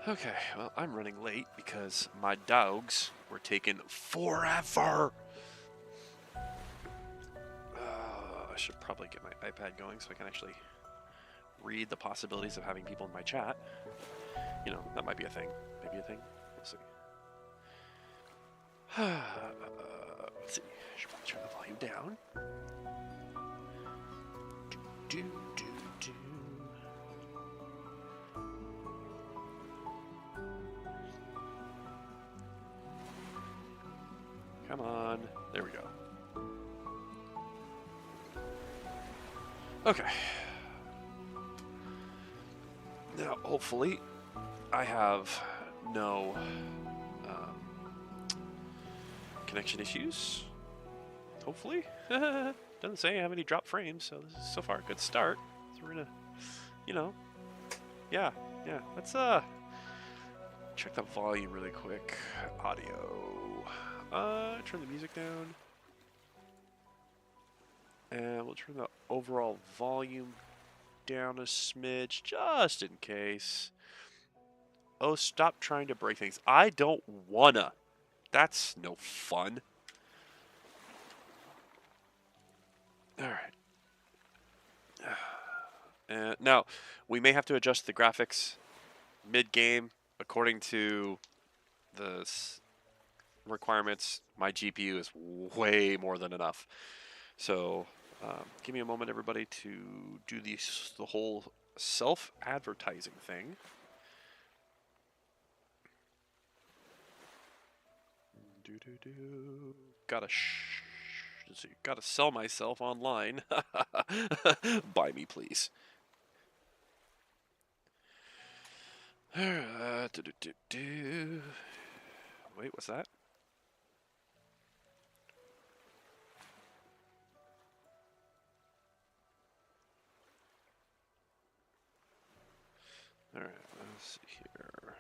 Okay, well, I'm running late because my dogs were taking forever. I should probably get my iPad going so I can actually read the possibilities of having people in my chat. You know, that might be a thing. Maybe a thing. We'll see. Let's see. I should probably turn the volume down. Do, do, do. Come on. There we go. Okay. Now, hopefully, I have no connection issues. Hopefully. Doesn't say I have any drop frames, so this is so far a good start. So we're gonna, you know, yeah. Let's check the volume really quick. Audio. Turn the music down. And we'll turn the overall volume down a smidge, just in case. Oh, stop trying to break things. I don't wanna. That's no fun. Alright. Now, we may have to adjust the graphics mid-game according to the requirements. My GPU is way more than enough. So, give me a moment, everybody, to do the whole self-advertising thing. Gotta sell myself online. Buy me, please. Wait, what's that? Alright, let's see here.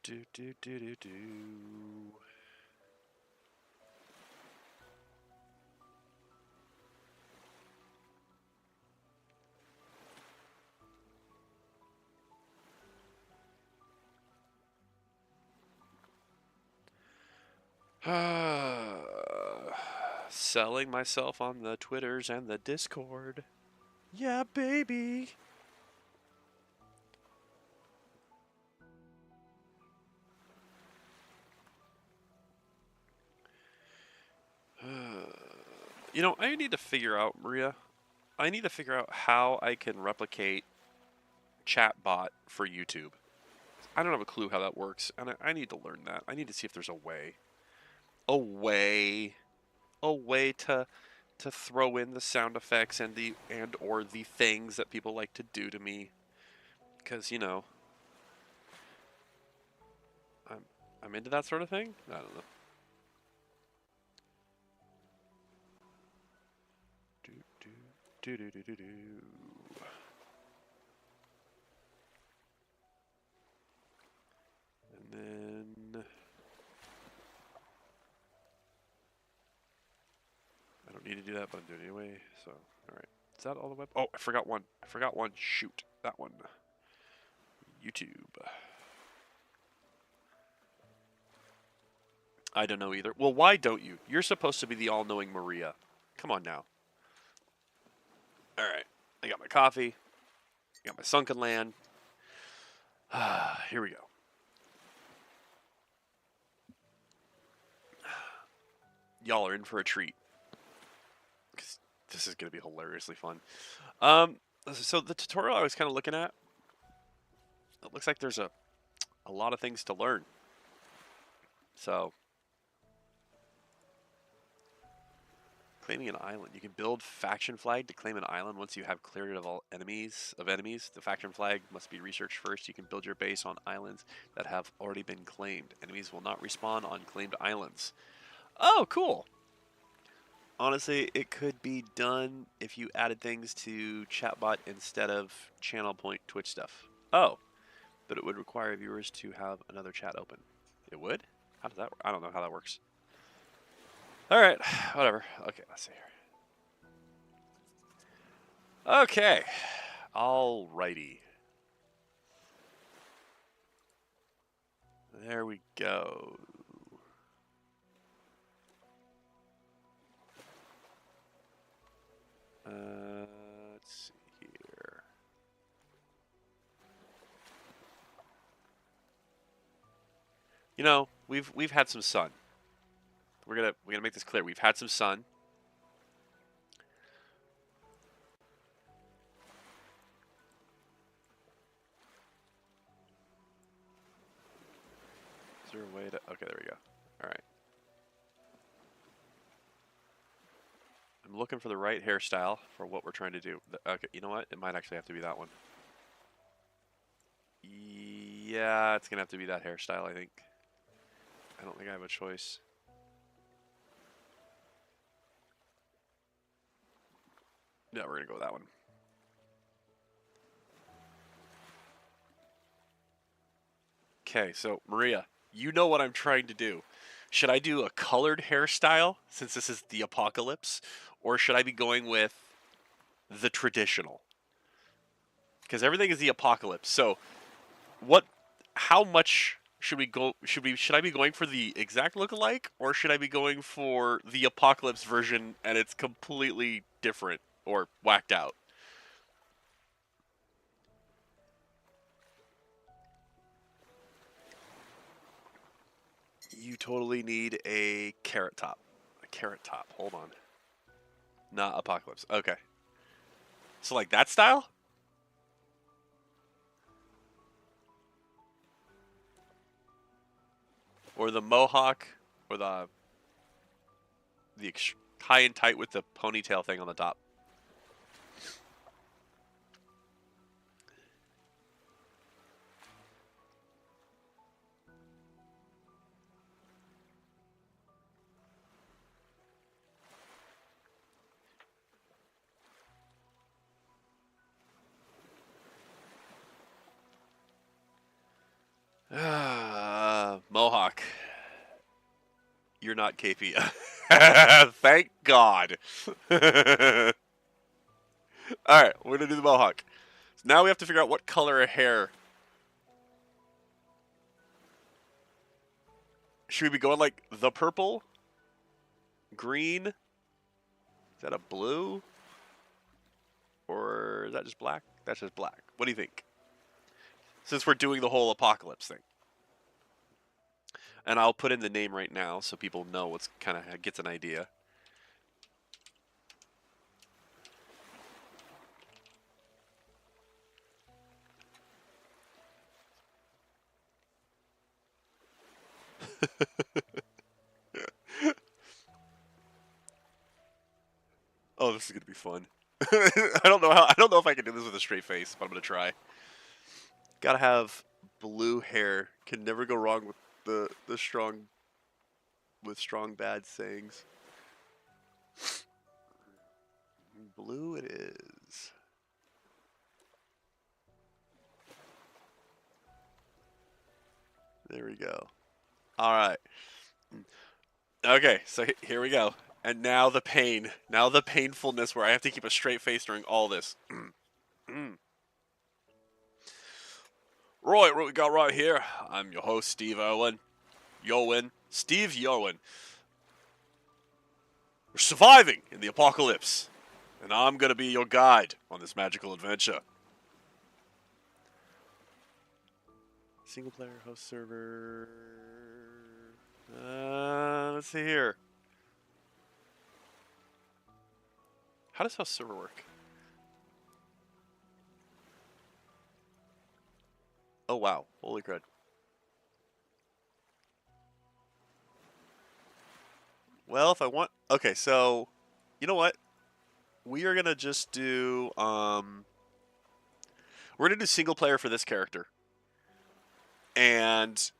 Do. Selling myself on the Twitters and the Discord. Yeah, baby. You know, I need to figure out, Maria. I need to figure out how I can replicate chatbot for YouTube. I don't have a clue how that works, and I need to learn that. I need to see if there's a way. A way to throw in the sound effects and or the things that people like to do to me, because you know, I'm into that sort of thing. I don't know. Do. And then I don't need to do that, but I'm doing it anyway. So, all right. Is that all the web? Oh, I forgot one. Shoot, that one. YouTube. I don't know either. Well, why don't you? You're supposed to be the all-knowing Maria. Come on now. All right. I got my coffee. I got my Sunkenland. Here we go. Y'all are in for a treat. This is going to be hilariously fun. So the tutorial I was kind of looking at, it looks like there's a lot of things to learn. So, claiming an island. You can build faction flag to claim an island once you have cleared it of all enemies. The faction flag must be researched first. You can build your base on islands that have already been claimed. Enemies will not respawn on claimed islands. Oh, cool. Honestly, it could be done if you added things to chatbot instead of channel point Twitch stuff. Oh, but it would require viewers to have another chat open. It would? How does that work? I don't know how that works. All right, whatever. Okay, let's see here. Okay, alrighty. There we go. Let's see here. You know, we've had some sun. We're gonna make this clear. We've had some sun. Is there a way to? Okay, there we go. All right. I'm looking for the right hairstyle for what we're trying to do. Okay, you know what? It might actually have to be that one. Yeah, it's gonna have to be that hairstyle, I think. I don't think I have a choice. No, we're gonna go with that one. Okay, so Maria, you know what I'm trying to do. Should I do a colored hairstyle since this is the apocalypse, or should I be going with the traditional? Because everything is the apocalypse. So, what? How much should we go? Should I be going for the exact look-alike, or should I be going for the apocalypse version and it's completely different or whacked out? You totally need a carrot top. A carrot top. Hold on. Not apocalypse. Okay. So like that style? Or the mohawk, or the high and tight with the ponytail thing on the top. Mohawk. You're not KP. Thank God. Alright, we're gonna do the mohawk. So now we have to figure out what color of hair. Should we be going like the purple? Green? Is that a blue? Or is that just black? That's just black. What do you think? Since we're doing the whole apocalypse thing. And I'll put in the name right now so people know what's kind of gets an idea. Oh, this is gonna be fun. I don't know if I can do this with a straight face, but I'm gonna try. Gotta have blue hair. Can never go wrong with the strong bad sayings. Blue it is. There we go. All right. Okay, so here we go. And now the pain. Now the painfulness where I have to keep a straight face during all this. Right, what we got right here. I'm your host, Steve Irwin. Steve Yowen. We're surviving in the apocalypse. And I'm going to be your guide on this magical adventure. Single player, host server. Let's see here. How does host server work? Oh wow, holy crud. Well, if I want... Okay, so... You know what? We are gonna just do... We're gonna do single player for this character. And...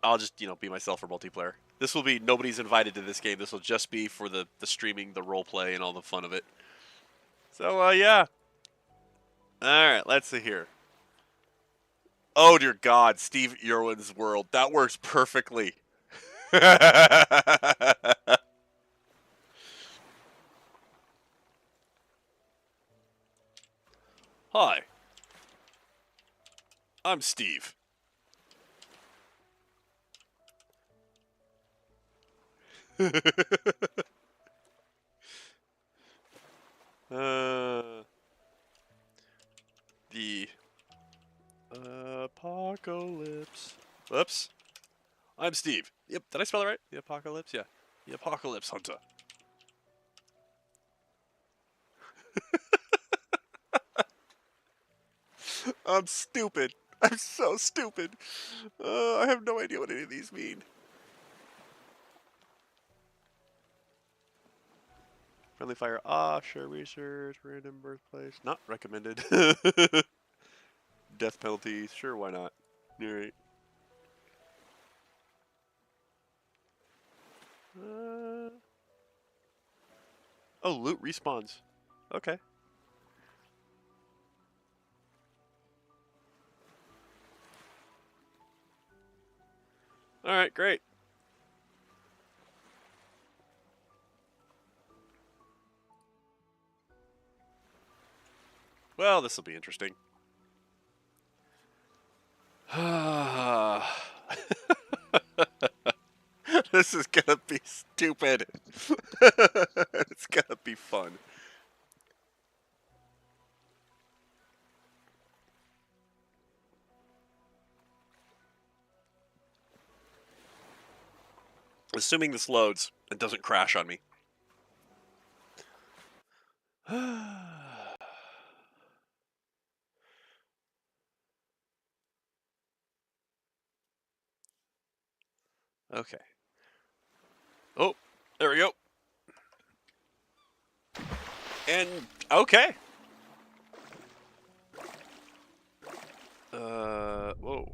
I'll just, be myself for multiplayer. This will be... Nobody's invited to this game. This will just be for the streaming, the roleplay, and all the fun of it. So, yeah. Alright, let's see here. Oh, dear God. Steve Irwin's world. That works perfectly. Hi, I'm Steve. The apocalypse. Whoops. I'm Steve. Yep, did I spell it right? The apocalypse? Yeah. The apocalypse hunter. I'm stupid. I'm so stupid. I have no idea what any of these mean. Friendly fire. Ah, sure. Research. Random birthplace. Not recommended. Death penalty. Sure, why not? Alright. Oh, loot respawns. Okay. Alright, great. Well, this will be interesting. This is gonna be stupid. It's gonna be fun. Assuming this loads and doesn't crash on me. Okay. Oh, there we go. And okay. Whoa.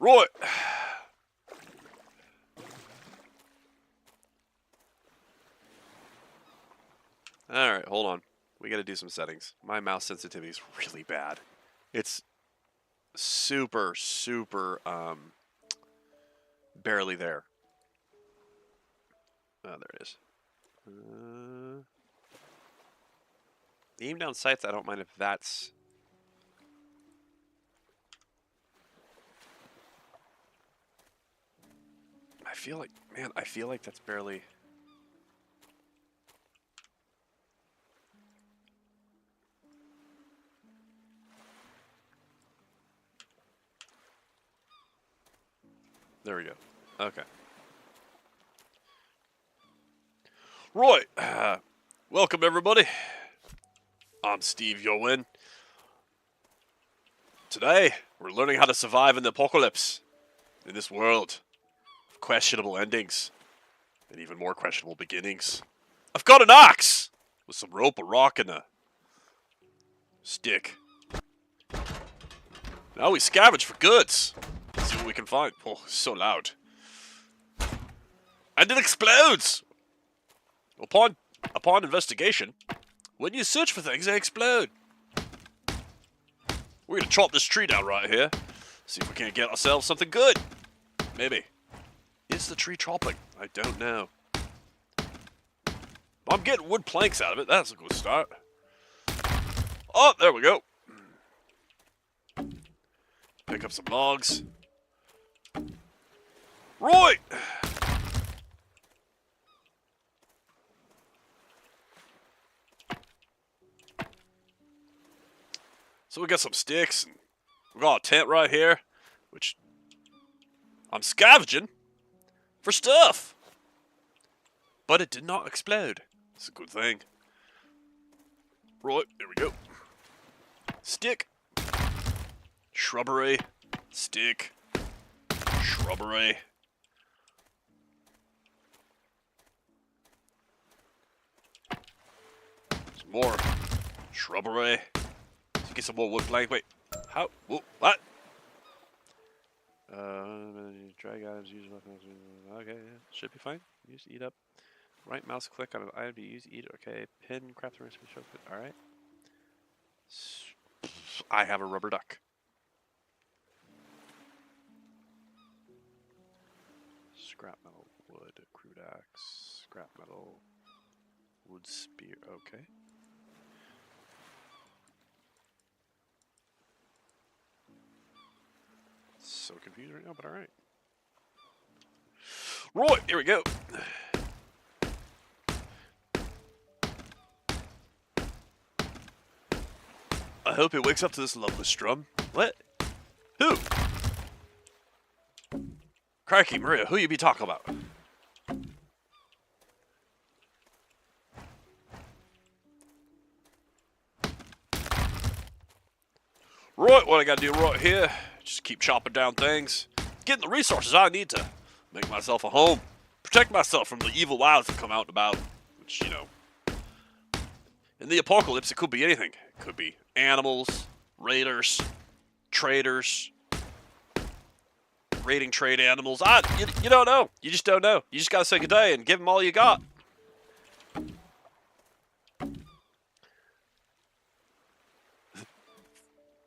Right. All right, hold on. We got to do some settings. My mouse sensitivity is really bad. It's super, barely there. Oh, there it is. Aim down sights, I don't mind if that's... I feel like, man, I feel like that's barely... There we go. Okay. Right. Welcome, everybody. I'm Steve Yowen. Today, we're learning how to survive in the apocalypse. In this world of questionable endings. And even more questionable beginnings. I've got an axe! With some rope, a rock, and a stick. Now we scavenge for goods. See what we can find. Oh, so loud. And it explodes! Upon investigation, when you search for things, they explode. We're gonna chop this tree down right here. See if we can't get ourselves something good. Maybe. Is the tree chopping? I don't know. I'm getting wood planks out of it. That's a good start. Oh, there we go. Pick up some logs. Right! So we got some sticks, and we got a tent right here, which I'm scavenging for stuff. But it did not explode. It's a good thing. Right, there we go. Stick. Shrubbery. Stick. Shrubbery. Some more shrubbery. Let's get some more wood plank. Wait. How? Whoa, what? Drag items, use weapons. Okay, yeah. Should be fine. Use eat up. Right mouse click on an item to use eat. Okay. Pin, craft the recipe. Alright. I have a rubber duck. Scrap metal, wood, crude axe, scrap metal, wood spear. Okay. So confused right now, but all right. Right, here we go. I hope he wakes up to this lovely strum. What? Who? Crikey, Maria, who you be talking about? Right, what I gotta do right here, just keep chopping down things, getting the resources I need to make myself a home, protect myself from the evil wilds that come out and about, which, you know, in the apocalypse, it could be anything. It could be animals, raiders, traders, raiding trade animals. You don't know. You just don't know. You just gotta say good day and give them all you got.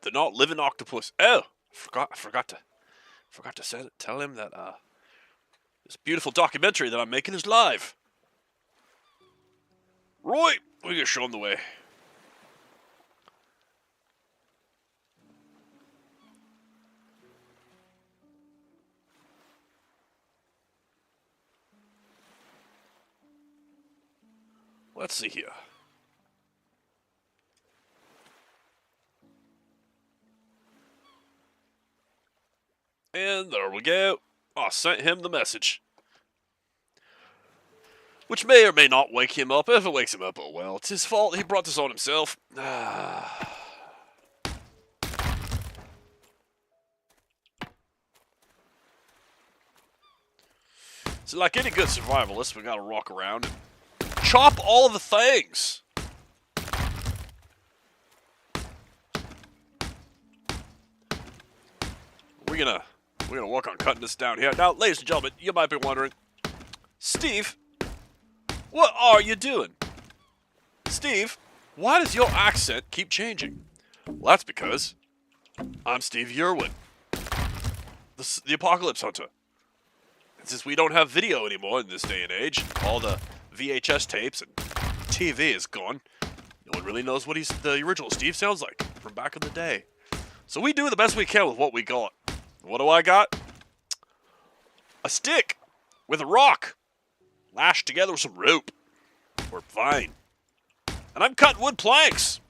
The not living octopus. Oh, I forgot to tell him that this beautiful documentary that I'm making is live. Right, we're gonna show him the way. Let's see here. And there we go. I sent him the message. Which may or may not wake him up. If it wakes him up, oh well. It's his fault. He brought this on himself. So like any good survivalist, we gotta walk around and chop all the things. We're gonna work on cutting this down here. Now, ladies and gentlemen, you might be wondering, Steve, what are you doing? Steve, why does your accent keep changing? Well, that's because I'm Steve Irwin, the Apocalypse Hunter. And since we don't have video anymore in this day and age, all the VHS tapes and TV is gone, no one really knows what the original Steve sounds like from back in the day. So we do the best we can with what we got. What do I got? A stick with a rock lashed together with some rope or vine. And I'm cutting wood planks.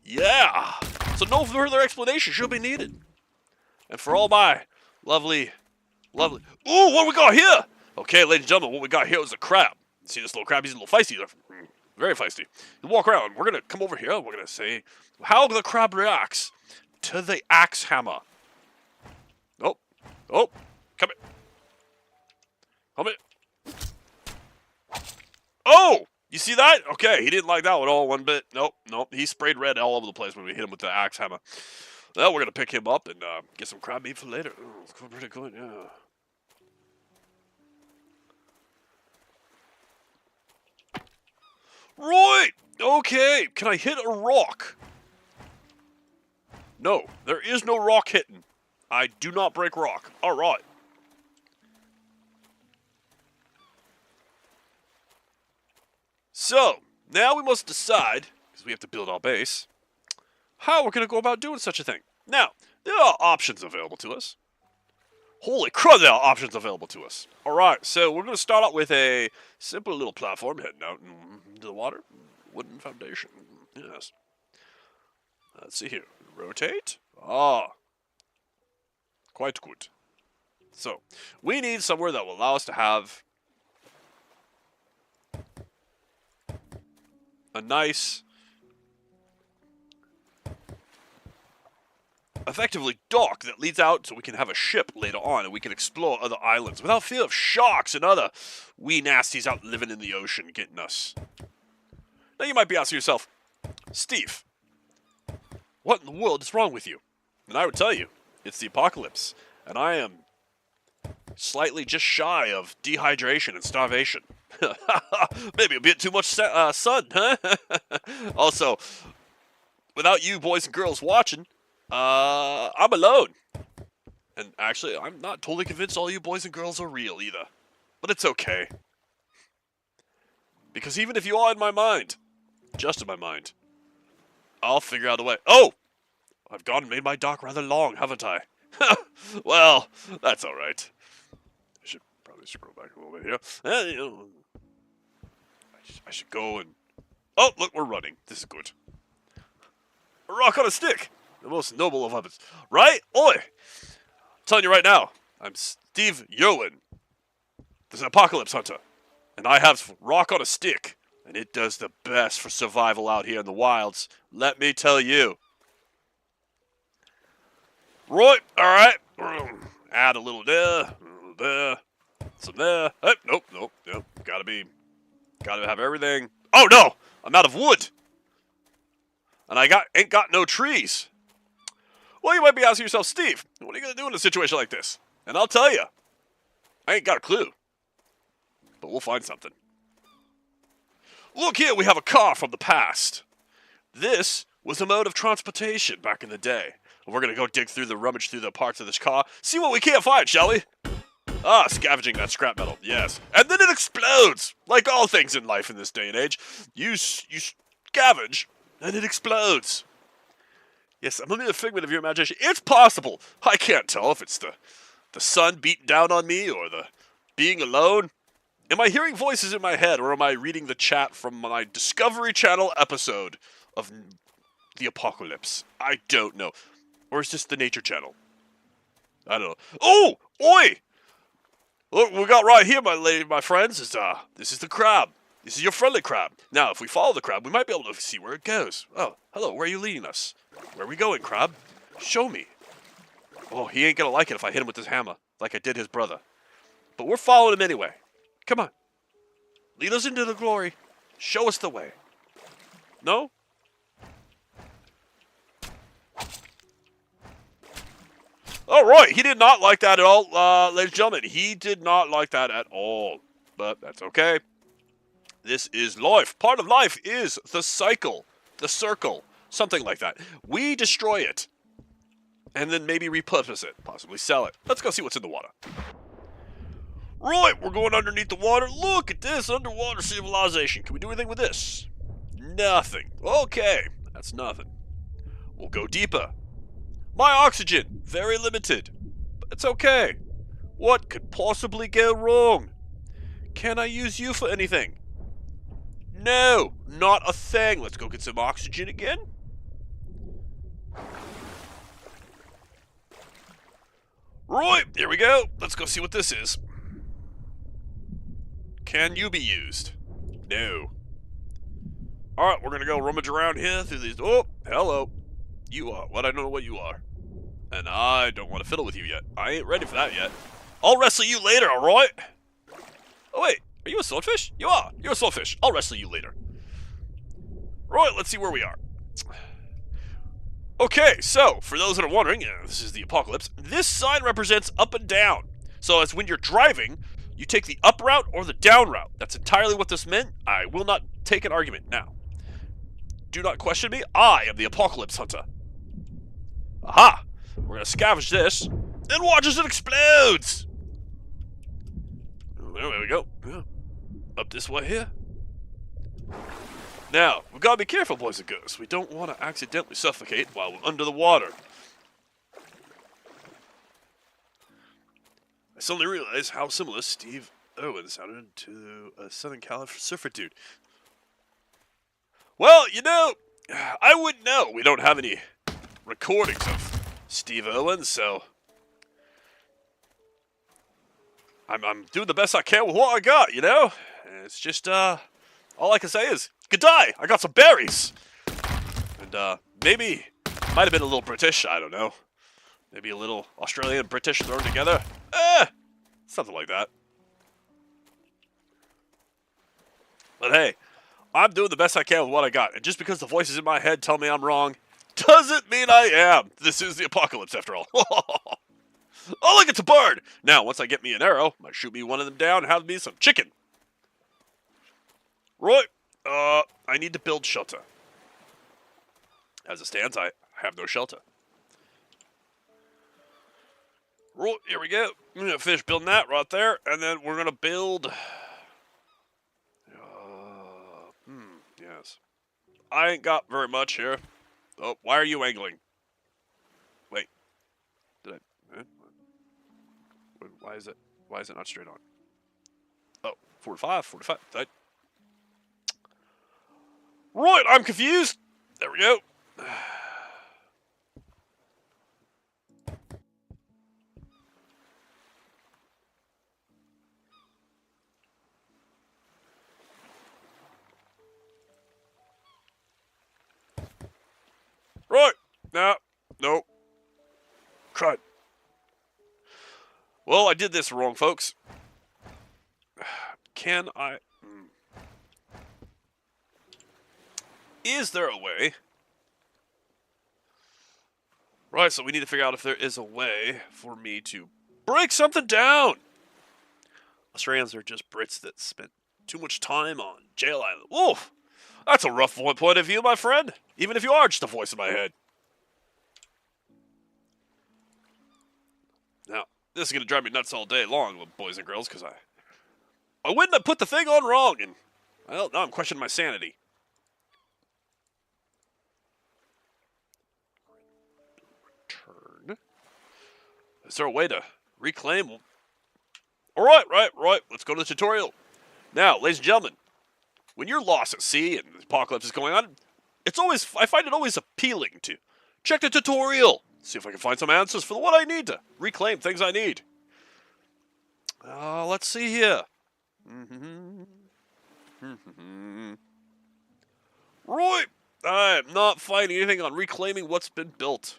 Yeah. So no further explanation should be needed. And for all my lovely... Ooh, what we got here? Okay, ladies and gentlemen, what we got here is a crab. See this little crab? He's a little feisty. Very feisty. You walk around. We're going to come over here. We're going to say how the crab reacts to the axe hammer. Oh, come here. Come here. Oh, you see that? Okay, he didn't like that one all one bit. Nope. He sprayed red all over the place when we hit him with the axe hammer. Well, we're going to pick him up and get some crab meat for later. Oh, it's pretty good, yeah. Right! Okay, can I hit a rock? No, there is no rock hitting. I do not break rock. Alright. So, now we must decide, because we have to build our base, how we're going to go about doing such a thing. Now, there are options available to us. Holy crud, there are options available to us. Alright, so we're going to start out with a simple little platform heading out into the water. Wooden foundation. Yes. Let's see here. Rotate. Ah. Quite good. So, we need somewhere that will allow us to have a nice, effectively dock that leads out so we can have a ship later on and we can explore other islands without fear of sharks and other wee nasties out living in the ocean getting us. Now you might be asking yourself, Steve, what in the world is wrong with you? And I would tell you, it's the apocalypse, and I am slightly just shy of dehydration and starvation. Maybe a bit too much sun, huh? Also, without you boys and girls watching, I'm alone. And actually, I'm not totally convinced all you boys and girls are real either. But it's okay. Because even if you are in my mind, just in my mind, I'll figure out a way. Oh! I've gone and made my dock rather long, haven't I? Well, that's alright. I should probably scroll back a little bit here. You know, I should go and... Oh, look, we're running. This is good. A rock on a stick! The most noble of weapons. Right? Oi! I'm telling you right now, I'm Steve Yowen. This is an apocalypse hunter. And I have rock on a stick. And it does the best for survival out here in the wilds. Let me tell you. Right, alright. Add a little there, some there. Hey, nope. Gotta have everything. Oh no! I'm out of wood! And I ain't got no trees. Well, you might be asking yourself, Steve, what are you gonna do in a situation like this? And I'll tell you, I ain't got a clue. But we'll find something. Look here, we have a car from the past. This was a mode of transportation back in the day. We're gonna go rummage through the parts of this car, see what we can't find, shall we? Ah, scavenging that scrap metal, yes. And then it explodes! Like all things in life in this day and age. You scavenge, and it explodes. Yes, I'm only a figment of your imagination. It's possible! I can't tell if it's the sun beating down on me, or the being alone. Am I hearing voices in my head, or am I reading the chat from my Discovery Channel episode of the apocalypse? I don't know. Or is this the Nature Channel? I don't know. Oh! Oi! Look, we got right here, my friends. This is the crab. This is your friendly crab. Now, if we follow the crab, we might be able to see where it goes. Oh, hello, where are you leading us? Where are we going, crab? Show me. Oh, he ain't gonna like it if I hit him with this hammer, like I did his brother. But we're following him anyway. Come on. Lead us into the glory. Show us the way. No? All right, he did not like that at all, ladies and gentlemen. He did not like that at all. But that's okay. This is life. Part of life is the cycle, the circle, something like that. We destroy it, and then maybe repurpose it, possibly sell it. Let's go see what's in the water. Right, we're going underneath the water. Look at this, underwater civilization. Can we do anything with this? Nothing. Okay, that's nothing. We'll go deeper. My oxygen, very limited. But it's okay. What could possibly go wrong? Can I use you for anything? No, not a thing. Let's go get some oxygen again. Right, here we go. Let's go see what this is. Can you be used? No. Alright, we're gonna go rummage around here through these. Oh, hello. You are what I don't know what you are. And I don't want to fiddle with you yet. I ain't ready for that yet. I'll wrestle you later, alright? Oh wait, are you a swordfish? You are. You're a swordfish. I'll wrestle you later. Right, let's see where we are. Okay, so, for those that are wondering, this is the apocalypse. This sign represents up and down. So as when you're driving, you take the up route or the down route. That's entirely what this meant. I will not take an argument now. Do not question me. I am the apocalypse hunter. Aha! We're gonna scavenge this, and watch as it explodes! There we go. Yeah. Up this way here. Now, we've got to be careful, boys and girls. We don't want to accidentally suffocate while we're under the water. I suddenly realized how similar Steve Owen sounded to a Southern California surfer dude. Well, you know, I wouldn't know. We don't have any recordings of Steve Owen, so I'm doing the best I can with what I got, you know? And it's just, all I can say is, good day, I got some berries! And, maybe, might have been a little British, I don't know. Maybe a little Australian British thrown together. Something like that. But hey, I'm doing the best I can with what I got. And just because the voices in my head tell me I'm wrong, doesn't mean I am. This is the apocalypse after all. Oh, look, it's a bird! Now, once I get me an arrow, I might shoot me one of them down and have me some chicken. Right. I need to build shelter. As it stands, I have no shelter. Right, here we go. I'm going to finish building that right there, and then we're going to build... yes. I ain't got very much here. Oh, why are you angling? Wait. Did I... Why is it not straight on? Oh, 45. Right, I'm confused. There we go. Right. Nope. Crud. Well, I did this wrong, folks. Can I... Is there a way? Right, so we need to figure out if there is a way for me to break something down. Australians are just Brits that spent too much time on Jail Island. Oof! That's a rough point of view, my friend. Even if you are just a voice in my head. Now, this is going to drive me nuts all day long, boys and girls, because I wouldn't have put the thing on wrong, and well, now I'm questioning my sanity. Return. Is there a way to reclaim? All right, right. Let's go to the tutorial. Now, ladies and gentlemen, when you're lost at sea and the apocalypse is going on, I find it always appealing to check the tutorial. See if I can find some answers for what I need to reclaim things I need. Let's see here. Right. I'm not finding anything on reclaiming what's been built.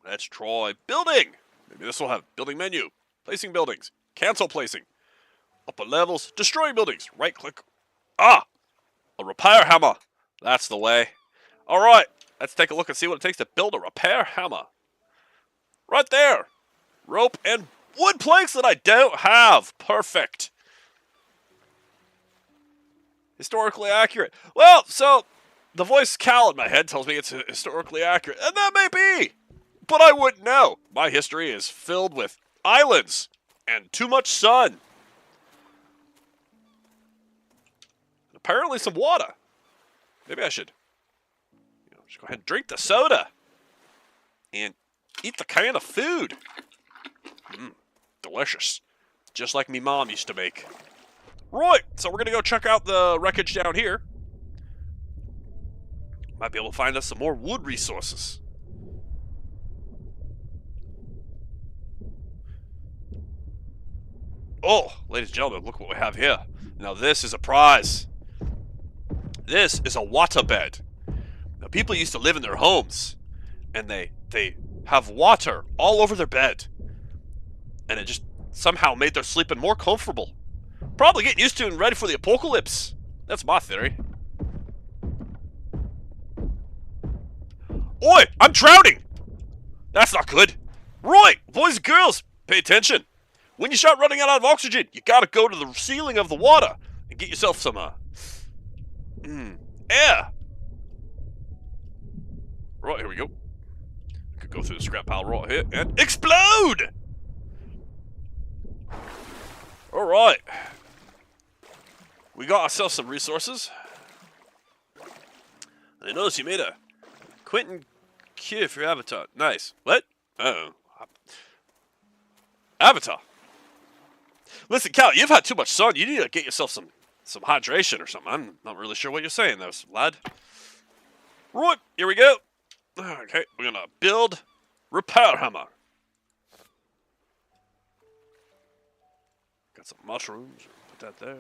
Let's try building. Maybe this will have building menu. Placing buildings. Cancel placing. Upper levels. Destroying buildings. Right click. A repair hammer. That's the way. Alright. Let's take a look and see what it takes to build a repair hammer. Right there. Rope and wood planks that I don't have. Perfect. Historically accurate. Well, so the voice Cal in my head tells me it's historically accurate. And that may be. But I wouldn't know. My history is filled with islands and too much sun. And apparently some water. Maybe I should just go ahead and drink the soda. And eat the can of food. Delicious. Just like me mom used to make. Right, so we're going to go check out the wreckage down here. Might be able to find us some more wood resources. Oh, ladies and gentlemen, look what we have here. Now this is a prize. This is a waterbed. Now people used to live in their homes, and they have water all over their bed. And it just somehow made their sleeping more comfortable. Probably getting used to and ready for the apocalypse. That's my theory. Oi, I'm drowning! That's not good. Right, boys and girls, pay attention. When you start running out of oxygen, you gotta go to the ceiling of the water and get yourself some air. Right, here we go. Could go through the scrap pile right here and explode! Alright. We got ourselves some resources. I noticed you made a Quentin Q for your avatar. Nice. What? Uh-oh. Avatar. Listen, Cal, you've had too much sun. You need to get yourself some hydration or something. I'm not really sure what you're saying there, lad. Right, here we go. Okay, we're gonna build repair hammer. Got some mushrooms. Put that there.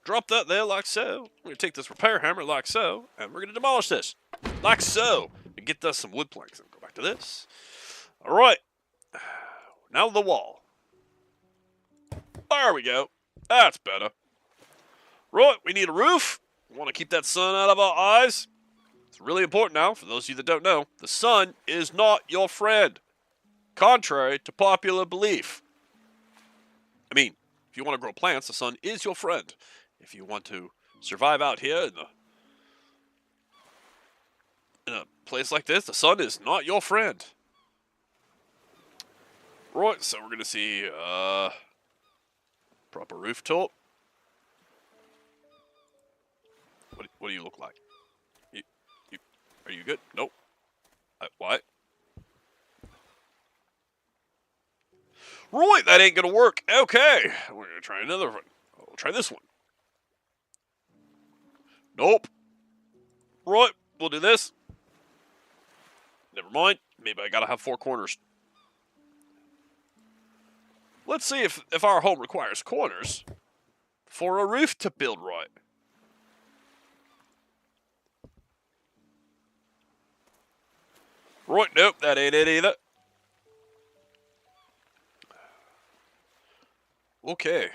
Drop that there like so. We're gonna take this repair hammer like so, and we're gonna demolish this like so, and get us some wood planks. And go back to this. All right. Now the wall. There we go. That's better. Right, we need a roof. We want to keep that sun out of our eyes. It's really important now, for those of you that don't know, the sun is not your friend, contrary to popular belief. I mean, if you want to grow plants, the sun is your friend. If you want to survive out here in the place like this, the sun is not your friend. Right, so we're gonna see proper rooftop. What do you look like? Are you good? Nope. What? Right, that ain't gonna work. Okay, we're gonna try another one. We'll try this one. Nope. Right, we'll do this. Never mind. Maybe I gotta have 4 corners. Let's see if our home requires corners for a roof to build right. Right, nope, that ain't it either. Okay.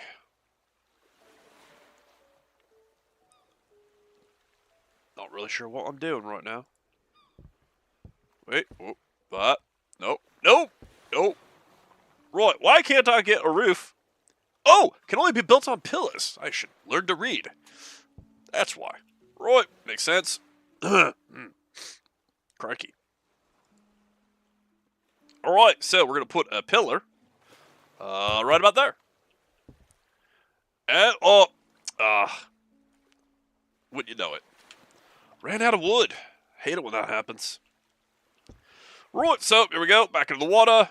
Not really sure what I'm doing right now. Wait, oh, that. Nope, nope, nope. Right, why can't I get a roof? Oh, can only be built on pillars. I should learn to read. That's why. Right, makes sense. Crikey. Alright, so we're going to put a pillar right about there. And, wouldn't you know it? Ran out of wood. Hate it when that happens. Right, so here we go. Back into the water.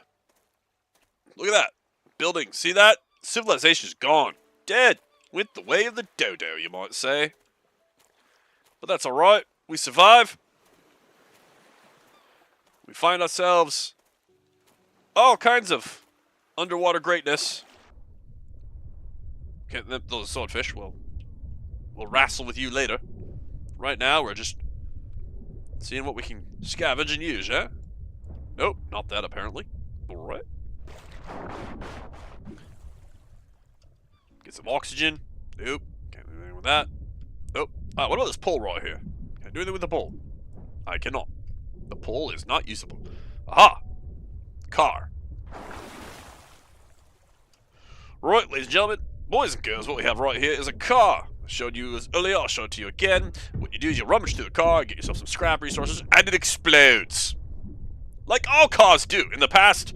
Look at that. Building. See that? Civilization's gone. Dead. Went the way of the dodo, you might say. But that's alright. We survive. We find ourselves all kinds of underwater greatness. Okay, those swordfish. We'll wrestle with you later. Right now, we're just seeing what we can scavenge and use, yeah? Nope, not that apparently. Alright. Get some oxygen. Nope. Can't do anything with that. Nope. Alright, what about this pole right here? Can I do anything with the pole? I cannot. The pole is not usable. Aha! Car. Right, ladies and gentlemen, boys and girls, what we have right here is a car. I showed you this earlier, I'll show it to you again. What you do is you rummage through the car, get yourself some scrap resources, and it explodes. Like all cars do in the past.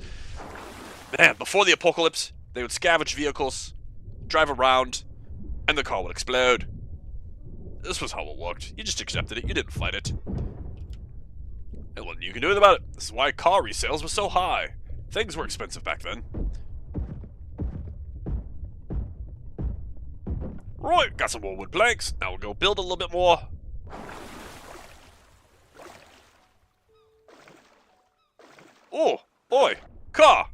Man, before the apocalypse, they would scavenge vehicles, drive around, and the car would explode. This was how it worked. You just accepted it, you didn't fight it. And what you can do about it. This is why car resales were so high. Things were expensive back then. Right, got some more wood planks. Now we'll go build a little bit more. Oh, boy, car.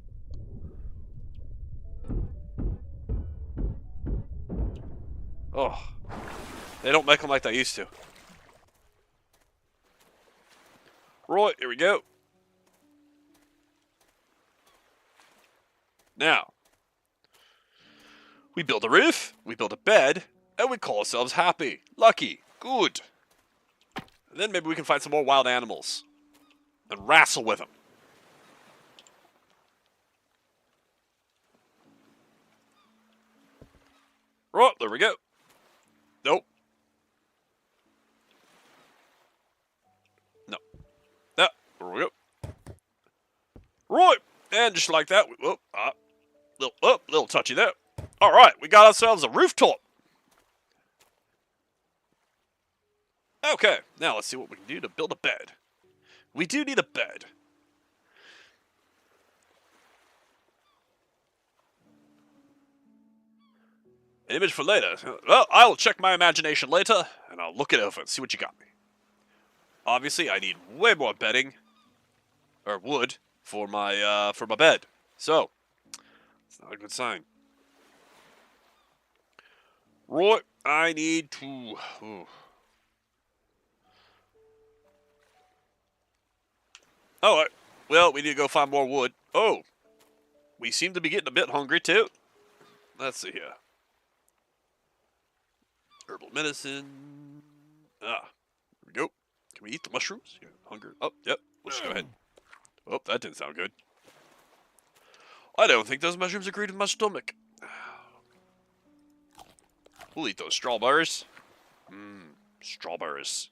Oh, they don't make them like they used to. Right, here we go. Now, we build a roof, we build a bed, and we call ourselves happy, lucky, good. And then maybe we can find some more wild animals and wrestle with them. Right, there we go. Nope. No. There we go. Right, and just like that, little touchy there. All right, we got ourselves a rooftop. Okay, now let's see what we can do to build a bed. We do need a bed. An image for later. Well, I'll check my imagination later, and I'll look it over and see what you got me. Obviously, I need way more bedding, or wood, for my bed. So, it's not a good sign. Right, I need to... Alright, well, we need to go find more wood. Oh, we seem to be getting a bit hungry, too. Let's see here. Herbal medicine. Ah, here we go. Can we eat the mushrooms? Yeah, hunger. Oh, yep. Let's go ahead. Oh, that didn't sound good. I don't think those mushrooms agreed with my stomach. We'll eat those strawberries. Strawberries.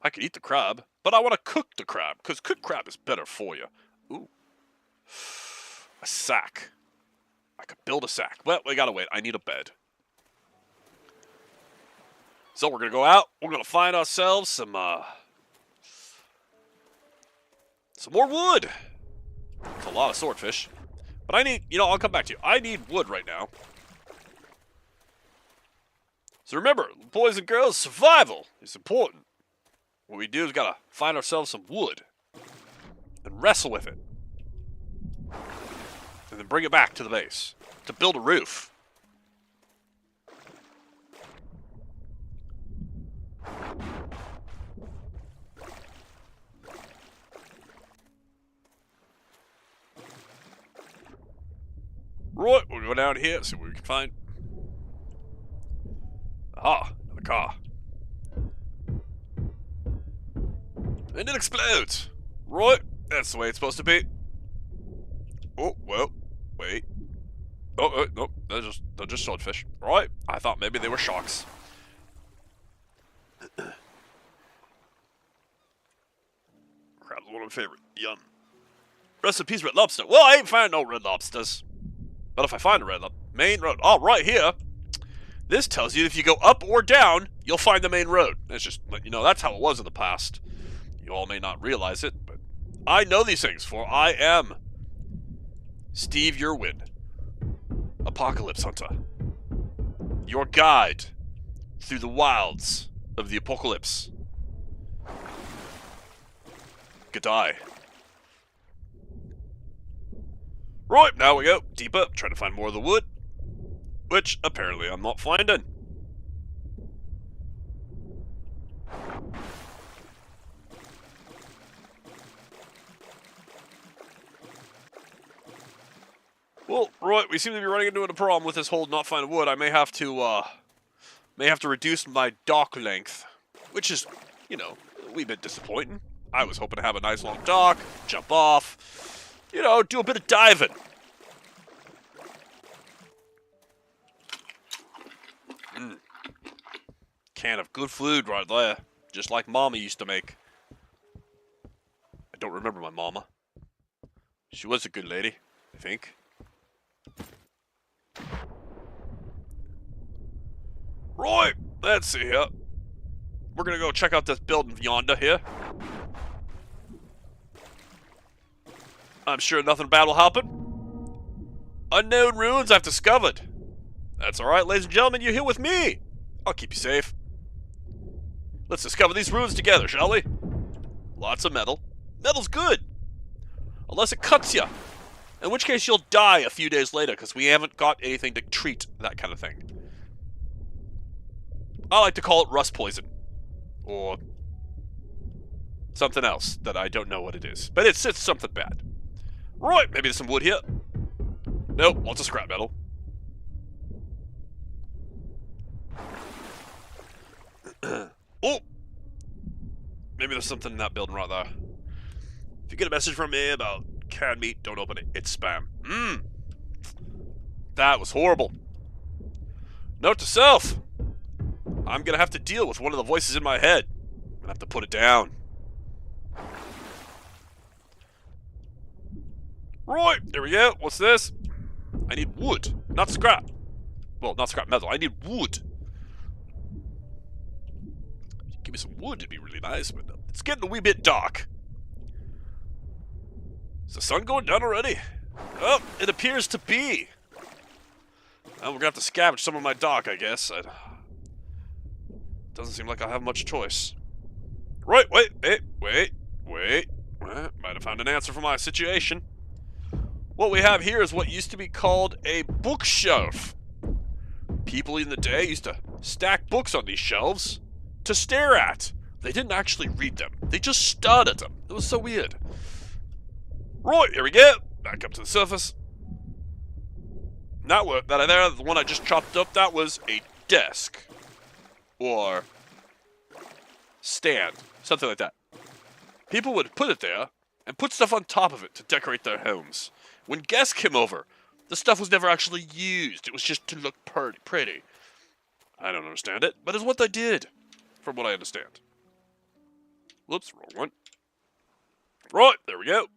I could eat the crab, but I want to cook the crab, because cooked crab is better for you. Ooh. A sack. I could build a sack. Well, we gotta wait. I need a bed. So we're gonna go out. We're gonna find ourselves some more wood. It's a lot of swordfish. But I need, I'll come back to you. I need wood right now. So remember, boys and girls, survival is important. What we do is gotta find ourselves some wood and wrestle with it. And then bring it back to the base to build a roof. Right, we'll go down here, see what we can find. Aha, another car. And it explodes. Right, that's the way it's supposed to be. Oh, well, wait. Oh, nope, they're just swordfish. Right, I thought maybe they were sharks. Crab's one of my favorite. Yum. Recipes red lobster. Well, I ain't found no red lobsters. But if I find a red main road, oh, right here. This tells you if you go up or down, you'll find the main road. It's just, that's how it was in the past. You all may not realize it, but I know these things, for I am Steve Yerwin, Apocalypse Hunter. Your guide through the wilds of the apocalypse. Goodbye. Right, now we go deeper, trying to find more of the wood, which apparently I'm not finding. Well, right, we seem to be running into a problem with this whole not finding wood. I may have to reduce my dock length, which is, a wee bit disappointing. I was hoping to have a nice long dock, jump off, do a bit of diving. Can of good food right there, just like Mama used to make. I don't remember my Mama. She was a good lady, I think. Right, let's see here. We're gonna go check out this building yonder here. I'm sure nothing bad will happen. Unknown ruins I've discovered. That's alright, ladies and gentlemen, you're here with me. I'll keep you safe. Let's discover these ruins together, shall we? Lots of metal. Metal's good. Unless it cuts you. In which case you'll die a few days later, because we haven't got anything to treat that kind of thing. I like to call it rust poison. Or something else that I don't know what it is. But it's something bad. Right, maybe there's some wood here. Nope, lots of scrap metal. Oh! Maybe there's something in that building right there. If you get a message from me about canned meat, don't open it. It's spam. That was horrible. Note to self. I'm gonna have to deal with one of the voices in my head. I'm gonna have to put it down. Right, there we go. What's this? I need wood, not scrap. Well, not scrap metal. I need wood. Give me some wood, it'd be really nice, but it's getting a wee bit dark. Is the sun going down already? Oh, it appears to be. Well, we're gonna have to scavenge some of my dock, I guess. Doesn't seem like I have much choice. Right, wait. Might have found an answer for my situation. What we have here is what used to be called a bookshelf. People in the day used to stack books on these shelves to stare at. They didn't actually read them. They just stared at them. It was so weird. Right, here we go. Back up to the surface. The one I just chopped up, that was a desk. Or stand. Something like that. People would put it there and put stuff on top of it to decorate their homes. When guests came over, the stuff was never actually used. It was just to look pretty. I don't understand it, but it's what they did, from what I understand. Whoops, wrong one. Right, there we go.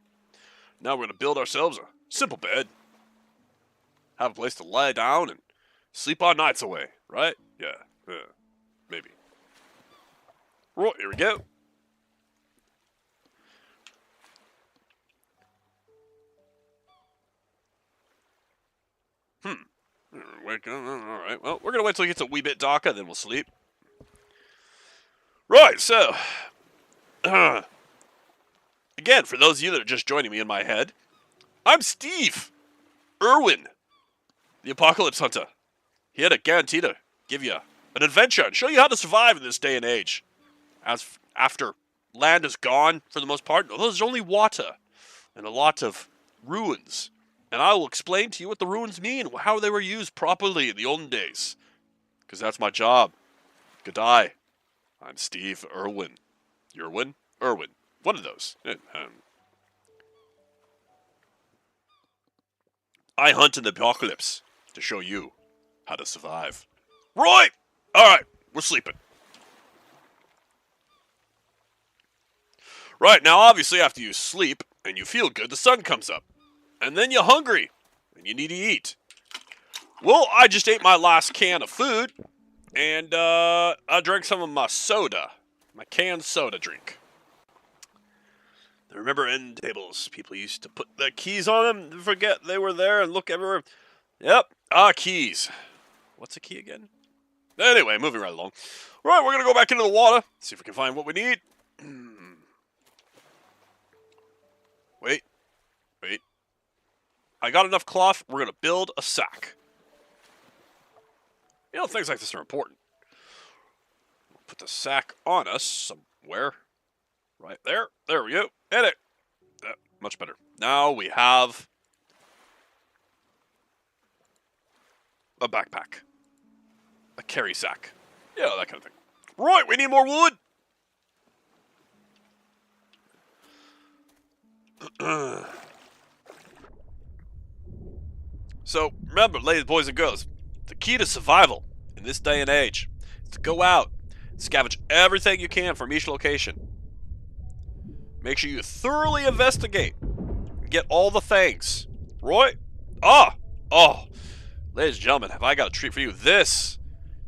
Now we're going to build ourselves a simple bed. Have a place to lie down and sleep our nights away, right? Yeah, maybe. Right, here we go. Wake up. All right, well, we're going to wait till it gets a wee bit darker, then we'll sleep. Right, so... again, for those of you that are just joining me in my head, I'm Steve Irwin, the Apocalypse Hunter. Here to guarantee to give you an adventure and show you how to survive in this day and age. As after land is gone, for the most part, there's only water and a lot of ruins. And I will explain to you what the ruins mean, how they were used properly in the olden days. Because that's my job. Good day. I'm Steve Irwin. Irwin? Irwin. One of those. I hunt in the apocalypse to show you how to survive. Right! Alright, we're sleeping. Right, now obviously after you sleep and you feel good, the sun comes up. And then you're hungry and you need to eat. Well, I just ate my last can of food and I drank some of my soda. My canned soda drink. I remember end tables. People used to put their keys on them, forget they were there, and look everywhere. Yep, keys. What's a key again? Anyway, moving right along. Right, we're going to go back into the water, see if we can find what we need. Wait. I got enough cloth, we're going to build a sack. You know, things like this are important. We'll put the sack on us somewhere. Right there. There we go. Hit it. Much better. Now we have a backpack. A carry sack. Yeah, that kind of thing. Right, we need more wood. So, remember, ladies, boys, and girls, the key to survival in this day and age is to go out, scavenge everything you can from each location. Make sure you thoroughly investigate. Get all the things. Right? Oh! Ladies and gentlemen, have I got a treat for you. This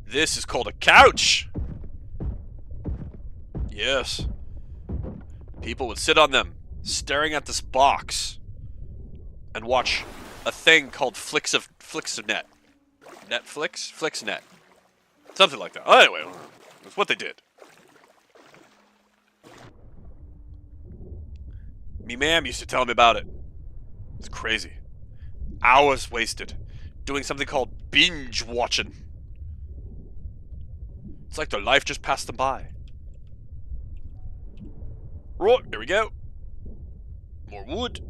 is called a couch. Yes. People would sit on them, staring at this box, and watch a thing called Flicks of Net. Netflix? FlixNet. Something like that. Oh, anyway, that's what they did. Me ma'am used to tell me about it. It's crazy. Hours wasted doing something called binge watching. It's like their life just passed them by. Right, here we go. More wood.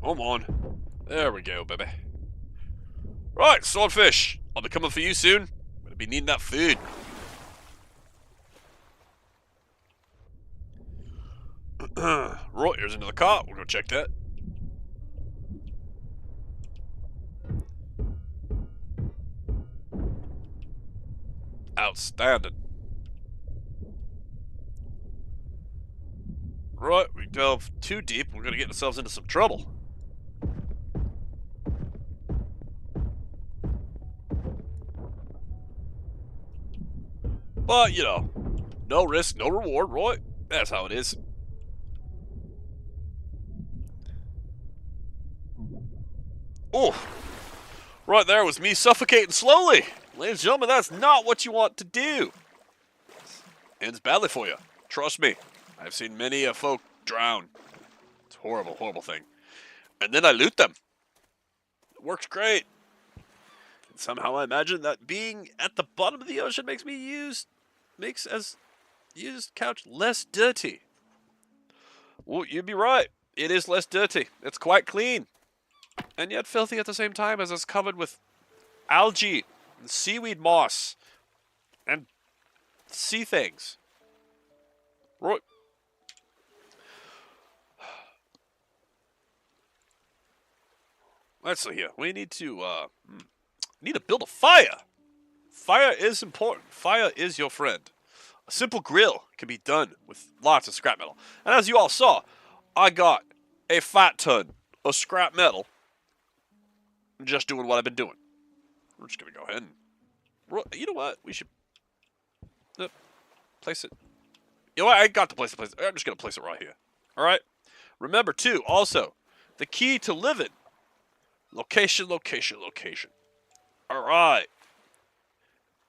Come on. There we go, baby. Right, swordfish. I'll be coming for you soon. I'm gonna be needing that food. Right, here's another car. We'll go check that. Outstanding. Right, we delve too deep, we're gonna get ourselves into some trouble. But, you know, no risk, no reward, right? That's how it is. Oh, right there was me suffocating slowly. Ladies and gentlemen, that's not what you want to do. Ends badly for you. Trust me. I've seen many a folk drown. It's a horrible, horrible thing. And then I loot them. It works great. And somehow I imagine that being at the bottom of the ocean makes used couch less dirty. Well, you'd be right. It is less dirty. It's quite clean. And yet filthy at the same time, as it's covered with algae and seaweed moss and sea things. Right. Let's see here. We need to build a fire. Fire is important. Fire is your friend. A simple grill can be done with lots of scrap metal. And as you all saw, I got a fat ton of scrap metal just doing what I've been doing. We're just going to go ahead and... You know what? We should... place it... You know what? I got to place it. I'm just going to place it right here. Alright? Remember, too, also, the key to living. Location, location, location. Alright.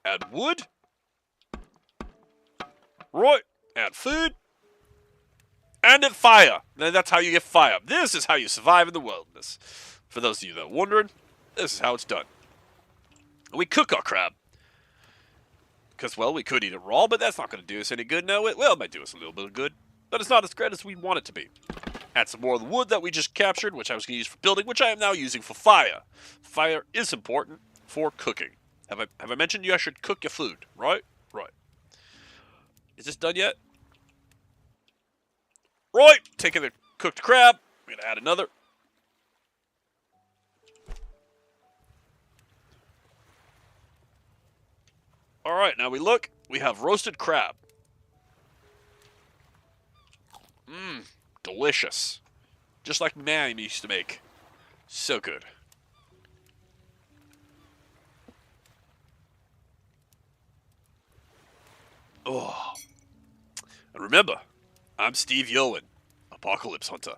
Add wood. Right. Add food. And add fire. And that's how you get fire. This is how you survive in the wilderness. For those of you that are wondering, this is how it's done. We cook our crab. Because, well, we could eat it raw, but that's not going to do us any good. No, it might do us a little bit of good. But it's not as great as we want it to be. Add some more of the wood that we just captured, which I was going to use for building, which I am now using for fire. Fire is important for cooking. Have I mentioned you guys should cook your food, right? Right. Is this done yet? Right. Taking the cooked crab. I'm going to add another. Alright, now we look. We have roasted crab. Mmm. Delicious. Just like Mam used to make. So good. Oh. And remember, I'm Steve Yowen, Apocalypse Hunter.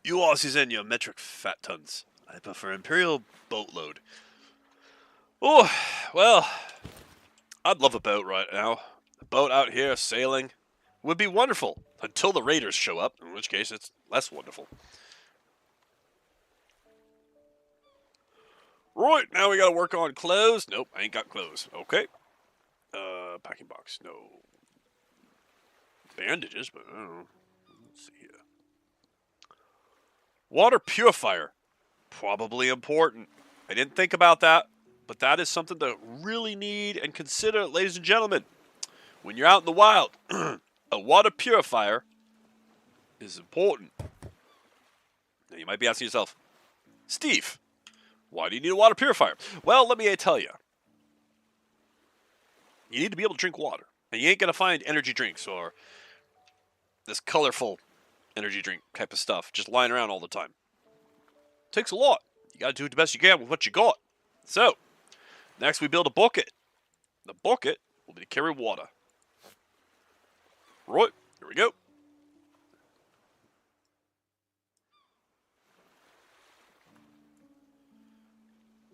You Aussies and your metric fat tons. I prefer Imperial boatload. Oh, well, I'd love a boat right now. A boat out here sailing would be wonderful until the raiders show up, in which case it's less wonderful. Right, now we gotta work on clothes. Nope, I ain't got clothes. Okay. Packing box, no. Bandages, but I don't know. Let's see here. Water purifier. Probably important. I didn't think about that, but that is something to really need and consider, ladies and gentlemen. When you're out in the wild, a water purifier is important. Now you might be asking yourself, Steve, why do you need a water purifier? Well, let me tell you. You need to be able to drink water. And you ain't going to find energy drinks or this colorful energy drink type of stuff just lying around all the time. It takes a lot. You got to do the best you can with what you got. So, next we build a bucket. The bucket will be to carry water. Right, here we go.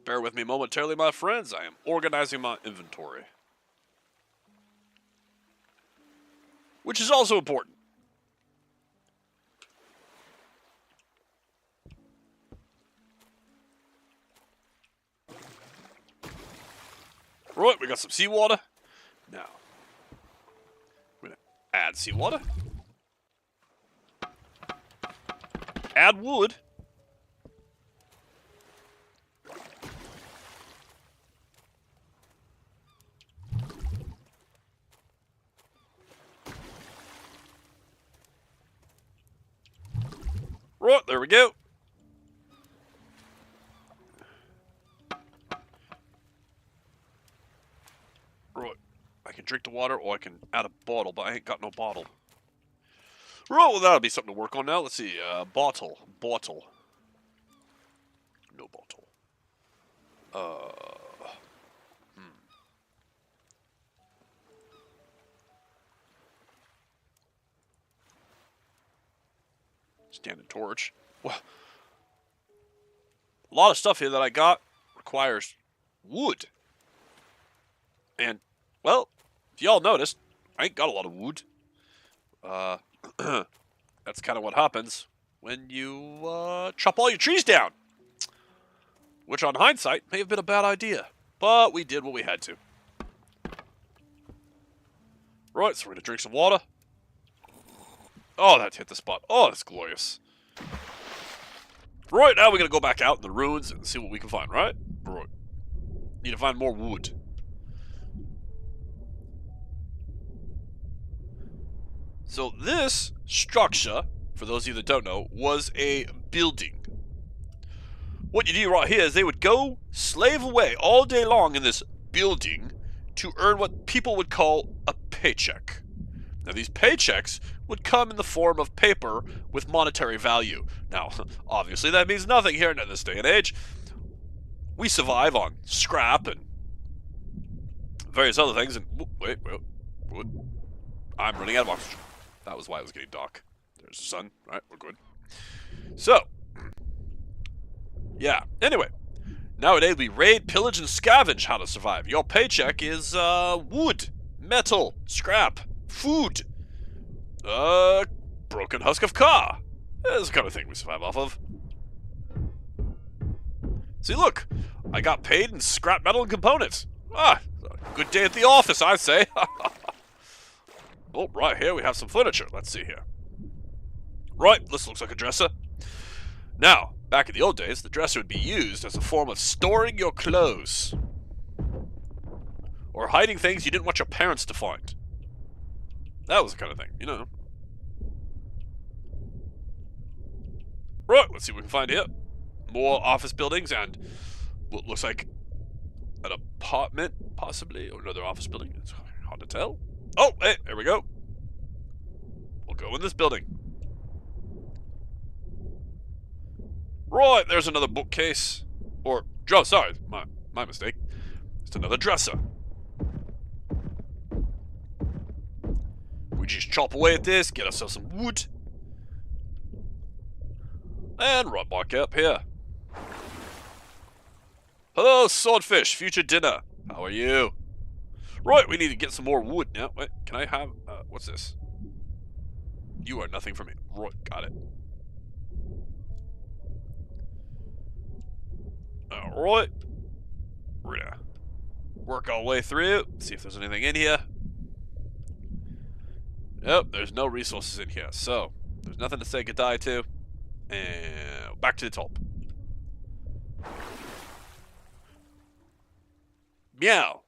Bear with me momentarily, my friends. I am organizing my inventory. Which is also important. Right, we got some seawater. Now, I'm going to add seawater. Add wood. Right, there we go. Right, I can drink the water or I can add a bottle, but I ain't got no bottle. Right, well that'll be something to work on now. Let's see, bottle. No bottle. Standing torch. Well, a lot of stuff here that I got requires wood. And, well, if y'all noticed, I ain't got a lot of wood. That's kind of what happens when you chop all your trees down. Which, on hindsight, may have been a bad idea. But we did what we had to. Right, so we're going to drink some water. Oh, that hit the spot. Oh, that's glorious. Right, now we're going to go back out in the ruins and see what we can find, right? Right. Need to find more wood. So this structure, for those of you that don't know, was a building. What you do right here is they would go slave away all day long in this building to earn what people would call a paycheck. Now, these paychecks would come in the form of paper with monetary value. Now, obviously, that means nothing here in this day and age. We survive on scrap and various other things. And wait, I'm running out of oxygen. That was why it was getting dark. There's the sun. All right, we're good. So, yeah. Anyway, nowadays we raid, pillage, and scavenge how to survive. Your paycheck is wood, metal, scrap, food, broken husk of car. That's the kind of thing we survive off of. See, look, I got paid in scrap metal and components. Ah, good day at the office, I say. Oh, right here we have some furniture. Let's see here. Right, this looks like a dresser. Now, back in the old days, the dresser would be used as a form of storing your clothes. Or hiding things you didn't want your parents to find. That was the kind of thing, you know. Right, let's see what we can find here. More office buildings and what looks like an apartment, possibly, or another office building. It's hard to tell. Oh, hey, there we go. We'll go in this building. Right, there's another bookcase. Or, oh, sorry, my mistake. It's another dresser. We just chop away at this, get ourselves some wood. And right back up here. Hello, swordfish, future dinner. How are you? Right, we need to get some more wood now. Wait, can I have, what's this? You are nothing for me. Right, got it. Alright. We're gonna work our way through, see if there's anything in here. Nope, there's no resources in here, so there's nothing to say goodbye to. And back to the top. Meow.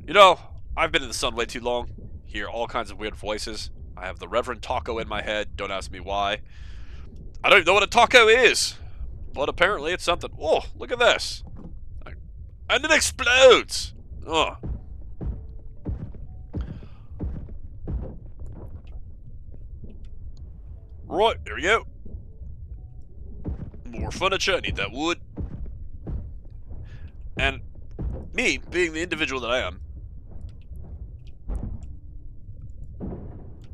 You know, I've been in the sun way too long. Hear all kinds of weird voices. I have the Reverend Taco in my head. Don't ask me why. I don't even know what a taco is. But apparently it's something. Oh, look at this. And it explodes. Oh. Right, there we go. More furniture. I need that wood. And me, being the individual that I am,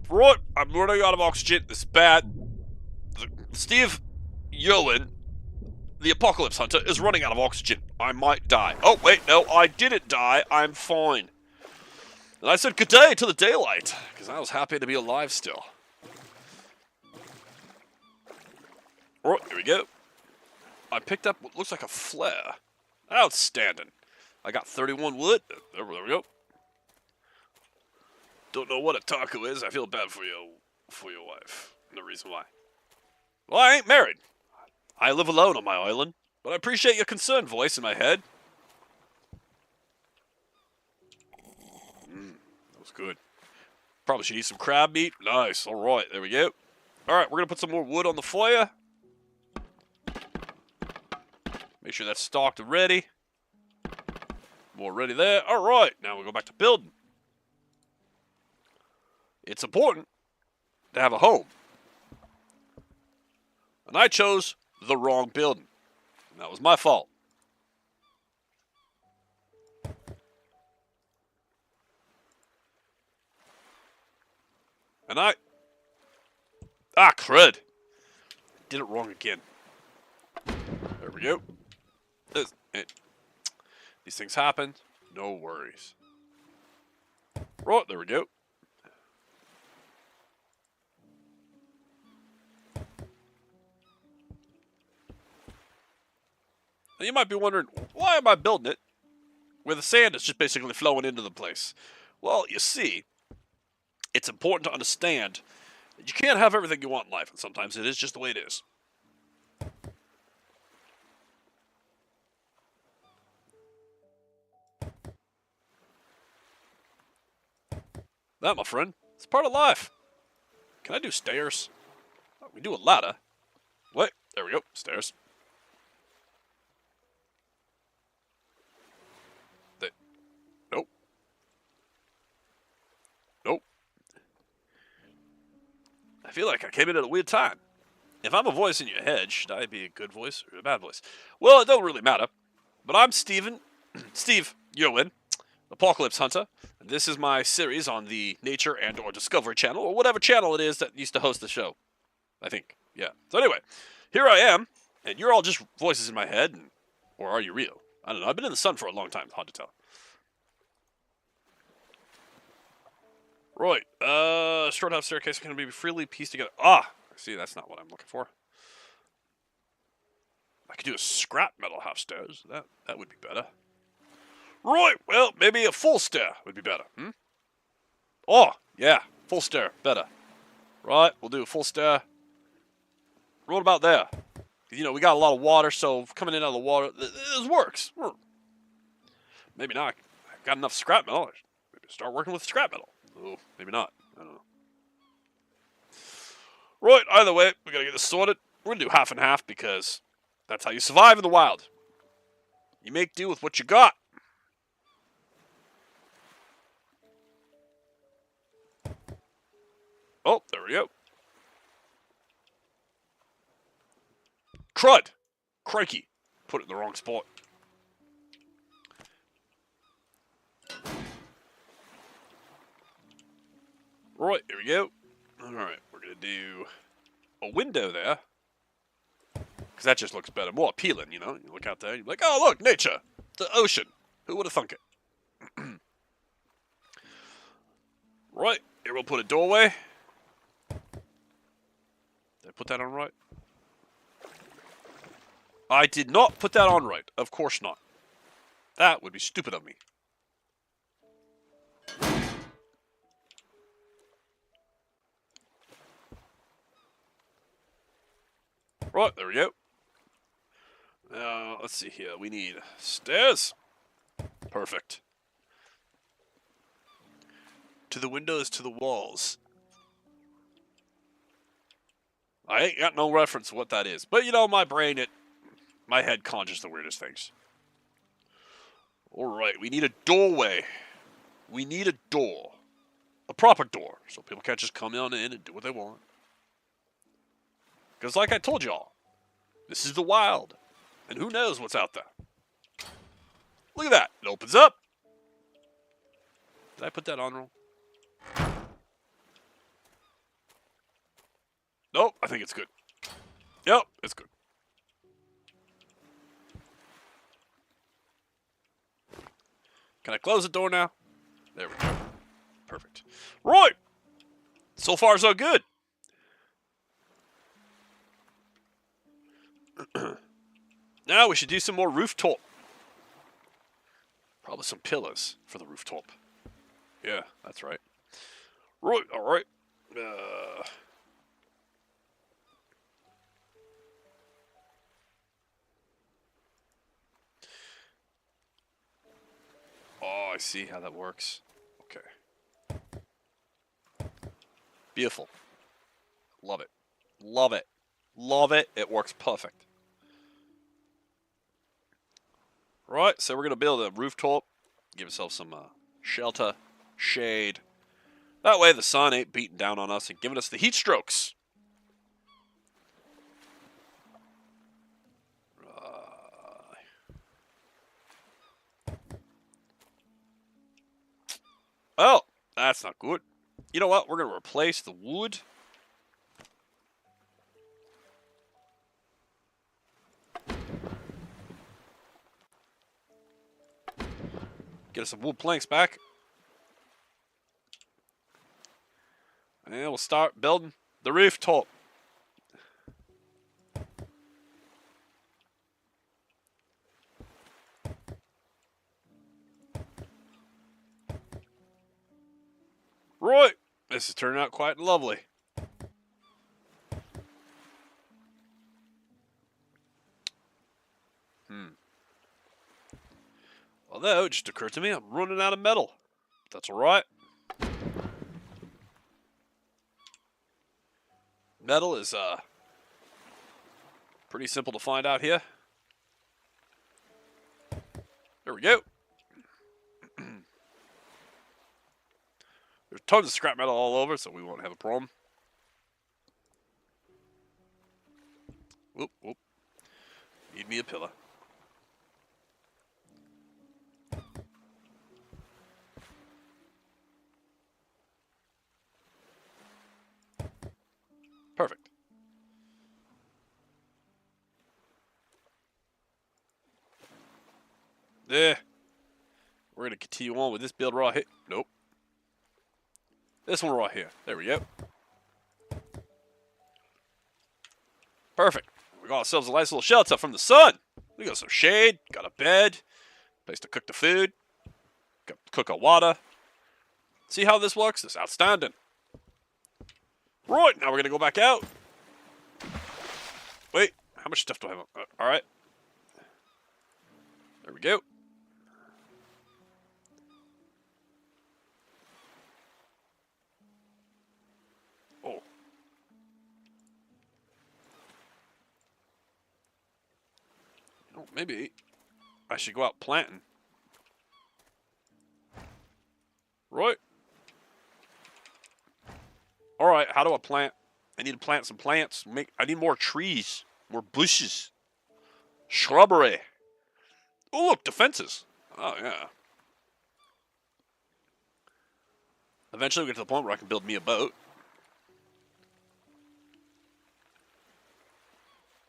right, I'm running out of oxygen. This is bad. Steve Yerlin, the Apocalypse Hunter, is running out of oxygen. I might die. Oh, wait, no, I didn't die. I'm fine. And I said good day to the daylight, because I was happy to be alive still. Right, here we go. I picked up what looks like a flare. Outstanding. I got 31 wood. There we go. Don't know what a taco is. I feel bad for your wife. No reason why. Well, I ain't married. I live alone on my island. But I appreciate your concerned voice in my head. That was good. Probably should eat some crab meat. Nice. All right. There we go. All right. We're going to put some more wood on the fire. Make sure that's stocked and ready. More ready there. All right. Now we go back to building. It's important to have a home. And I chose the wrong building. And that was my fault. And crud. Did it wrong again. There we go. These things happen. No worries. Right, there we go. And you might be wondering, why am I building it where the sand is just basically flowing into the place? Well, you see, it's important to understand that you can't have everything you want in life, and sometimes it is just the way it is. That, my friend, it's part of life. Can I do stairs? We do a ladder. What? There we go. Stairs. Nope. Nope. I feel like I came in at a weird time. If I'm a voice in your head, should I be a good voice or a bad voice? Well, it don't really matter. But I'm Steven. Steve Yerwin, Apocalypse Hunter. And this is my series on the Nature and or Discovery channel, or whatever channel it is that used to host the show. I think. Yeah. So anyway, here I am, and you're all just voices in my head, and, or are you real? I don't know. I've been in the sun for a long time. Hard to tell. Right. Short house staircase can be freely pieced together. Ah! See, that's not what I'm looking for. I could do a scrap metal half stairs. That would be better. Right, well, maybe a full stair would be better. Oh, yeah, full stair, better. Right, we'll do a full stair. What about there? You know, we got a lot of water, so coming in out of the water, this works. Maybe not. I've got enough scrap metal. Maybe start working with scrap metal. Oh, maybe not. I don't know. Right, either way, we gotta get this sorted. We're gonna do half and half because that's how you survive in the wild. You make do with what you got. Oh, there we go. Crud! Crikey. Put it in the wrong spot. Right, here we go. Alright, we're gonna do a window there. Because that just looks better. More appealing, you know? You look out there, you're like, oh, look, nature! The ocean! Who would have thunk it? Right, here we'll put a doorway. Did I put that on right? I did not put that on right. Of course not. That would be stupid of me. Right, there we go. Let's see here. We need stairs. Perfect. To the windows, to the walls. I ain't got no reference to what that is. But, you know, my brain, my head conjures the weirdest things. Alright, we need a doorway. We need a door. A proper door. So people can't just come on in and do what they want. Because like I told y'all, this is the wild. And who knows what's out there. Look at that. It opens up. Did I put that on wrong? Nope, I think it's good. Yep, it's good. Can I close the door now? There we go. Perfect. Right. So far, so good. Now we should do some more rooftop. Probably some pillars for the rooftop. Yeah, that's right. Right, alright. Oh, I see how that works. Okay. Beautiful. Love it. Love it. Love it. It works perfect. Right, so we're going to build a rooftop. Give ourselves some shelter, shade. That way the sun ain't beating down on us and giving us the heat strokes. Oh, that's not good. You know what? We're going to replace the wood. Get us some wood planks back. And we'll start building the rooftop. Right. This is turning out quite lovely. Although, it just occurred to me, I'm running out of metal. That's alright. Metal is, Pretty simple to find out here. There we go. There's tons of scrap metal all over, so we won't have a problem. Whoop, whoop. Need me a pillar. Perfect. There. We're going to continue on with this build right here. Nope. This one right here. There we go. Perfect. We got ourselves a nice little shelter from the sun. We got some shade, got a bed, place to cook the food, cook our water. See how this works? It's outstanding. Right, now we're going to go back out. Wait, how much stuff do I have? All right. There we go. Oh. You know, maybe I should go out planting. Right. All right, how do I plant? I need to plant some plants. I need more trees, more bushes, shrubbery. Oh, look, defenses. Oh, yeah. Eventually, we get to the point where I can build me a boat.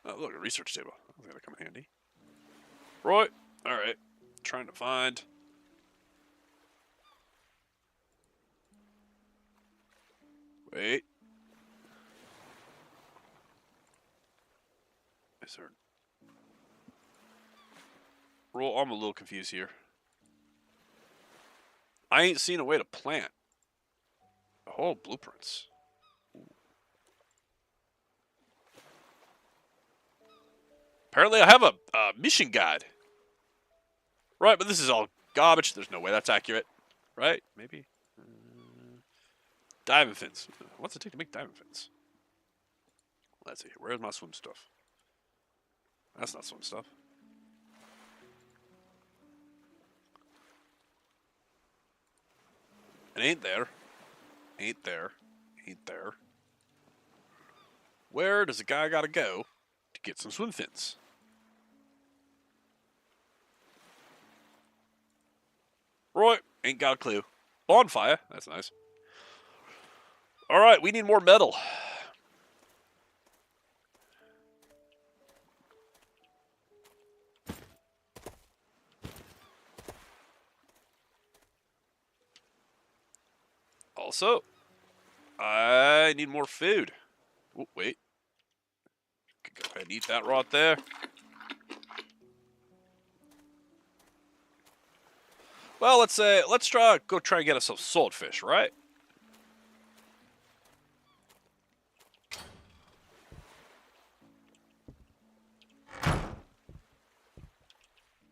Oh, look, a research table. That's going to come in handy. Right. All right. Trying to find... Wait. Is there... Roll, I'm a little confused here. I ain't seen a way to plant. Oh, blueprints. Ooh. Apparently I have a mission guide. Right, but this is all garbage. There's no way that's accurate. Right? Maybe? Diving fins. What's it take to make diving fins? Let's see. Where's my swim stuff? That's not swim stuff. It ain't there. Ain't there. Ain't there. Where does a guy gotta go to get some swim fins? Right. Ain't got a clue. Bonfire. That's nice. Alright, we need more metal. Also, I need more food. Oh, wait. Go ahead and eat that right there. Well, let's go try and get us some swordfish, right?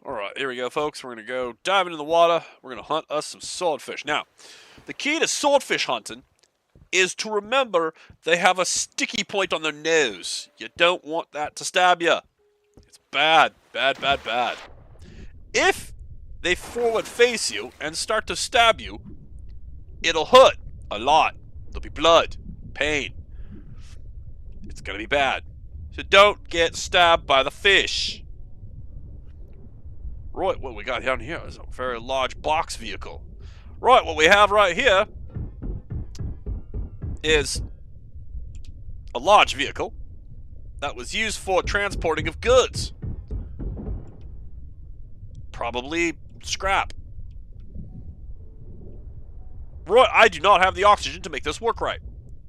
Alright, here we go, folks. We're going to go dive into the water. We're going to hunt us some swordfish. Now, the key to swordfish hunting is to remember they have a sticky point on their nose. You don't want that to stab you. It's bad. Bad, bad, bad. If they forward face you and start to stab you, it'll hurt a lot. There'll be blood, pain. It's going to be bad. So don't get stabbed by the fish. Right, what we got down here is a very large box vehicle. Right, what we have right here is a large vehicle that was used for transporting of goods. Probably scrap. Right, I do not have the oxygen to make this work right.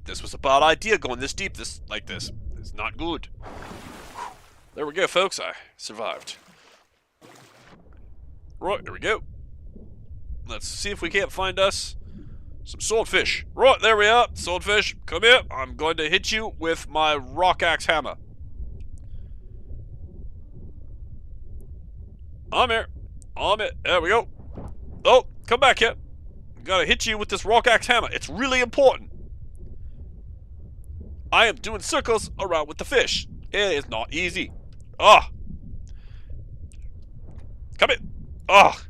This was a bad idea going this deep like this. It's not good. There we go, folks. I survived. Right, there we go. Let's see if we can't find us some swordfish. Right, there we are. Swordfish, come here. I'm going to hit you with my rock axe hammer. I'm here. I'm it. There we go. Oh, come back here. I'm gonna hit you with this rock axe hammer. It's really important. I am doing circles around with the fish. It is not easy. Ah! Come in. Ah!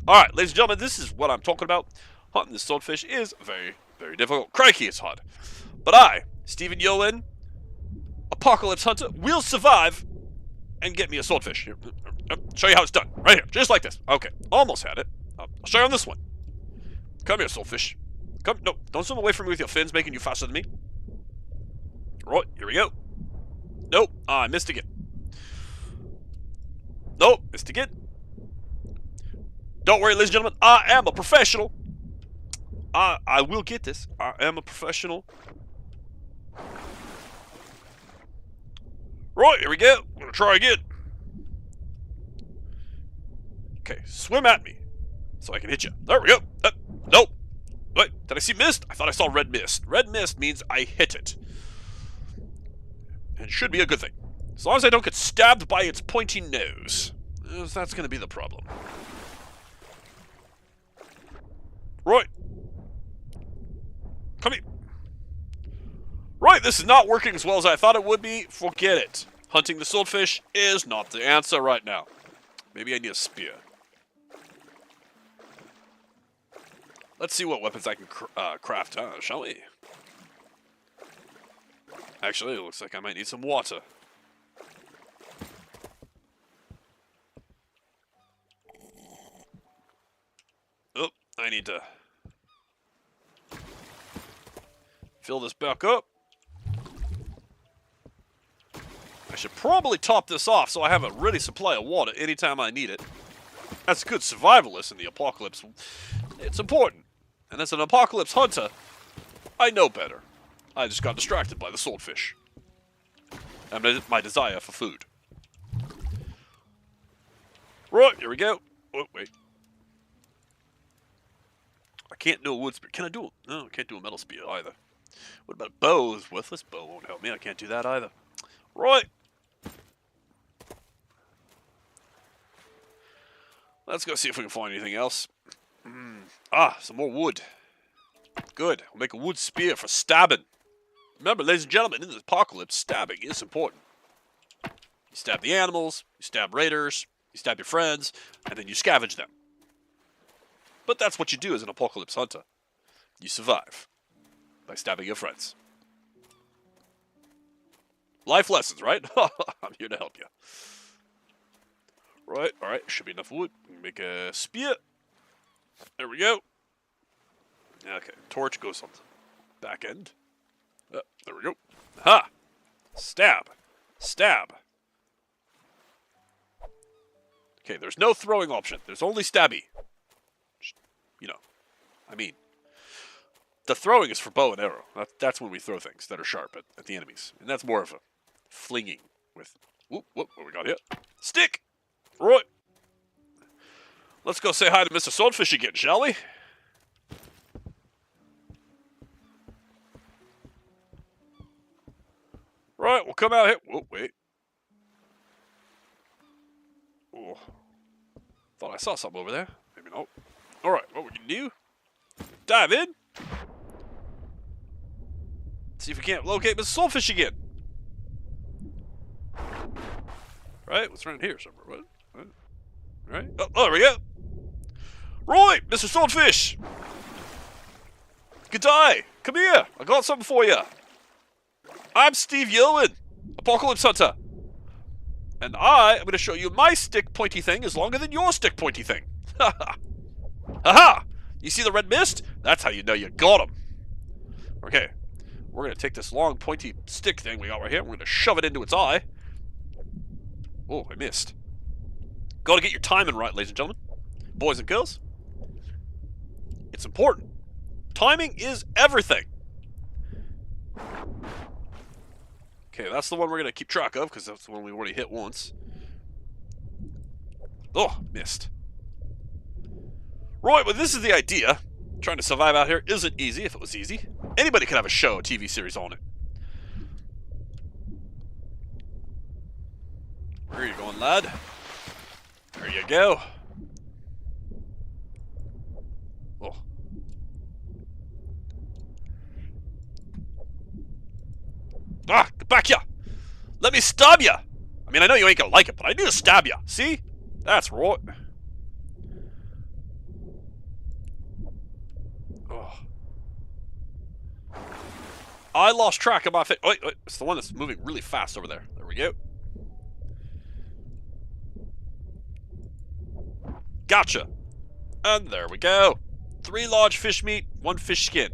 Alright, ladies and gentlemen, this is what I'm talking about. Hunting this swordfish is very, very difficult. Crikey, it's hard. But I, Stephen Yolen, Apocalypse Hunter, will survive and get me a swordfish. Here, show you how it's done. Right here, just like this. Okay, almost had it. I'll show you on this one. Come here, swordfish. Come, no, don't swim away from me with your fins, making you faster than me. Right, here we go. Nope, I missed again. Nope, missed again. Don't worry, ladies and gentlemen, I am a professional. I will get this. I am a professional. Right, here we go. I'm gonna try again. Okay, swim at me so I can hit you. There we go. Nope. Wait, did I see mist? I thought I saw red mist. Red mist means I hit it. And it should be a good thing. As long as I don't get stabbed by its pointy nose. That's going to be the problem. Right. Come here. Right, this is not working as well as I thought it would be. Forget it. Hunting the swordfish is not the answer right now. Maybe I need a spear. Let's see what weapons I can craft, shall we? Actually, it looks like I might need some water. Oh, I need to fill this back up. I should probably top this off so I have a ready supply of water anytime I need it. That's good survivalist in the apocalypse. It's important. And as an apocalypse hunter, I know better. I just got distracted by the swordfish. And my desire for food. Right, here we go. Oh, wait. I can't do a wood spear. Can I do it? No, I can't do a metal spear either. What about a bow? Worthless bow won't help me. I can't do that either. Right. Let's go see if we can find anything else. Some more wood. Good. We'll make a wood spear for stabbing. Remember, ladies and gentlemen, in this apocalypse, stabbing is important. You stab the animals, you stab raiders, you stab your friends, and then you scavenge them. But that's what you do as an apocalypse hunter. You survive by stabbing your friends. Life lessons, right? I'm here to help you. Right, alright, should be enough wood. Make a spear. There we go. Okay, torch goes on the back end. There we go. Ha! Stab. Stab. Okay, there's no throwing option. There's only stabby. You know, I mean, the throwing is for bow and arrow. That's when we throw things that are sharp at the enemies. And that's more of a flinging with... Whoop, what we got here? Stick! Right. Let's go say hi to Mr. Swordfish again, shall we? Right, we'll come out here. Whoa, wait. Oh. Thought I saw something over there. Maybe not. Alright, what we can do? Dive in. See if we can't locate Mr. Swordfish again. Right, what's around here somewhere? What? Right? Oh, there we go. Right, Mr. Swordfish. Good day. Come here. I got something for you. I'm Steve Yolen, Apocalypse Hunter. And I am going to show you my stick pointy thing is longer than your stick pointy thing. Ha ha. Ha ha. You see the red mist? That's how you know you got him. Okay. We're going to take this long pointy stick thing we got right here. We're going to shove it into its eye. Oh, I missed. Got to get your timing right, ladies and gentlemen. Boys and girls. It's important. Timing is everything. Okay, that's the one we're going to keep track of, because that's the one we already hit once. Oh, missed. Right, well, this is the idea. Trying to survive out here isn't easy. If it was easy, anybody could have a show, a TV series on it. Where are you going, lad? There you go. Oh. Ah, get back here! Let me stab you! I mean, I know you ain't gonna like it, but I need to stab you. See? That's right. Oh. I lost track of my face. Wait, it's the one that's moving really fast over there. There we go. Gotcha. And there we go. 3 large fish meat, 1 fish skin.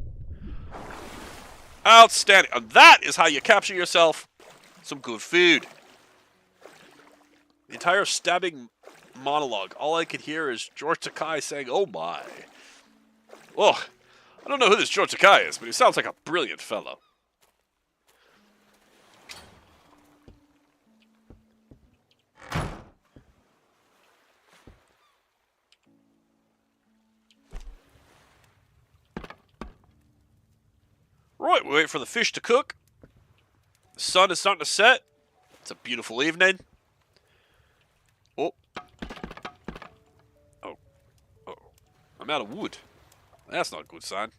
Outstanding. And that is how you capture yourself some good food. The entire stabbing monologue, all I could hear is George Takei saying, "Oh my." Well, I don't know who this George Takei is, but he sounds like a brilliant fellow. Right, we wait for the fish to cook. The sun is starting to set. It's a beautiful evening. Oh. Oh. Oh. I'm out of wood. That's not a good sign.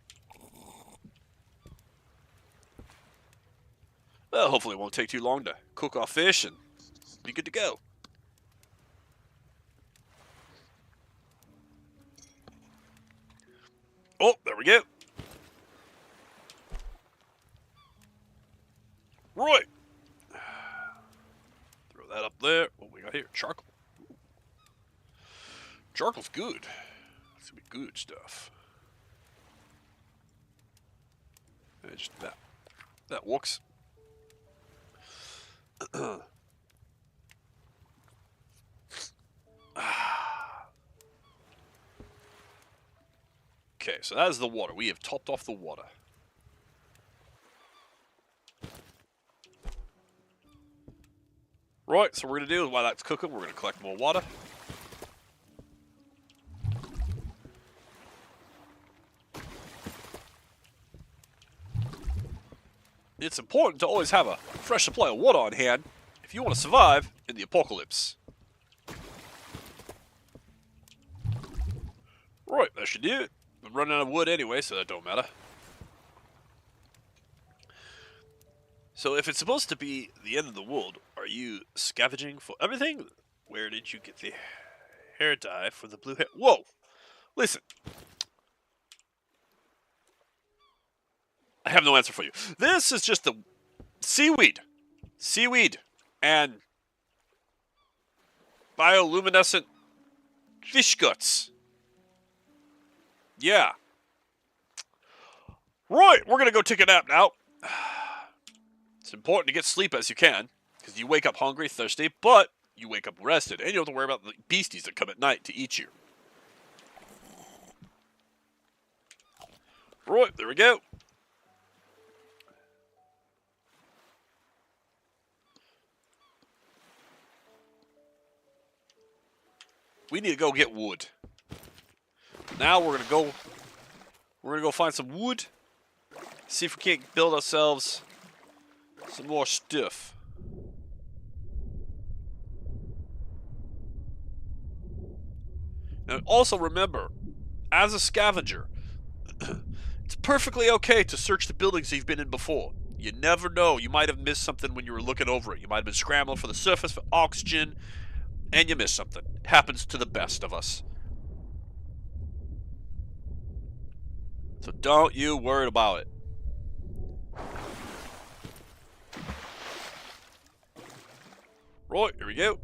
Well, hopefully it won't take too long to cook our fish and be good to go. Oh, there we go. Right. Throw that up there. What we got here? Charcoal. Ooh. Charcoal's good. It's gonna be good stuff. And just that. That works. Okay, so that is the water. We have topped off the water. Right, so what we're going to do is while that's cooking, we're going to collect more water. It's important to always have a fresh supply of water on hand if you want to survive in the apocalypse. Right, that should do it. I'm running out of wood anyway, so that don't matter. So if it's supposed to be the end of the world, are you scavenging for everything? Where did you get the hair dye for the blue hair? Whoa! Listen. I have no answer for you. This is just the seaweed. Seaweed and bioluminescent fish guts. Yeah. Right, we're going to go take a nap now. It's important to get sleep as you can, because you wake up hungry, thirsty, but you wake up rested, and you don't have to worry about the beasties that come at night to eat you. Right, there we go. We need to go get wood. Now we're gonna go find some wood. See if we can't build ourselves some more stuff. And also remember, as a scavenger, it's perfectly okay to search the buildings you've been in before. You never know. You might have missed something when you were looking over it. You might have been scrambling for the surface for oxygen, and you missed something. It happens to the best of us. So don't you worry about it. Right, here we go.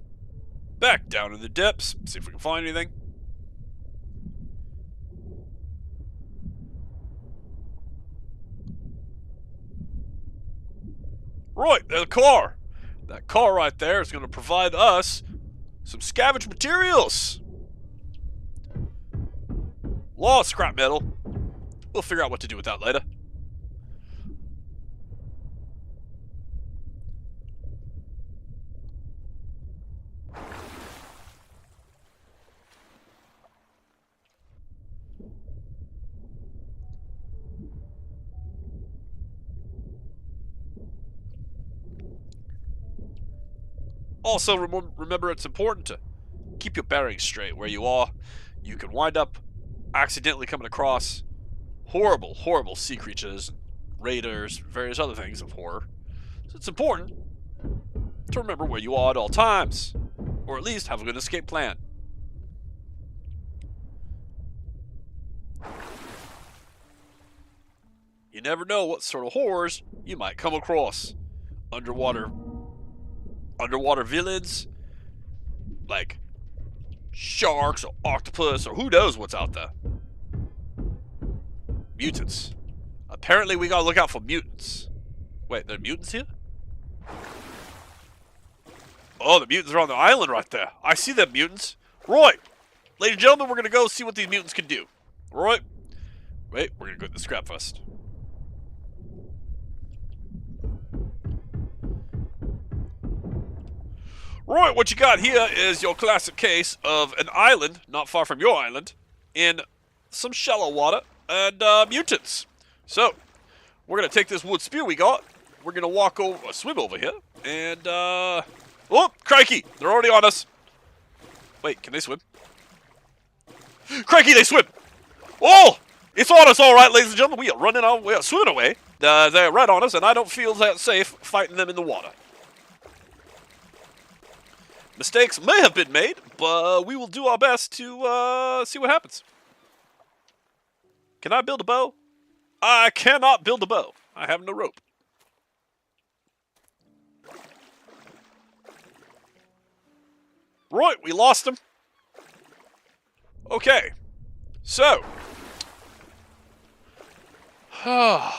Back down in the depths. See if we can find anything. Right, there's a car. That car right there is going to provide us some scavenged materials. Law of scrap metal. We'll figure out what to do with that later. Also, remember it's important to keep your bearings straight where you are. You can wind up accidentally coming across horrible, horrible sea creatures, raiders, various other things of horror. So it's important to remember where you are at all times, or at least have a good escape plan. You never know what sort of horrors you might come across. Underwater villains, like sharks or octopus or who knows what's out there. Mutants. Apparently we gotta look out for mutants. Wait, there are mutants here? Oh, the mutants are on the island right there. I see them mutants. Roy, ladies and gentlemen, we're gonna go see what these mutants can do. Roy, wait, we're gonna go to the scrap fest. Roy, what you got here is your classic case of an island, not far from your island, in some shallow water, and mutants. So, we're going to take this wood spear we got, we're going to swim over here, and, oh, crikey, they're already on us. Wait, can they swim? Crikey, they swim! Oh, it's on us all right, ladies and gentlemen. We are swimming away. They're right on us, and I don't feel that safe fighting them in the water. Mistakes may have been made, but we will do our best to see what happens. Can I build a bow? I cannot build a bow. I have no rope. Right, we lost him. Okay, so. that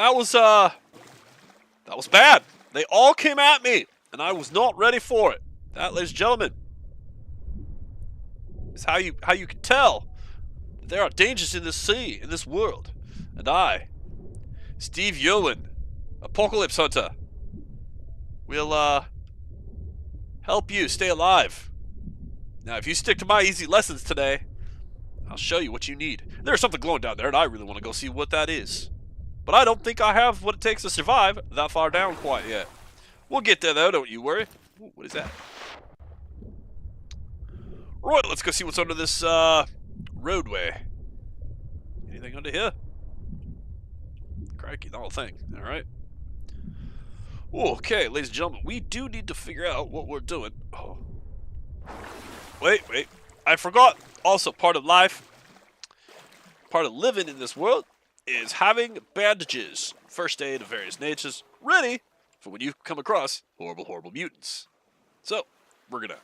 was bad. They all came at me. And I was not ready for it. That, ladies and gentlemen, is how you can tell that there are dangers in this sea, in this world. And I, Steve Yeoman, Apocalypse Hunter, will help you stay alive. Now, if you stick to my easy lessons today, I'll show you what you need. There's something glowing down there, and I really want to go see what that is. But I don't think I have what it takes to survive that far down quite yet. We'll get there, though, don't you worry. Ooh, what is that? Right, let's go see what's under this roadway. Anything under here? Crikey, the whole thing. All right. Okay, ladies and gentlemen, we do need to figure out what we're doing. Oh. Wait. I forgot. Also, part of life, part of living in this world, is having bandages, first aid of various natures, ready for when you come across horrible, horrible mutants. So, we're gonna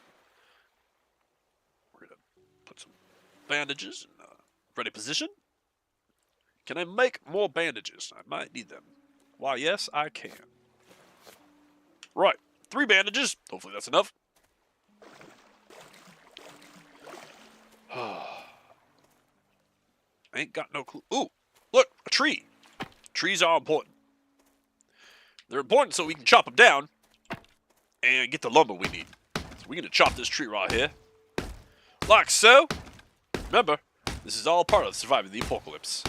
put some bandages in ready position. Can I make more bandages? I might need them. Why, yes, I can. Right, 3 bandages. Hopefully that's enough. I ain't got no clue. Ooh, look, a tree. Trees are important. They're important so we can chop them down and get the lumber we need. So we're going to chop this tree right here. Like so. Remember, this is all part of surviving the apocalypse.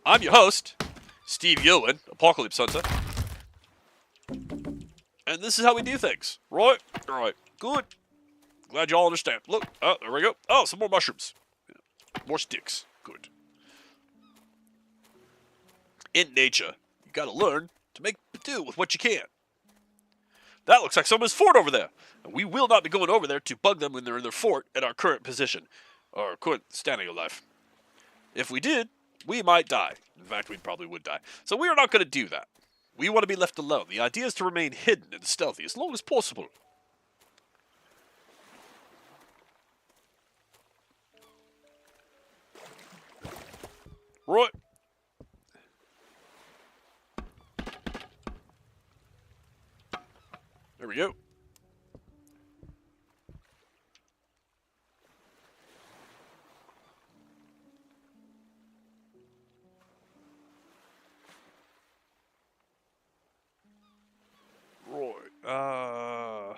I'm your host, Steve Yeoman, Apocalypse Hunter. And this is how we do things. Right? Alright. Good. Glad you all understand. Look. Oh, there we go. Oh, some more mushrooms. Yeah. More sticks. Good. In nature, you gotta learn to make do with what you can. That looks like someone's fort over there. And we will not be going over there to bug them when they're in their fort at our current position. Or current standing of life. If we did, we might die. In fact, we probably would die. So we are not going to do that. We want to be left alone. The idea is to remain hidden and stealthy as long as possible. Right. There we go. Right.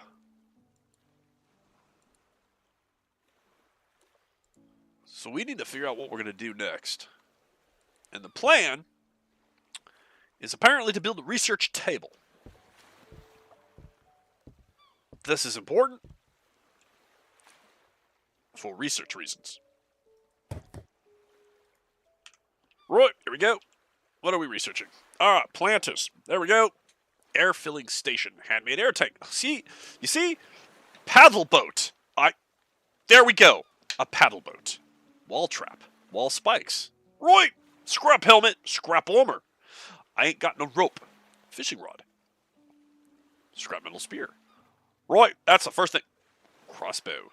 So we need to figure out what we're going to do next. And the plan is apparently to build a research table. This is important for research reasons. Right, here we go. What are we researching? Planters. There we go. Air filling station. Handmade air tank. See? You see? Paddle boat. There we go. A paddle boat. Wall trap. Wall spikes. Right. Scrap helmet. Scrap armor. I ain't got no rope. Fishing rod. Scrap metal spear. Right. That's the first thing. Crossbow.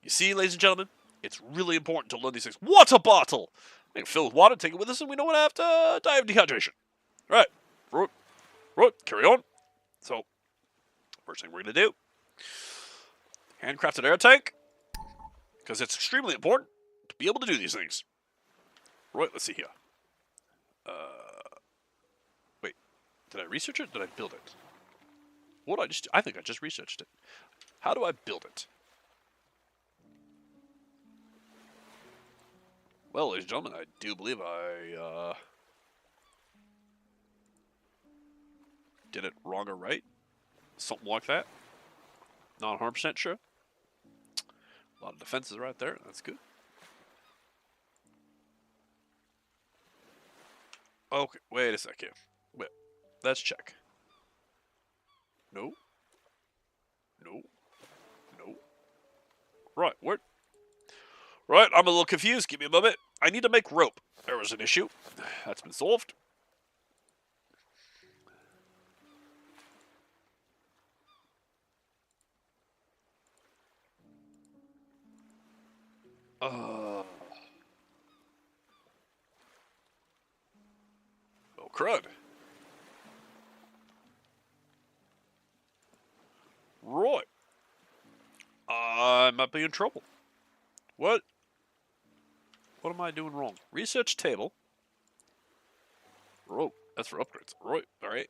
You see, ladies and gentlemen, it's really important to learn these things. Water bottle. We can fill with water, take it with us, and we don't want to have to die of dehydration. Right. Right. Carry on. So, first thing we're going to do. Handcrafted air tank. Because it's extremely important to be able to do these things. Right, let's see here. Wait. Did I research it? Did I build it? What did I just do? I think I just researched it. How do I build it? Well, ladies and gentlemen, I do believe I did it wrong or right. Something like that. Not 100% sure. A lot of defenses right there. That's good. Okay, wait a second. Wait, let's check. No. No. No. Right, where? Right, I'm a little confused. Give me a moment. I need to make rope. There was an issue. That's been solved. Oh, crud. Right. I might be in trouble. What? What am I doing wrong? Research table. Oh, that's for upgrades. Right, alright.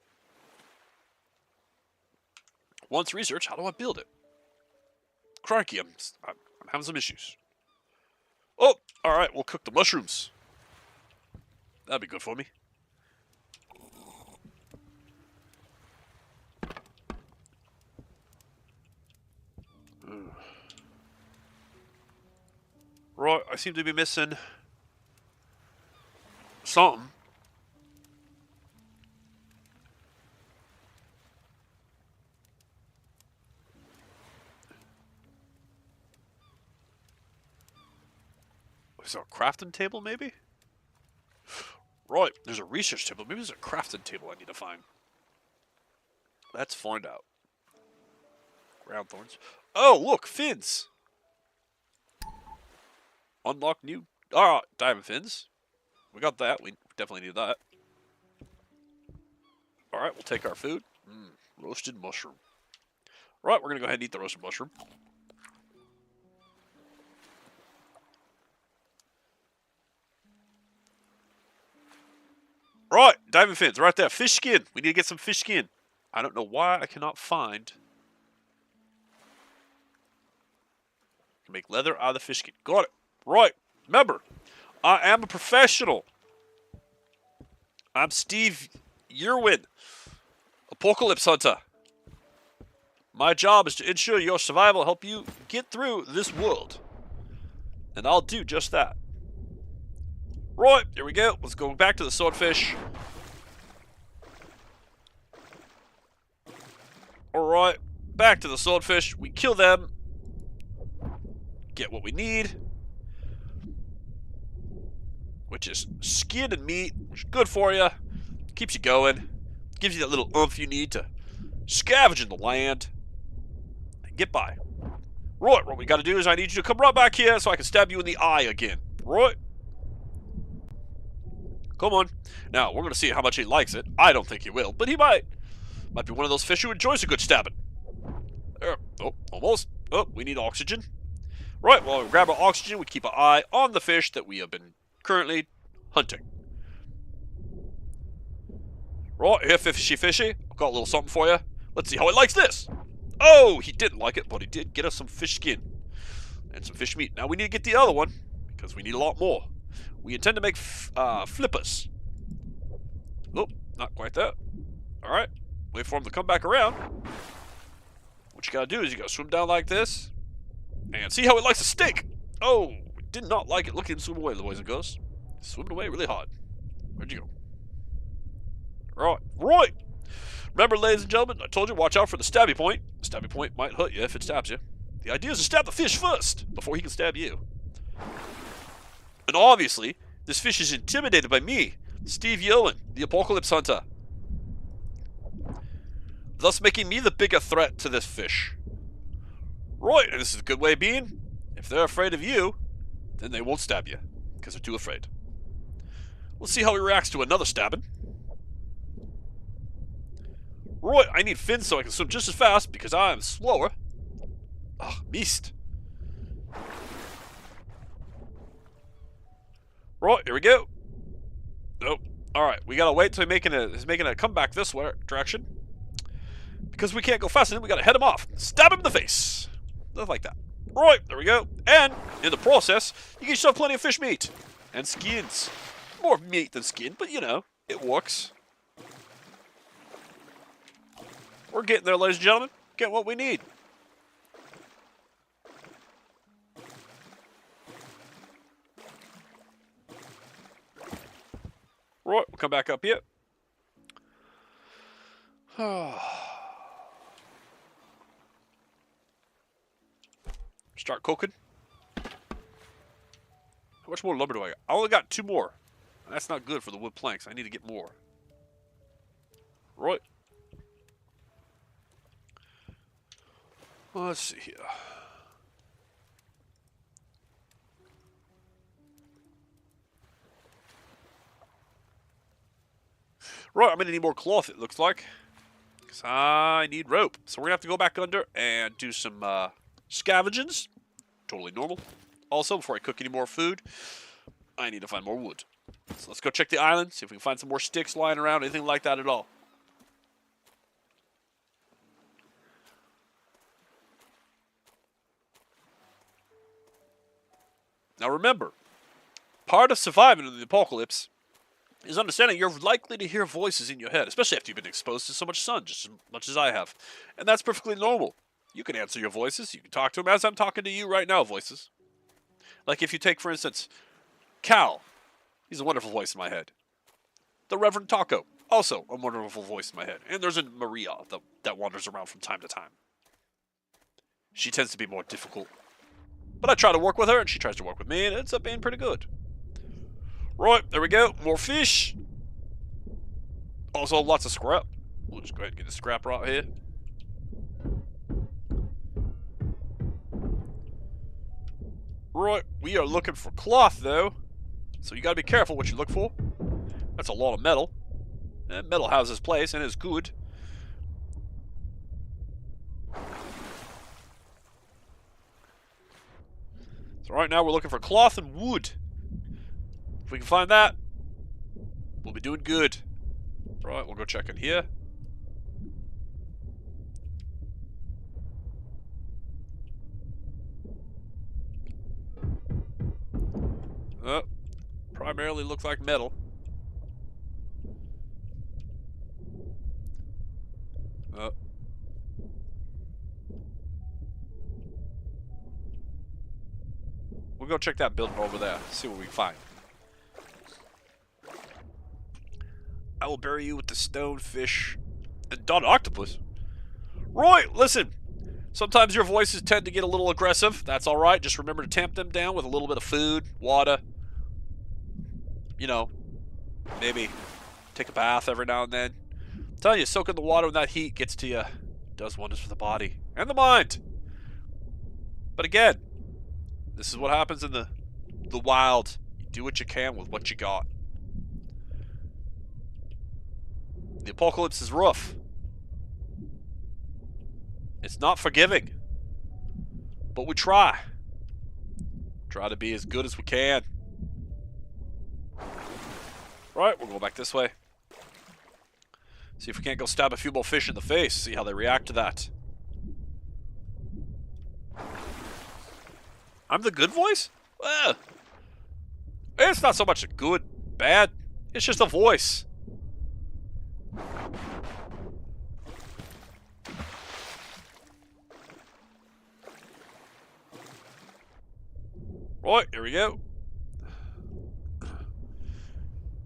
Once research, how do I build it? Crikey, I'm having some issues. Oh, alright, we'll cook the mushrooms. That'd be good for me. Right, I seem to be missing something. Is there a crafting table, maybe? Right, there's a research table. Maybe there's a crafting table I need to find. Let's find out. Ground thorns. Oh, look, fins! Unlock new... diamond fins. We got that. We definitely need that. Alright, we'll take our food. Roasted mushroom. Right, we're going to go ahead and eat the roasted mushroom. Right, diamond fins, right there. Fish skin. We need to get some fish skin. I don't know why I cannot find... Make leather out of the fish skin. Got it. Right. Remember, I am a professional. I'm Steve Yerwin, Apocalypse Hunter. My job is to ensure your survival, help you get through this world. And I'll do just that. Right, here we go. Let's go back to the swordfish. Alright, back to the swordfish. We kill them. Get what we need. Which is skin and meat, which is good for you. Keeps you going. Gives you that little oomph you need to scavenge in the land. And get by. Right, what we gotta do is I need you to come right back here so I can stab you in the eye again. Right? Come on. Now, we're gonna see how much he likes it. I don't think he will, but he might. Might be one of those fish who enjoys a good stabbing. There. Oh, almost. Oh, we need oxygen. Right, while we grab our oxygen, we keep our eye on the fish that we have been currently hunting. Right, here, fishy. I've got a little something for you. Let's see how he likes this. Oh, he didn't like it, but he did get us some fish skin and some fish meat. Now we need to get the other one because we need a lot more. We intend to make flippers. Oh, not quite that. All right, wait for him to come back around. What you gotta do is you gotta swim down like this and see how he likes a steak. Oh, did not like it. Look at him swim away, the boys and girls. Swimming away really hard. Where'd you go? Right. Remember, ladies and gentlemen, I told you watch out for the stabby point. The stabby point might hurt you if it stabs you. The idea is to stab the fish first, before he can stab you. And obviously, this fish is intimidated by me, Steve Yolen, the Apocalypse Hunter. Thus making me the bigger threat to this fish. Right, and this is a good way of being. If they're afraid of you, then they won't stab you, because they're too afraid. Let's see how he reacts to another stabbing. Right, I need fins so I can swim just as fast, because I am slower. Ah, missed. Right, here we go. Nope. Alright, we gotta wait till he's making a comeback this way direction. Because we can't go fast enough, we gotta head him off. Stab him in the face. Stuff like that. Right, there we go. And, in the process, you get yourself plenty of fish meat. And skins. More meat than skin, but you know, it works. We're getting there, ladies and gentlemen. Getting what we need. Right, we'll come back up here. Start cooking. How much more lumber do I got? I only got 2 more. That's not good for the wood planks. I need to get more. Right. Well, let's see here. Right, I'm going to need more cloth, it looks like. Because I need rope. So we're going to have to go back under and do some scavengings. Totally normal. Also, before I cook any more food, I need to find more wood. So let's go check the island, see if we can find some more sticks lying around, anything like that at all. Now remember, part of surviving in the apocalypse is understanding you're likely to hear voices in your head, especially after you've been exposed to so much sun, just as much as I have. And that's perfectly normal. You can answer your voices, you can talk to them as I'm talking to you right now, voices. Like if you take, for instance, Cal. He's a wonderful voice in my head. The Reverend Taco, also a wonderful voice in my head. And there's a Maria that wanders around from time to time. She tends to be more difficult. But I try to work with her, and she tries to work with me, and it ends up being pretty good. Right, there we go. More fish. Also, lots of scrap. We'll just go ahead and get the scrap right here. Right, we are looking for cloth, though. So you gotta be careful what you look for. That's a lot of metal. And metal has its place, and is good. So right now we're looking for cloth and wood. If we can find that, we'll be doing good. Right, we'll go check in here. Primarily looks like metal. We'll go check that building over there, see what we can find. I will bury you with the stonefish and dot octopus. Roy, listen. Sometimes your voices tend to get a little aggressive. That's alright. Just remember to tamp them down with a little bit of food, water. You know, maybe take a bath every now and then. I'm telling you, soaking the water when that heat gets to you does wonders for the body and the mind. But again, this is what happens in the wild. You do what you can with what you got. The apocalypse is rough. It's not forgiving. But we try. Try to be as good as we can. Right, we'll go back this way. See if we can't go stab a few more fish in the face. See how they react to that. I'm the good voice? Well, it's not so much a good, bad. It's just a voice. Right, here we go.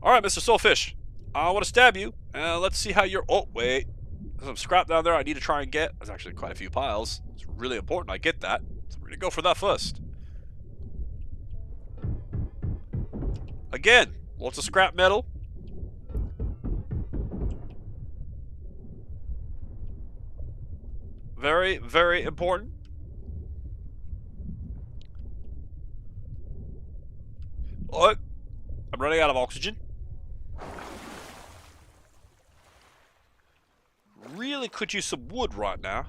Alright, Mr. Soulfish. I want to stab you, Let's see how you're... Oh, wait. There's some scrap down there I need to try and get. There's actually quite a few piles. It's really important I get that. So we're going to go for that first. Again, lots of scrap metal. Very, very important. Oh, I'm running out of oxygen. Really could use some wood right now.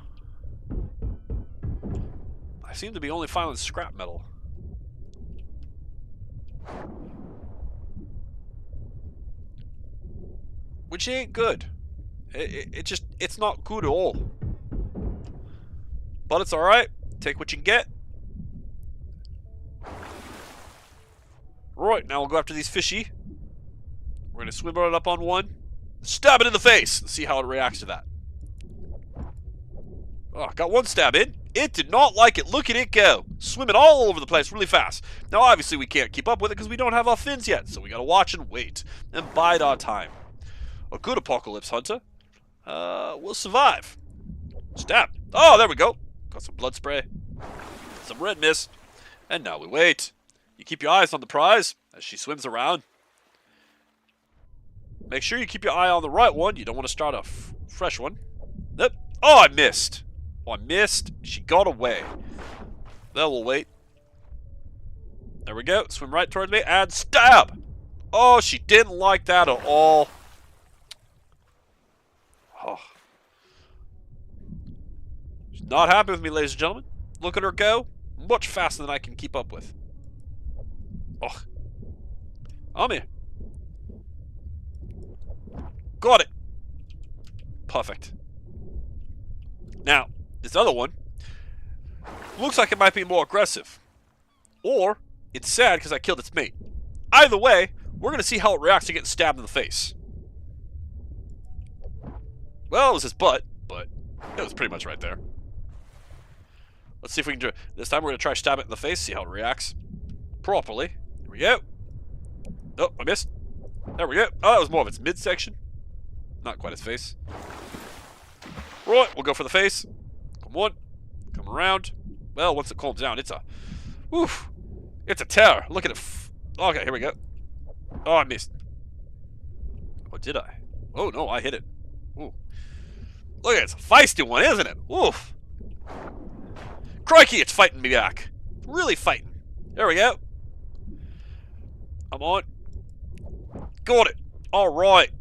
I seem to be only finding scrap metal. Which ain't good. It's not good at all. But it's alright. Take what you can get. Right, now we'll go after these fishy. We're going to swim right up on one. Stab it in the face. Let's see how it reacts to that. Oh, got one stab in. It did not like it. Look at it go. Swimming all over the place really fast. Now, obviously, we can't keep up with it because we don't have our fins yet. So we got to watch and wait and bide our time. A good apocalypse hunter will survive. Stab. Oh, there we go. Got some blood spray. Some red mist. And now we wait. You keep your eyes on the prize as she swims around. Make sure you keep your eye on the right one. You don't want to start a fresh one. Yep. Oh, I missed. Oh, I missed. She got away. Then we'll wait. There we go. Swim right towards me and stab. Oh, she didn't like that at all. Oh. She's not happy with me, ladies and gentlemen. Look at her go. Much faster than I can keep up with. Oh. I'm here. Got it. Perfect. Now, this other one looks like it might be more aggressive. Or, it's sad because I killed its mate. Either way, we're going to see how it reacts to getting stabbed in the face. Well, it was his butt, but it was pretty much right there. Let's see if we can do it. This time we're going to try stab it in the face, see how it reacts properly. Here we go. Oh, I missed. There we go. Oh, that was more of its midsection. Not quite its face. Right, we'll go for the face. Come on. Come around. Well, once it calms down, it's a... Oof. It's a terror. Look at it. Okay, here we go. Oh, I missed. Or did I? Oh, no, I hit it. Ooh. Look at it. It's a feisty one, isn't it? Oof. Crikey, it's fighting me back. Really fighting. There we go. I'm on. Got it. All right.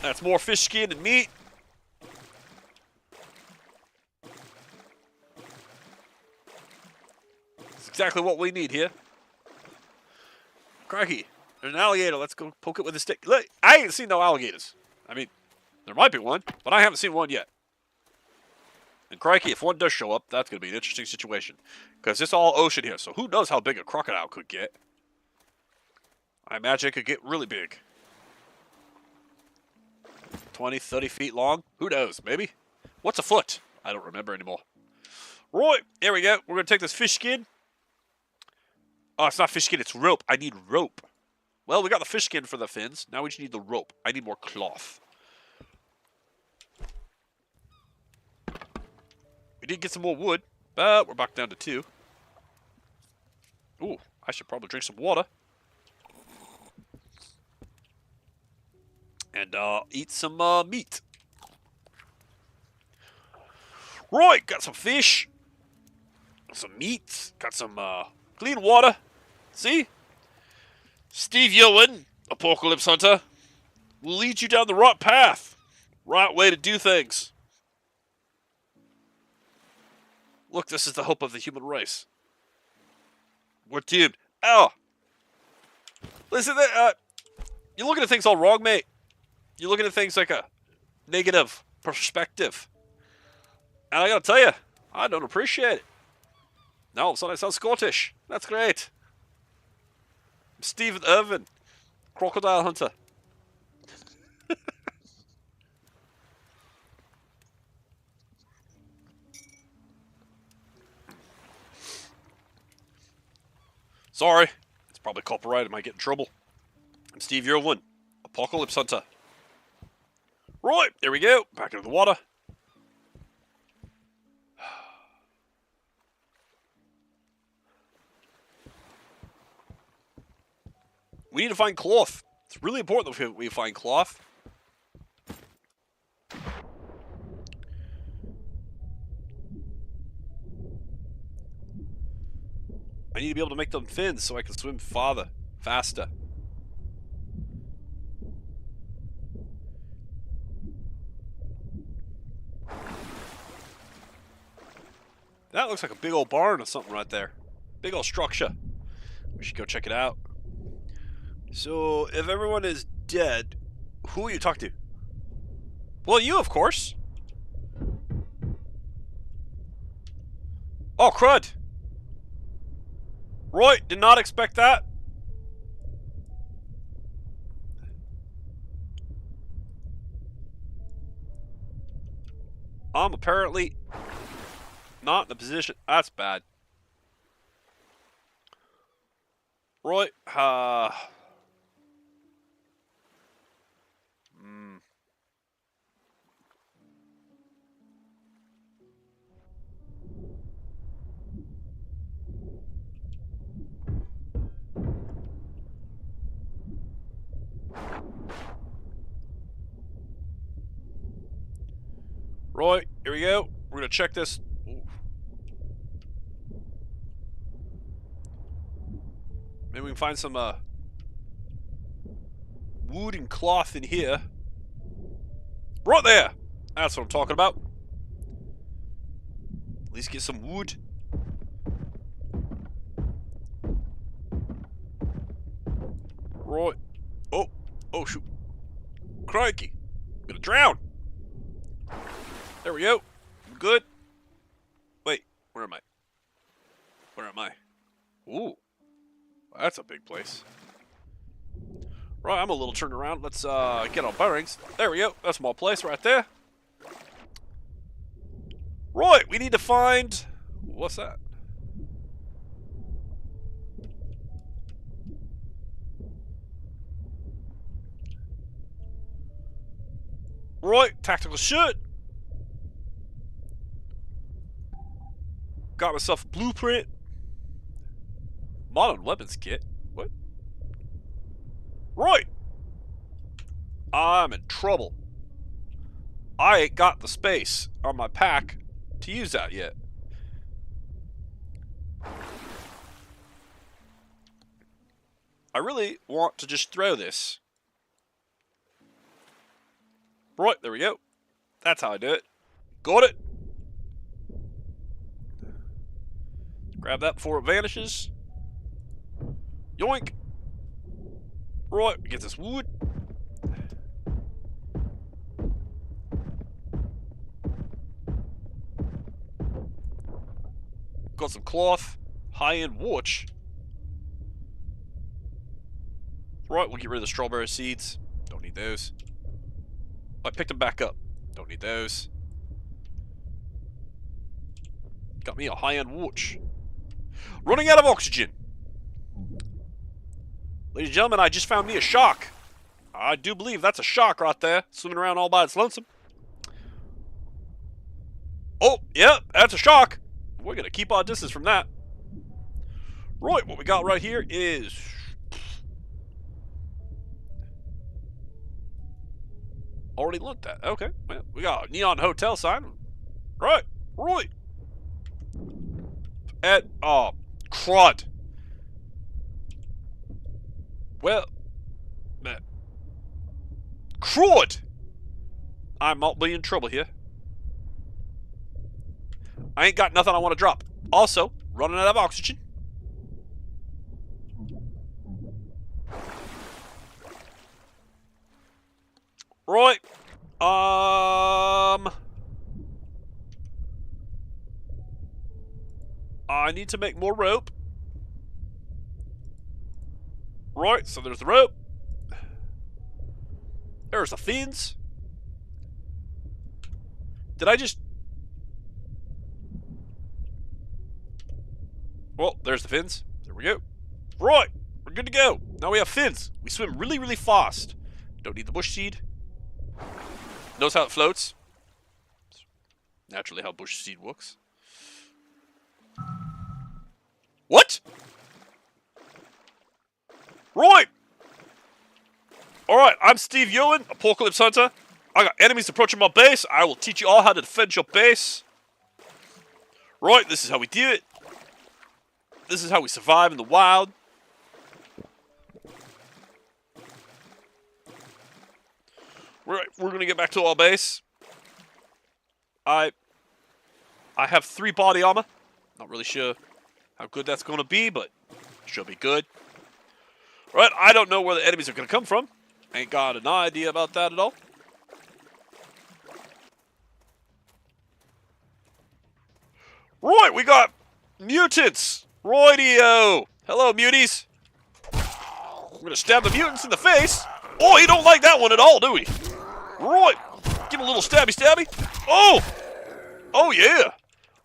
That's more fish skin and meat. That's exactly what we need here. Crikey. There's an alligator. Let's go poke it with a stick. Look, I ain't seen no alligators. I mean, there might be one, but I haven't seen one yet. And crikey, if one does show up, that's going to be an interesting situation. Because it's all ocean here, so who knows how big a crocodile could get. I imagine it could get really big. 20, 30 feet long? Who knows? Maybe? What's a foot? I don't remember anymore. Right, here we go. We're going to take this fish skin. Oh, it's not fish skin, it's rope. I need rope. Well, we got the fish skin for the fins. Now we just need the rope. I need more cloth. We did get some more wood, but we're back down to 2. Ooh, I should probably drink some water. And eat some meat. Right, got some fish. Some meat. Got some clean water. See? Steve Yowen, Apocalypse Hunter, will lead you down the right path. Right way to do things. Look, this is the hope of the human race. We're doomed. Oh! Listen, you're looking at things all wrong, mate. You're looking at things like a negative perspective. And I gotta tell you, I don't appreciate it. Now all of a sudden I sound Scottish. That's great. I'm Stephen Irvin, Crocodile Hunter. Sorry. It's probably copyrighted. I might get in trouble. I'm Steve Irwin, Apocalypse Hunter. Right, there we go. Back into the water. We need to find cloth. It's really important that we find cloth. I need to be able to make them fins so I can swim faster. That looks like a big old barn or something right there. Big old structure. We should go check it out. So, if everyone is dead, who will you talk to? Well, you, of course. Oh, crud. Roy, did not expect that. I'm apparently not in the position. That's bad. Roy, Roy, here we go. We're gonna check this. Ooh. Maybe we can find some wood and cloth in here. Right there! That's what I'm talking about. At least get some wood. Right. Oh shoot. Crikey. I'm gonna drown. There we go. I'm good. Wait, where am I? Where am I? Ooh. That's a big place. Right, I'm a little turned around. Let's get our bearings. There we go. That's my place right there. Right, we need to find... What's that? Right, tactical shit. Got myself a blueprint. Modern weapons kit. What? Right. I'm in trouble. I ain't got the space on my pack to use that yet. I really want to just throw this. Right, there we go. That's how I do it. Got it. Grab that before it vanishes. Yoink. Right, we get this wood. Got some cloth. High-end watch. Right, we'll get rid of the strawberry seeds. Don't need those. I picked them back up. Don't need those. Got me a high-end watch. Running out of oxygen. Ladies and gentlemen, I just found me a shark. I do believe that's a shark right there, swimming around all by its lonesome. Oh, yep, that's a shark. We're going to keep our distance from that. Right, what we got right here is... Already looked at. Okay, well, we got a neon hotel sign. Right. And, oh, crud. Well, man. Crud! I might be in trouble here. I ain't got nothing I want to drop. Also, running out of oxygen. Right. I need to make more rope. Right, so there's the rope. There's the fins. Did I just... Well, there's the fins. There we go. Right, we're good to go. Now we have fins. We swim really, really fast. Don't need the bush seed. Knows how it floats. Naturally how bush seed works. What? Right! Alright, I'm Steve Ewan, Apocalypse Hunter. I got enemies approaching my base. I will teach you all how to defend your base. Right, this is how we do it. This is how we survive in the wild. We're gonna get back to our base. I have 3 body armor. Not really sure how good that's gonna be, but should be good. Right, I don't know where the enemies are gonna come from. Ain't got an idea about that at all. Right, we got mutants. Roidio. Hello, muties. We're gonna stab the mutants in the face. Oh, he don't like that one at all, do we? Right, give him a little stabby stabby. Oh, oh yeah.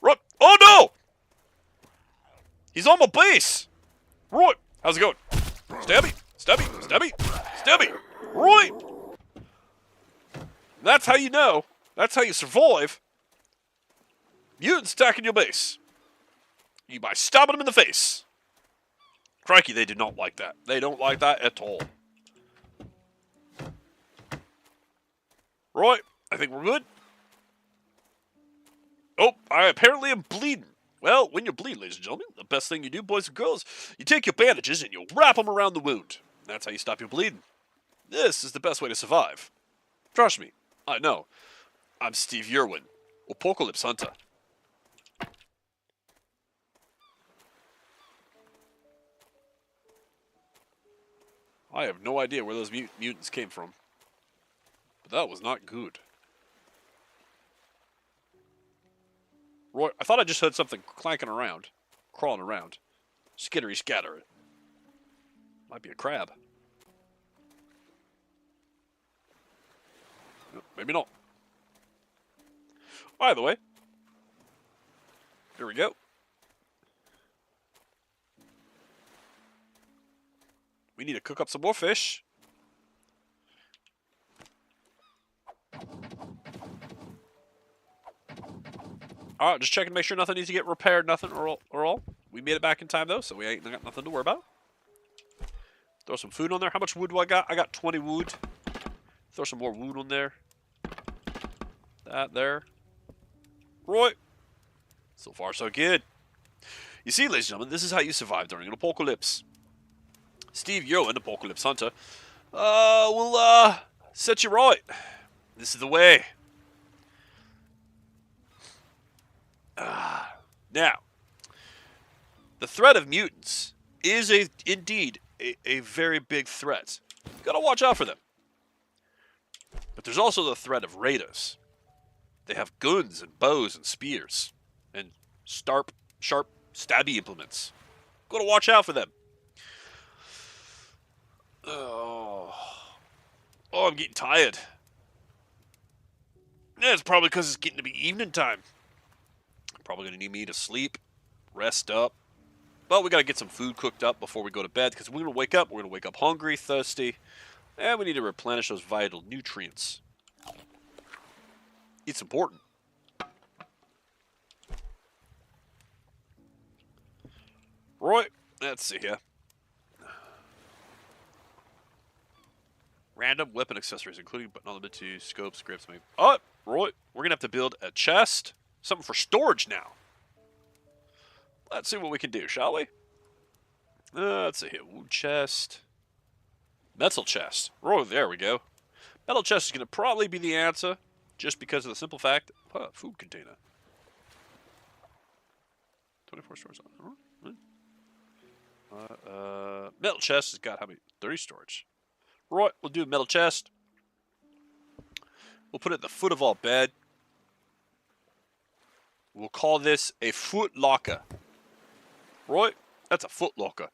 Right. Oh no, he's on my base. Right, how's it going? Stabby, stabby, stabby, stabby. Right. That's how you know. That's how you survive. Mutants attacking your base. You by stabbing them in the face. Crikey, they do not like that. They don't like that at all. Right, I think we're good. Oh, I apparently am bleeding. Well, when you're bleeding, ladies and gentlemen, the best thing you do, boys and girls, you take your bandages and you wrap them around the wound. That's how you stop your bleeding. This is the best way to survive. Trust me, I know. I'm Steve Ewan, Apocalypse Hunter. I have no idea where those mutants came from. But that was not good. Roy, I thought I just heard something clanking around. Crawling around. Skittery scatter. Might be a crab. No, maybe not. By the way. Here we go. We need to cook up some more fish. Alright, just checking to make sure nothing needs to get repaired, nothing or all. We made it back in time though, so we ain't got nothing to worry about. Throw some food on there. How much wood do I got? I got 20 wood. Throw some more wood on there. That there. Right. So far, so good. You see, ladies and gentlemen, this is how you survive during an apocalypse. Steve Ewan, Apocalypse Hunter, will set you right. This is the way. Now, the threat of mutants is indeed a very big threat. You gotta watch out for them. But there's also the threat of raiders. They have guns and bows and spears and sharp stabby implements. Gotta watch out for them. Oh, I'm getting tired. Yeah, it's probably because it's getting to be evening time. Probably going to need me to sleep, rest up. But we got to get some food cooked up before we go to bed, because we're going to wake up hungry, thirsty, and we need to replenish those vital nutrients. It's important. Right, let's see here. Random weapon accessories, including but not limited to scopes, grips, maybe. Oh, right, we're going to have to build a chest. Something for storage now. Let's see what we can do, shall we? Let's see here. Wood chest. Metal chest. Oh, there we go. Metal chest is going to probably be the answer, just because of the simple fact. Food container. 24 storage. Metal chest has got how many? 30 storage. Right, we'll do a metal chest. We'll put it at the foot of our bed. We'll call this a foot locker. Right? That's a foot locker.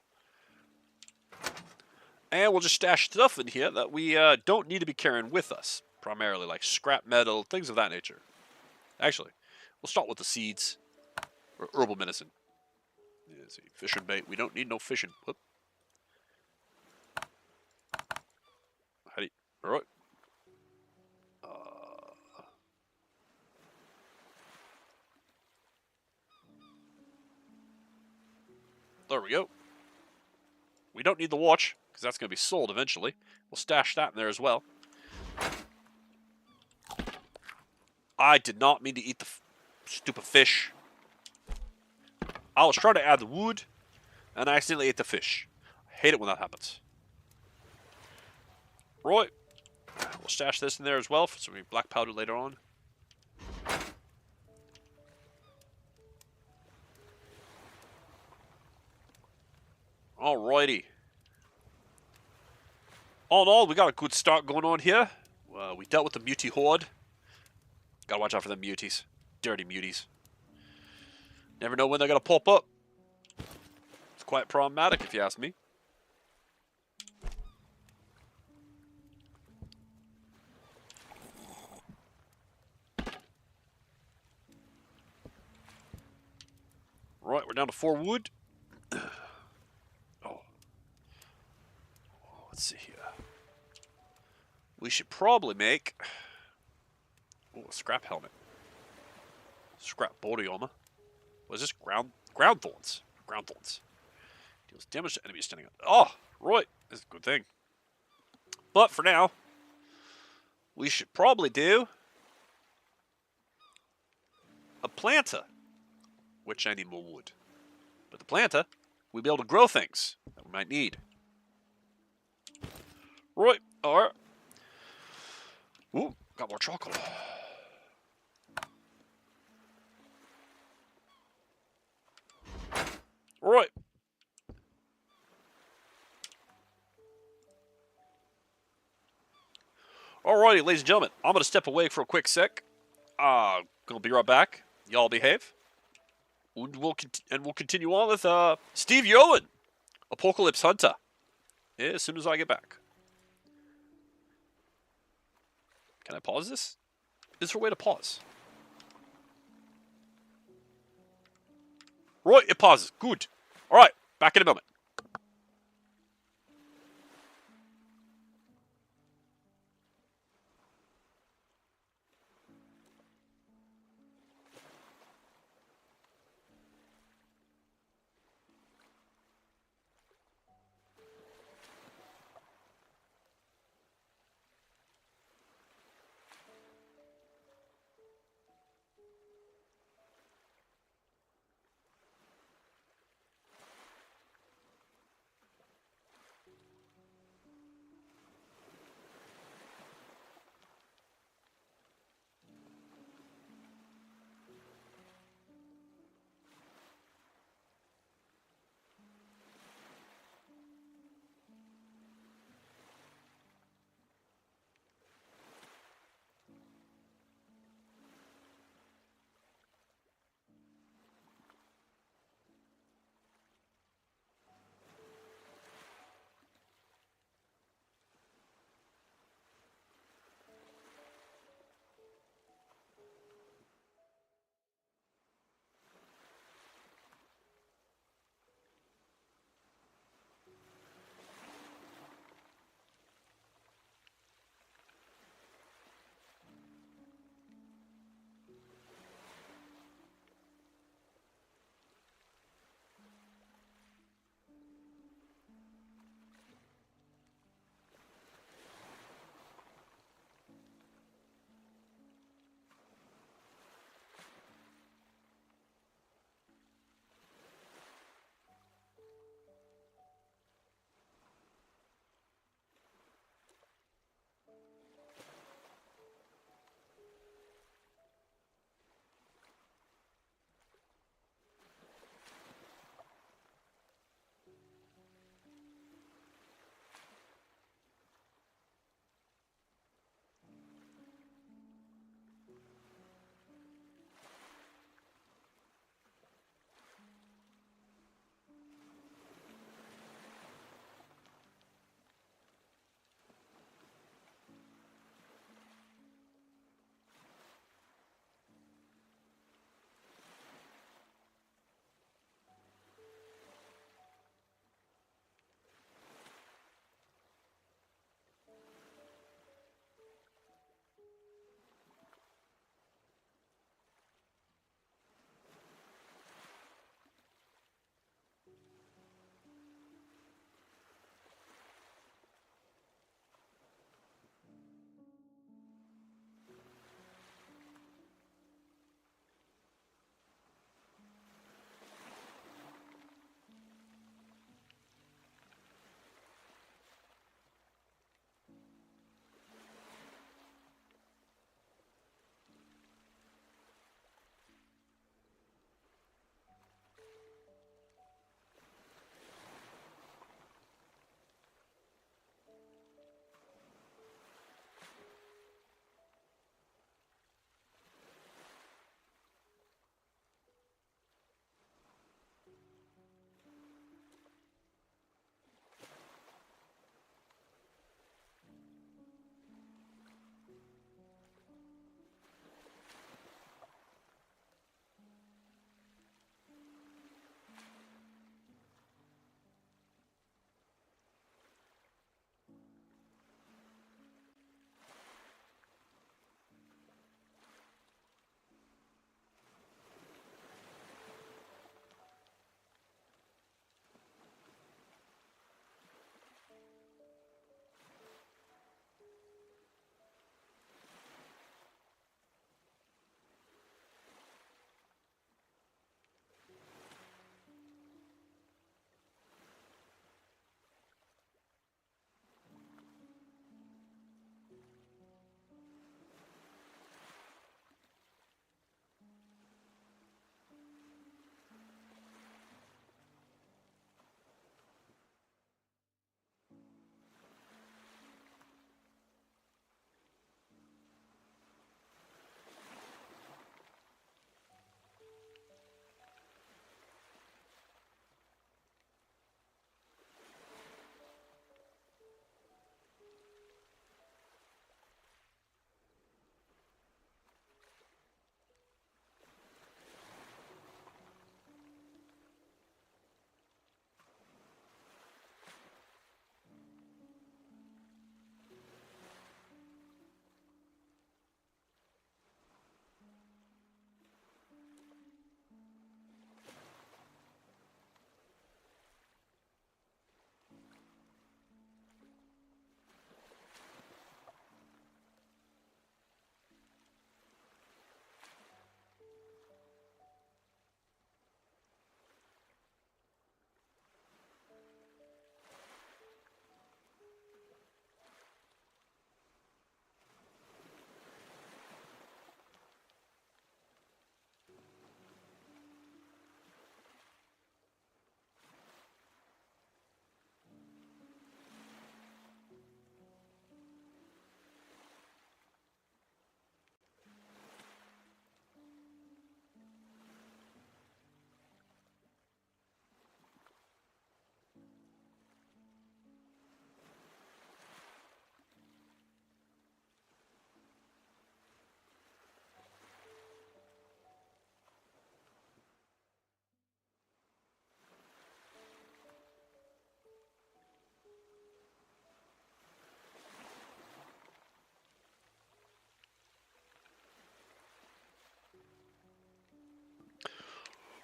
And we'll just stash stuff in here that we don't need to be carrying with us. Primarily like scrap metal, things of that nature. Actually, we'll start with the seeds. Or herbal medicine. Let's see, fishing bait. We don't need no fishing. Whoop. How do you... Alright. There we go. We don't need the watch, because that's going to be sold eventually. We'll stash that in there as well. I did not mean to eat the stupid fish. I was trying to add the wood, and I accidentally ate the fish. I hate it when that happens. Right. We'll stash this in there as well for some black powder later on. Alrighty. All in all, we got a good start going on here. We dealt with the mutie horde. Gotta watch out for them muties. Dirty muties. Never know when they're gonna pop up. It's quite problematic if you ask me. Right, we're down to 4 wood. Oh. Let's see here. We should probably make... Oh, a scrap helmet. Scrap body armor. What is this? Ground thorns. Ground thorns. Deals damage to enemies standing up. Oh, right. This is a good thing. But for now, we should probably do a planter. Which I need more wood. But the planter, we'll be able to grow things that we might need. Right, alright. Ooh, got more chocolate. Right. Alrighty, ladies and gentlemen, I'm going to step away for a quick sec. Gonna be right back. Y'all behave. And we'll continue on with Steve Yolen, Apocalypse Hunter. Yeah, as soon as I get back. Can I pause this? Is there a way to pause? Right, it pauses. Good. Alright, back in a moment.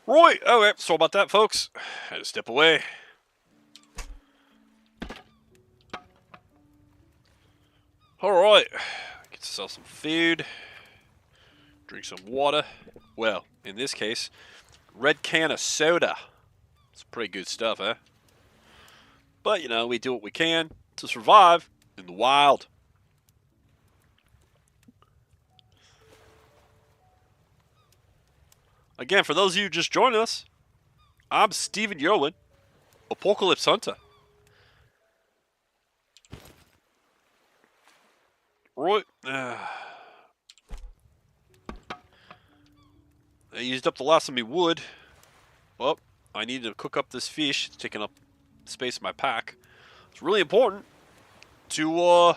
Right, okay, sorry about that, folks. Had to step away. Alright, get yourself some food. Drink some water. Well, in this case, red can of soda. It's pretty good stuff, eh? But, you know, we do what we can to survive in the wild. Again, for those of you just joining us, I'm Steven Yerlin, Apocalypse Hunter. Right. I used up the last of me wood. Well, I need to cook up this fish. It's taking up space in my pack. It's really important to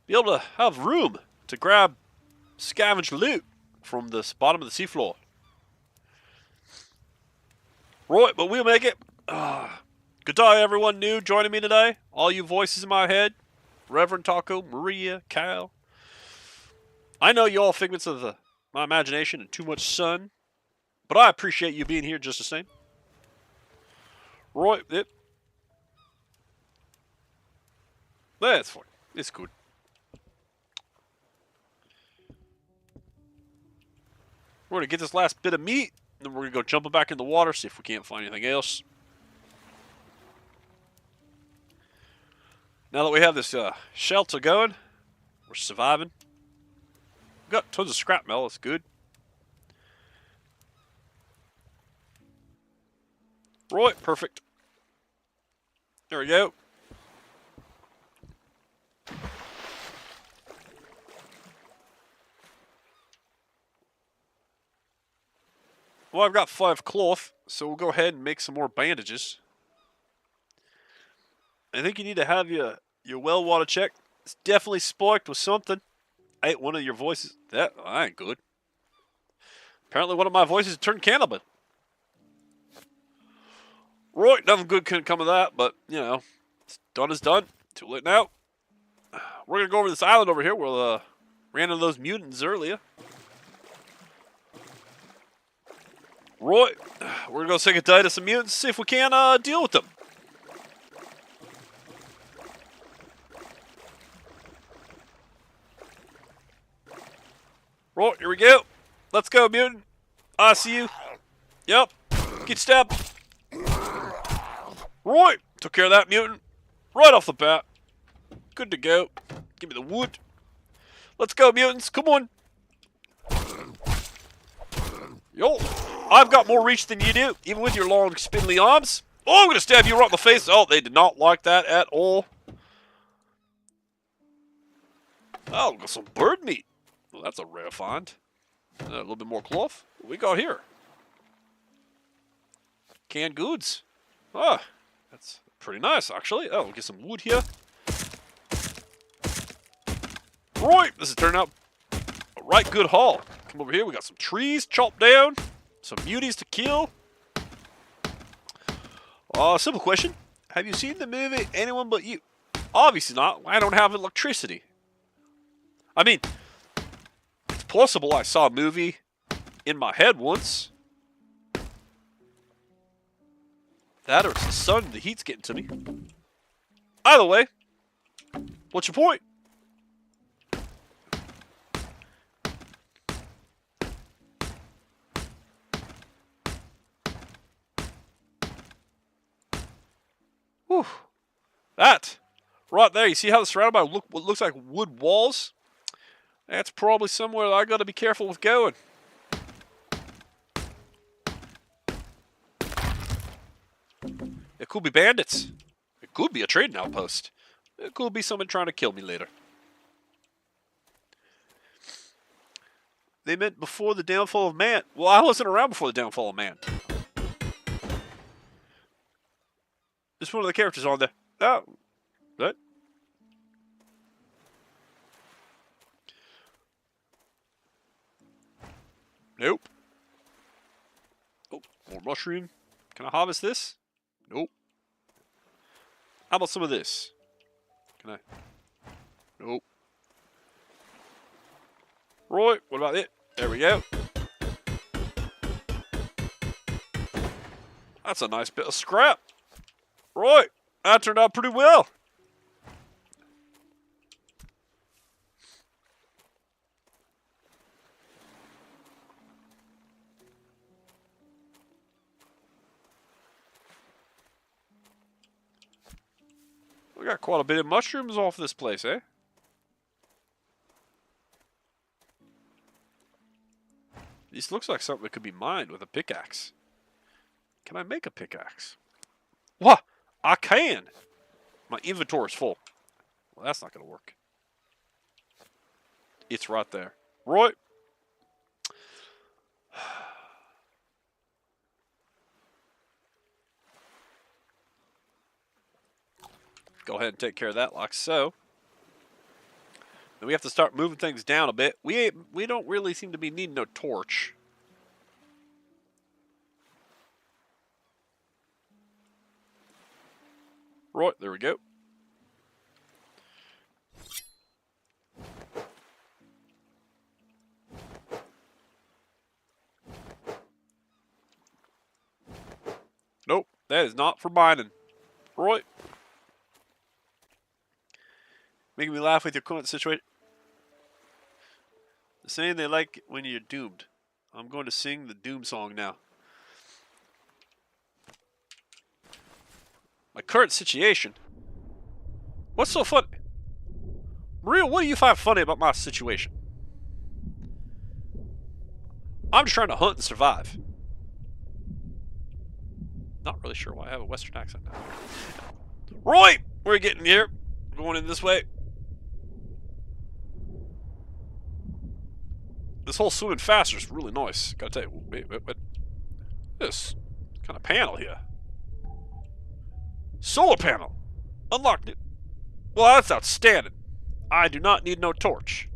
be able to have room to grab scavenged loot from the bottom of the seafloor. Right, but we'll make it. Good day, everyone new joining me today. All you voices in my head. Reverend Taco, Maria, Kyle. I know you all figments of my imagination and too much sun, but I appreciate you being here just the same. Right, yep. That's fine. It's good. We're going to get this last bit of meat, and then we're going to go jumping back in the water, see if we can't find anything else. Now that we have this shelter going, we're surviving. We've got tons of scrap metal, that's good. Right, perfect. There we go. Well, I've got 5 cloth, so we'll go ahead and make some more bandages. I think you need to have your well water checked. It's definitely spiked with something. Hey, one of your voices. That ain't good. Apparently one of my voices turned cannibal. Right, nothing good can come of that, but, you know, it's done is done. Too late now. We're going to go over this island over here where ran into those mutants earlier. Right, we're going to go say goodbye to some mutants, see if we can deal with them. Right, here we go. Let's go, mutant. I see you. Yep. Get stabbed. Right, took care of that mutant. Right off the bat. Good to go. Give me the wood. Let's go, mutants. Come on. Yo, I've got more reach than you do, even with your long, spindly arms. Oh, I'm going to stab you right in the face. Oh, they did not like that at all. Oh, got some bird meat. Well, that's a rare find. A little bit more cloth. What we got here? Canned goods. Ah, that's pretty nice, actually. Oh, we'll get some wood here. Right, this is turning out a right good haul. Come over here, we got some trees chopped down. Some beauties to kill. Simple question. Have you seen the movie Anyone But You? Obviously not. I don't have electricity. I mean, it's possible I saw a movie in my head once. That or it's the sun, the heat's getting to me. Either way, what's your point? Whew. That right there, you see how it's surrounded by what looks like wood walls? That's probably somewhere that I got to be careful with going. It could be bandits. It could be a trading outpost. It could be someone trying to kill me later. They meant before the downfall of man. Well, I wasn't around before the downfall of man. There's one of the characters on there. Oh, what? Nope. Oh, more mushroom. Can I harvest this? Nope. How about some of this? Can I? Nope. Right, what about it? There we go. That's a nice bit of scrap. Right. That turned out pretty well. We got quite a bit of mushrooms off this place, eh? This looks like something that could be mined with a pickaxe. Can I make a pickaxe? What? I can! My inventory is full. Well, that's not going to work. It's right there. Right. Go ahead and take care of that like so. Then we have to start moving things down a bit. We don't really seem to be needing no torch. Right, there we go. Nope, that is not for mining. Right. Making me laugh with your current situation. The saying they like it when you're doomed. I'm going to sing the doom song now. My current situation? What's so funny? Maria, what do you find funny about my situation? I'm just trying to hunt and survive. Not really sure why I have a Western accent now. Right! We're getting here. We're going in this way. This whole swimming faster is really nice. Gotta tell you, wait. This kind of panel here. Solar panel. Unlocked it. Well, that's outstanding. I do not need no torch.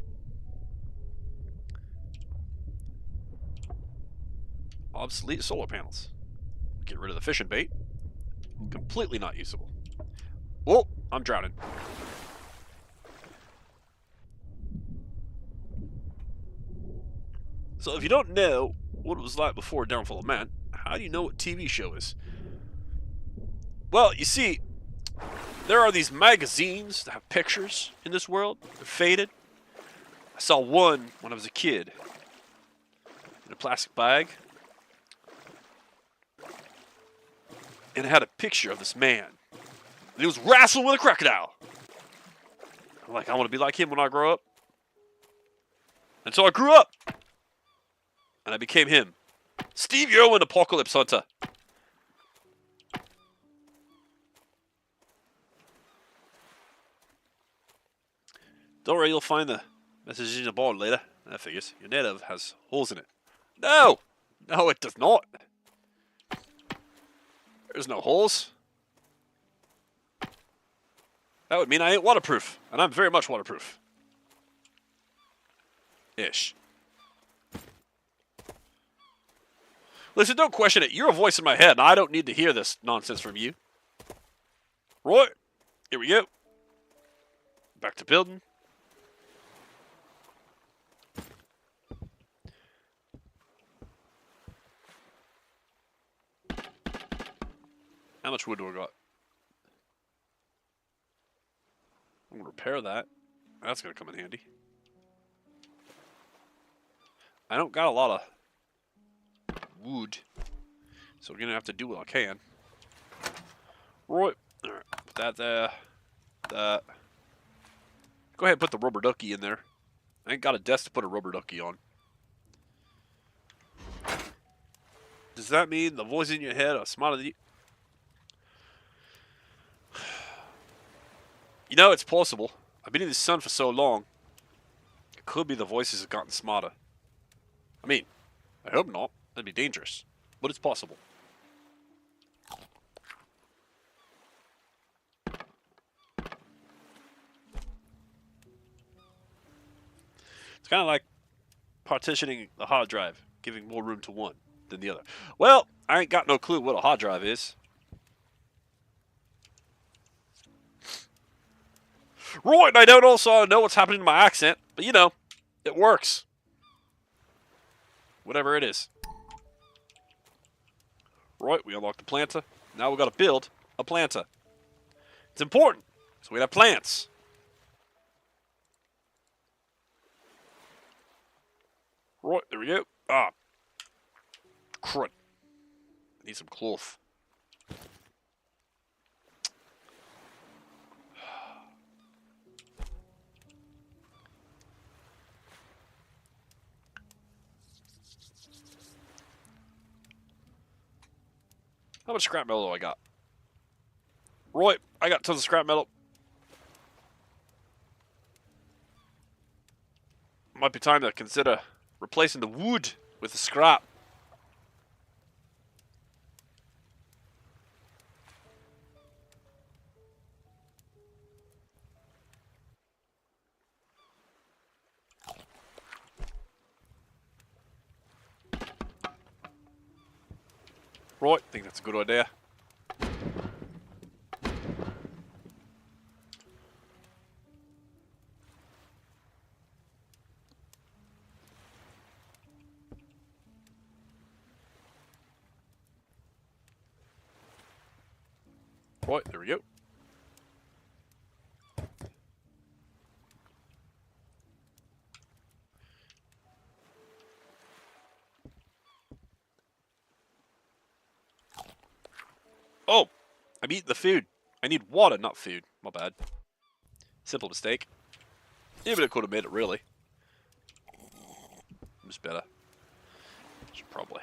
Obsolete solar panels. Get rid of the fishing bait. Completely not usable. Whoa, I'm drowning. So if you don't know what it was like before Downfall of Man, how do you know what TV show is? Well, you see, there are these magazines that have pictures in this world. They're faded. I saw one when I was a kid in a plastic bag. And it had a picture of this man. And he was wrestling with a crocodile. I'm like, I want to be like him when I grow up. And so I grew up. And I became him. Steve Irwin, Apocalypse Hunter. Don't worry, you'll find the message in the board later. That figures. Your native has holes in it. No! No, it does not. There's no holes. That would mean I ain't waterproof. And I'm very much waterproof. Ish. Listen, don't question it. You're a voice in my head, and I don't need to hear this nonsense from you. Right. Here we go. Back to building. How much wood do I got? I'm going to repair that. That's going to come in handy. I don't got a lot of wood, so we're going to have to do what I can. Right. Alright. Put that there. That. Go ahead and put the rubber ducky in there. I ain't got a desk to put a rubber ducky on. Does that mean the voice in your head are smarter than you? You know, it's possible. I've been in the sun for so long. It could be the voices have gotten smarter. I mean, I hope not. That'd be dangerous. But it's possible. It's kind of like partitioning the hard drive, giving more room to one than the other. Well, I ain't got no clue what a hard drive is. Right, and I don't also know what's happening to my accent, but you know, it works. Whatever it is. Right, we unlocked the planter. Now we got to build a planter. It's important, so we have plants. Right, there we go. Ah, crud. I need some cloth. How much scrap metal do I got? Right, I got tons of scrap metal. Might be time to consider replacing the wood with the scrap. Right, I think that's a good idea. Right, there we go. Oh, I'm eating the food. I need water, not food. My bad. Simple mistake. Yeah, but it could have made it, really. It's better. Should probably.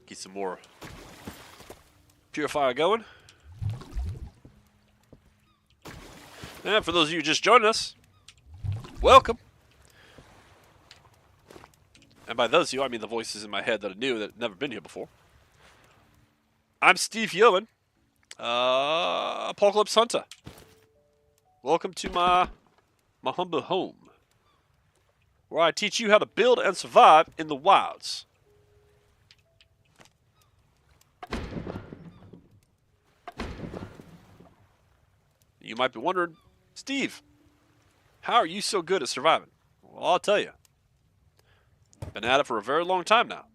Get some more purifier going. And for those of you just joining us, welcome. And by those of you, I mean the voices in my head that are new, that have never been here before. I'm Steve Yeoman, Apocalypse Hunter. Welcome to my humble home, where I teach you how to build and survive in the wilds. You might be wondering, Steve, how are you so good at surviving? Well, I'll tell you. Been at it for a very long time now.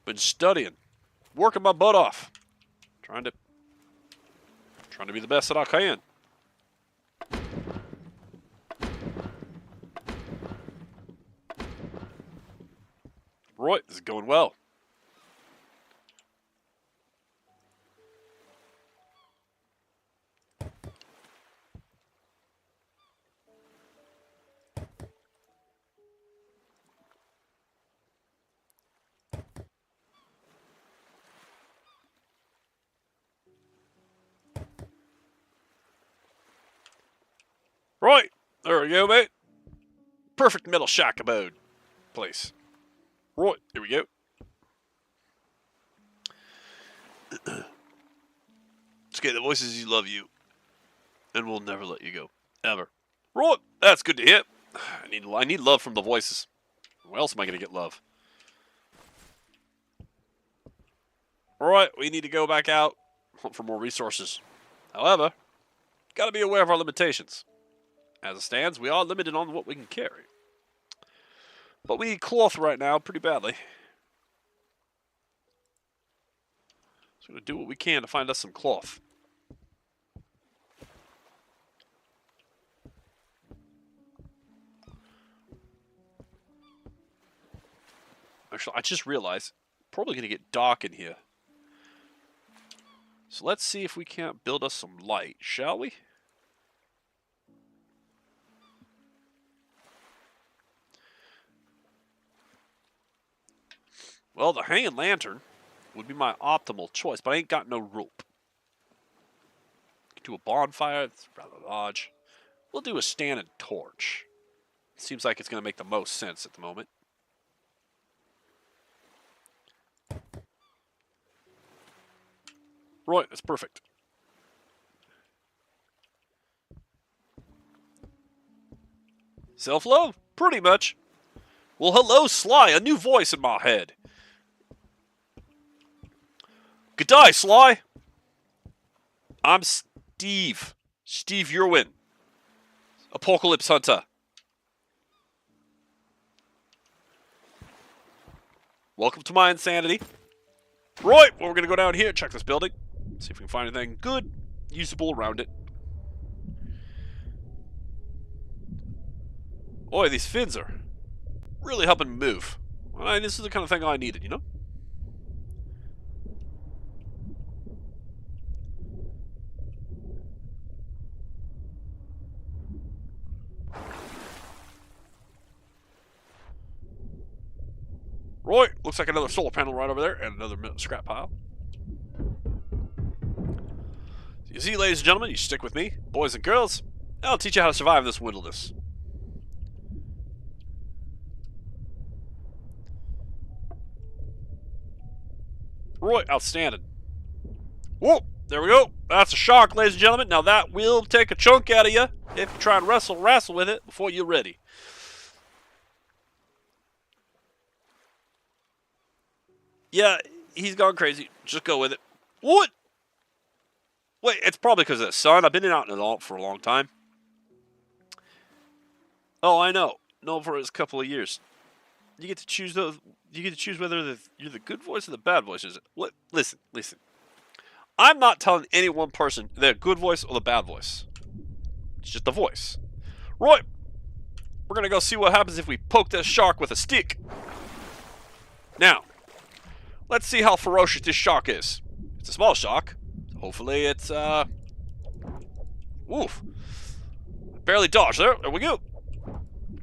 Been studying, working my butt off, trying to be the best that I can. Right, this is going well. Right, there we go, mate. Perfect metal shack abode place. Right, here we go. Okay, the voices you love you, and will never let you go, ever. Right, that's good to hear. I need love from the voices. Where else am I gonna get love? All right, we need to go back out, hunt for more resources. However, gotta be aware of our limitations. As it stands, we are limited on what we can carry. But we need cloth right now pretty badly. So we're going to do what we can to find us some cloth. Actually, I just realized, probably going to get dark in here. So let's see if we can't build us some light, shall we? Well, the hanging lantern would be my optimal choice, but I ain't got no rope. Do a bonfire, it's rather large. We'll do a standing torch. Seems like it's going to make the most sense at the moment. Right, that's perfect. Self-love? Pretty much. Well, hello, Sly, a new voice in my head. G'day, Sly. I'm Steve. Steve Yerwin. Apocalypse Hunter. Welcome to my insanity. Right, well, we're going to go down here, check this building. See if we can find anything good, usable around it. Boy, these fins are really helping me move. Well, this is the kind of thing I needed, you know? Right, looks like another solar panel right over there, and another scrap pile. So you see, ladies and gentlemen, you stick with me, boys and girls. I'll teach you how to survive this wilderness. Right, outstanding. Whoa, there we go. That's a shark, ladies and gentlemen. Now that will take a chunk out of you if you try and wrestle with it before you're ready. Yeah, he's gone crazy. Just go with it. What? Wait, it's probably because of the sun. I've been out in it for a long time. Oh, I know. No, for a couple of years. You get to choose those. You get to choose whether you're the good voice or the bad voice. Is it? What? Listen. I'm not telling any one person the good voice or the bad voice. It's just the voice. Right. We're gonna go see what happens if we poke this shark with a stick. Now, let's see how ferocious this shark is. It's a small shark. Hopefully it's, oof. Barely dodged there. There we go.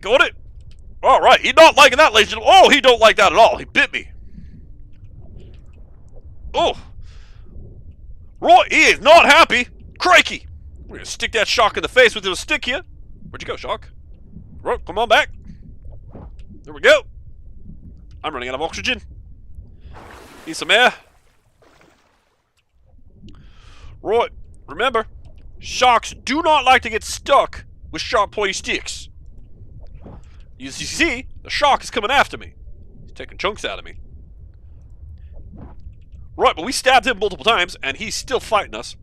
Got it. Alright, he's not liking that, ladies and gentlemen. Oh, he don't like that at all. He bit me. Oh. Right, he is not happy. Crikey. We're gonna stick that shark in the face with a stick here. Where'd you go, shark? Right, come on back. There we go. I'm running out of oxygen. Need some air. Right, remember, sharks do not like to get stuck with sharp pointy sticks. You see, the shark is coming after me. He's taking chunks out of me. Right, but we stabbed him multiple times, and he's still fighting us.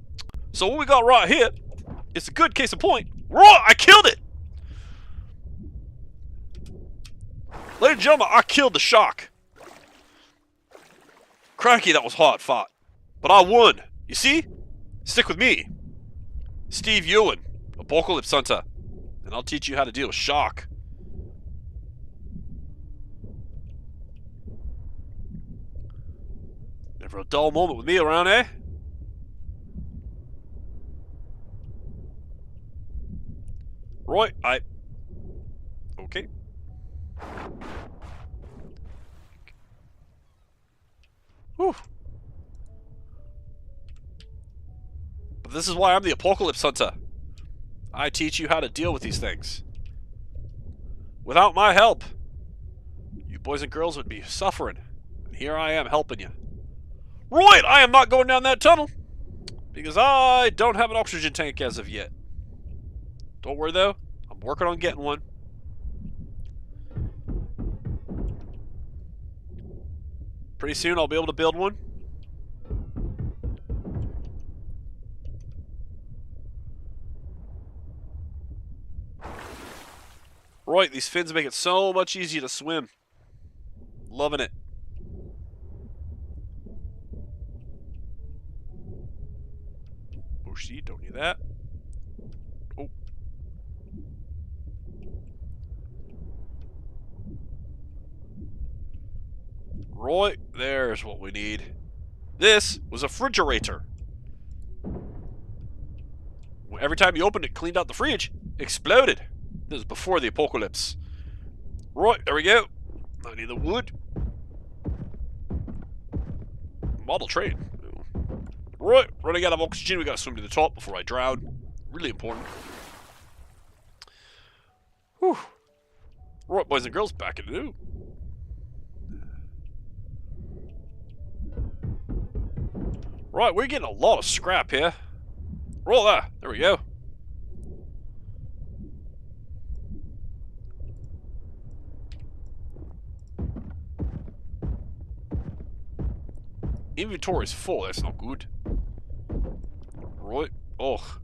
So what we got right here, it's a good case in point. Right, I killed it! Ladies and gentlemen, I killed the shark. Crikey, that was hard fought. But I won. You see? Stick with me. Steve Ewan, Apocalypse Hunter. And I'll teach you how to deal with shark. Never a dull moment with me around, eh? Right, okay. Whew. But this is why I'm the Apocalypse Hunter. I teach you how to deal with these things. Without my help, you boys and girls would be suffering. And here I am helping you. Right, I am not going down that tunnel. Because I don't have an oxygen tank as of yet. Don't worry though, I'm working on getting one. Pretty soon I'll be able to build one. Right, these fins make it so much easier to swim. Loving it. Bushy, don't need that. Oh. Right, there's what we need. This was a refrigerator. Every time you opened it, cleaned out the fridge, exploded. This is before the apocalypse. Right, there we go. I need the wood. Model train. Right, running out of oxygen. We gotta swim to the top before I drown. Really important. Whew. Right, boys and girls, back in the new. Right, we're getting a lot of scrap here. Roll that. There we go. Inventory's full. That's not good. Right. Oh.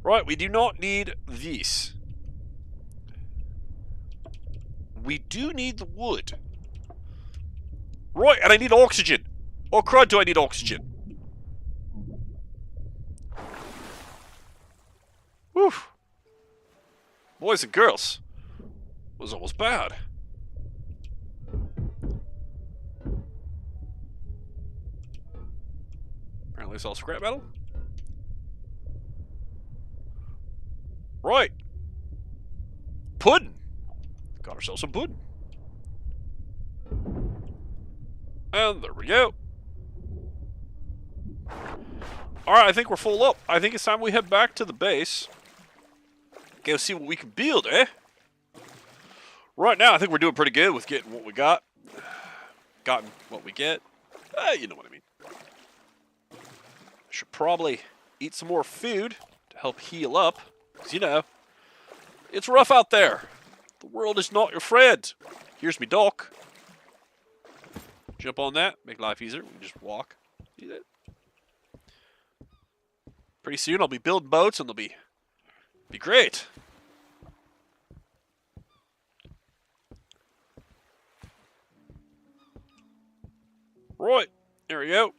Right, we do not need this. We do need the wood. Right, and I need oxygen. Oh crud, do I need oxygen? Whew. Boys and girls. It was almost bad. Apparently it's all scrap metal. Right. Pudding. Got ourselves some pudding. And there we go. Alright, I think we're full up. I think it's time we head back to the base. Go see what we can build, eh? Right now, I think we're doing pretty good with getting what we got. Gotten what we get. You know what I mean. I should probably eat some more food to help heal up. Because, you know, it's rough out there. The world is not your friend. Here's me dock. Jump on that. Make life easier. We can just walk. See that? Pretty soon I'll be building boats and they'll be great. Right. There we go.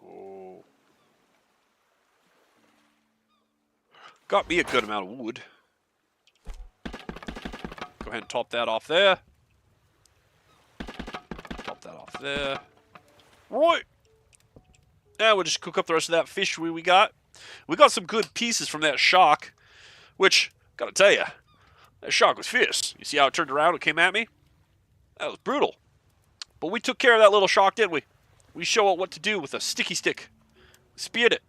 Oh. Got me a good amount of wood. Go ahead and top that off there. Top that off there. Right. Now we'll just cook up the rest of that fish we got. We got some good pieces from that shark, which, gotta tell you, that shark was fierce. You see how it turned around and came at me? That was brutal. But we took care of that little shark, didn't we? We show it what to do with a sticky stick. Speared it.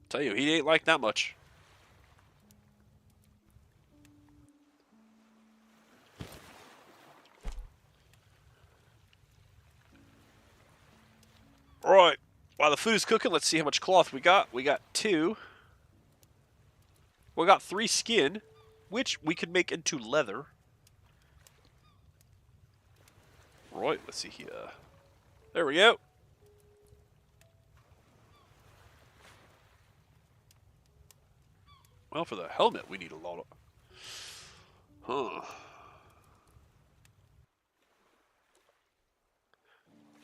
Tell you, he ain't like that much. Alright, while the food's cooking, let's see how much cloth we got. We got 2. We got 3 skin, which we can make into leather. Right, let's see here. There we go. Well, for the helmet, we need a lot of... Huh.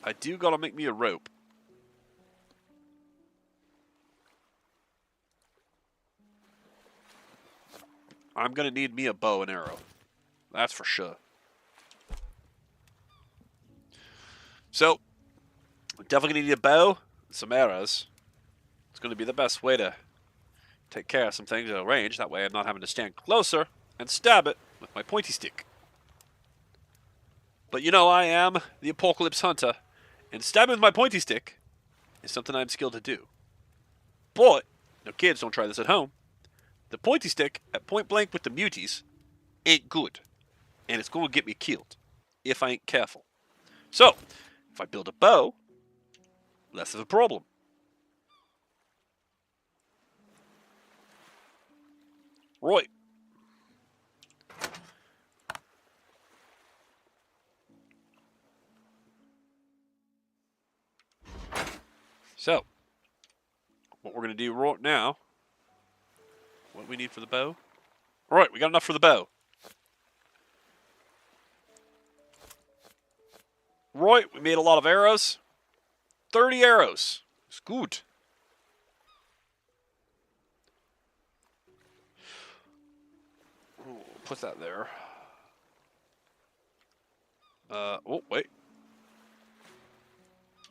I do gotta make me a rope. I'm gonna need me a bow and arrow. That's for sure. So, definitely gonna need a bow and some arrows. It's gonna be the best way to take care of some things at a range. That way I'm not having to stand closer and stab it with my pointy stick. But you know, I am the apocalypse hunter, and stabbing with my pointy stick is something I'm skilled to do. But, now kids, don't try this at home. The pointy stick at point blank with the muties ain't good. And it's going to get me killed if I ain't careful. So, if I build a bow, less of a problem. Right. So, what we're going to do right now, what do we need for the bow? Alright, we got enough for the bow. Right, we made a lot of arrows. 30 arrows. It's good. Put that there. Oh, wait.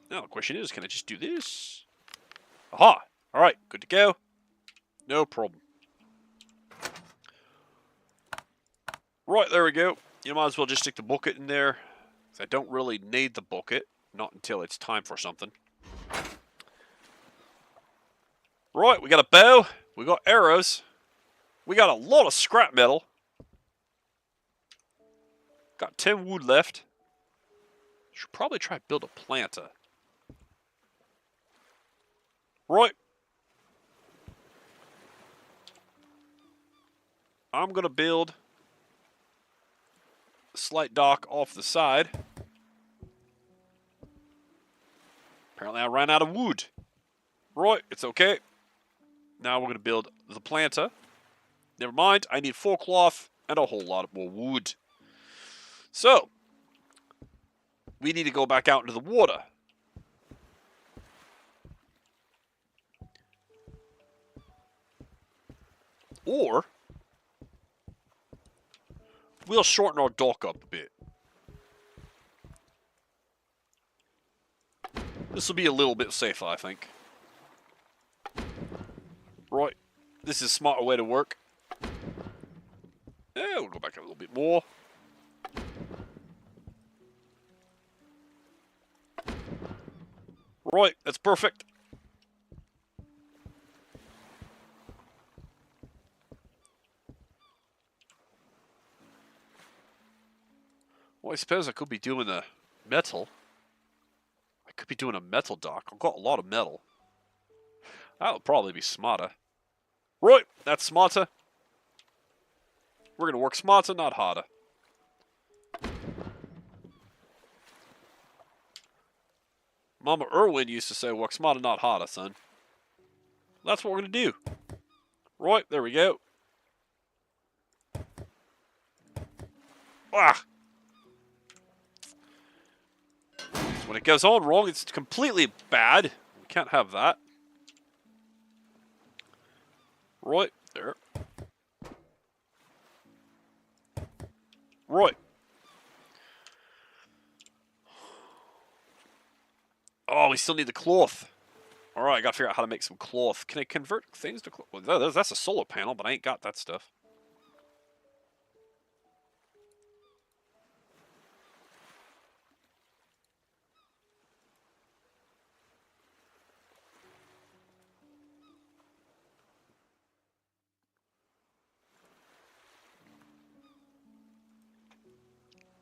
Now the question is, can I just do this? Aha! Alright, good to go. No problem. Right, there we go. You might as well just stick the bucket in there. I don't really need the bucket. Not until it's time for something. Right, we got a bow. We got arrows. We got a lot of scrap metal. Got 10 wood left. Should probably try to build a planter. Right. I'm going to build a slight dock off the side. Apparently I ran out of wood. Right, it's okay. Now we're going to build the planter. Never mind, I need 4 cloth and a whole lot more wood. So, we need to go back out into the water. Or, we'll shorten our dock up a bit. This will be a little bit safer, I think. Right, this is a smarter way to work. Yeah, we'll go back a little bit more. Right, that's perfect. Well, I suppose I could be doing the metal. I could be doing a metal dock. I've got a lot of metal. That would probably be smarter. Right, that's smarter. We're going to work smarter, not harder. Mama Irwin used to say, work smarter, not harder, son. That's what we're going to do. Right, there we go. Ah! When it goes on wrong, it's completely bad. We can't have that. Right, there. Right. Oh, we still need the cloth. Alright, I gotta figure out how to make some cloth. Can I convert things to cloth? Well, that's a solar panel, but I ain't got that stuff.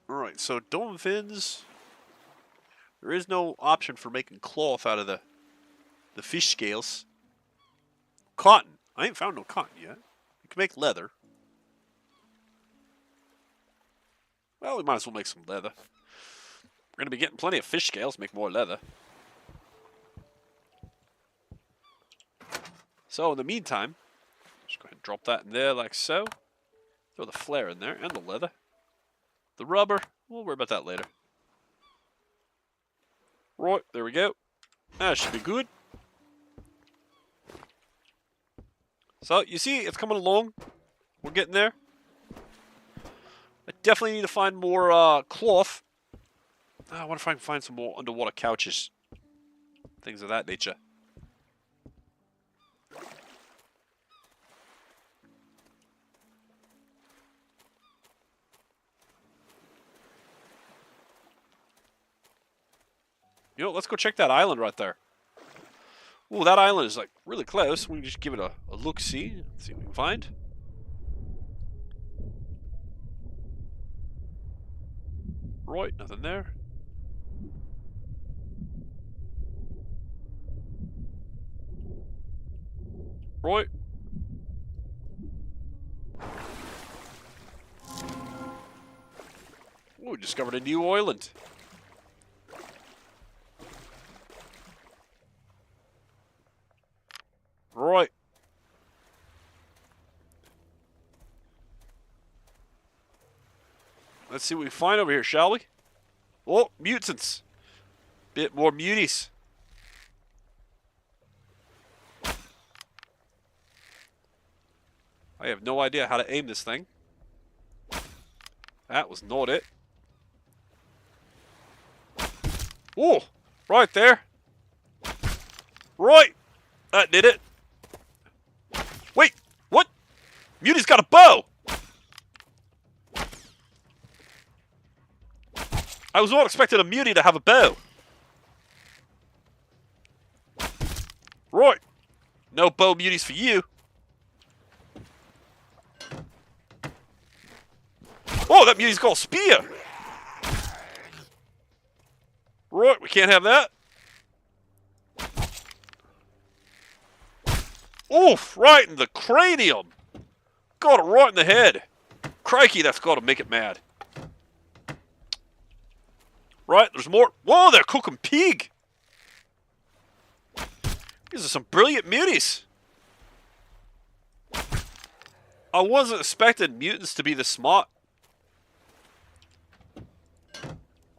Alright, so dome fins. There is no option for making cloth out of the fish scales. Cotton. I ain't found no cotton yet. You can make leather. Well, we might as well make some leather. We're going to be getting plenty of fish scales, make more leather. So, in the meantime, just go ahead and drop that in there like so. Throw the flare in there and the leather. The rubber, we'll worry about that later. Right, there we go. That should be good. So, you see, it's coming along. We're getting there. I definitely need to find more cloth. I wonder if I can find some more underwater couches. Things of that nature. You know, let's go check that island right there. Ooh, that island is like really close. We can just give it a look-see. See what we can find. Right, nothing there. Right. Ooh, we discovered a new island. Right. Let's see what we find over here, shall we? Oh, mutants. Bit more muties. I have no idea how to aim this thing. That was not it. Oh, right there. Right. That did it. Wait, what? Muti's got a bow. I was not expecting a mutie to have a bow. Right. No bow muties for you. Oh, that mutie's got a spear. Right, we can't have that. Oof, right in the cranium. Got it right in the head. Crikey, that's got to make it mad. Right, there's more. Whoa, they're cooking pig. These are some brilliant muties. I wasn't expecting mutants to be this smart.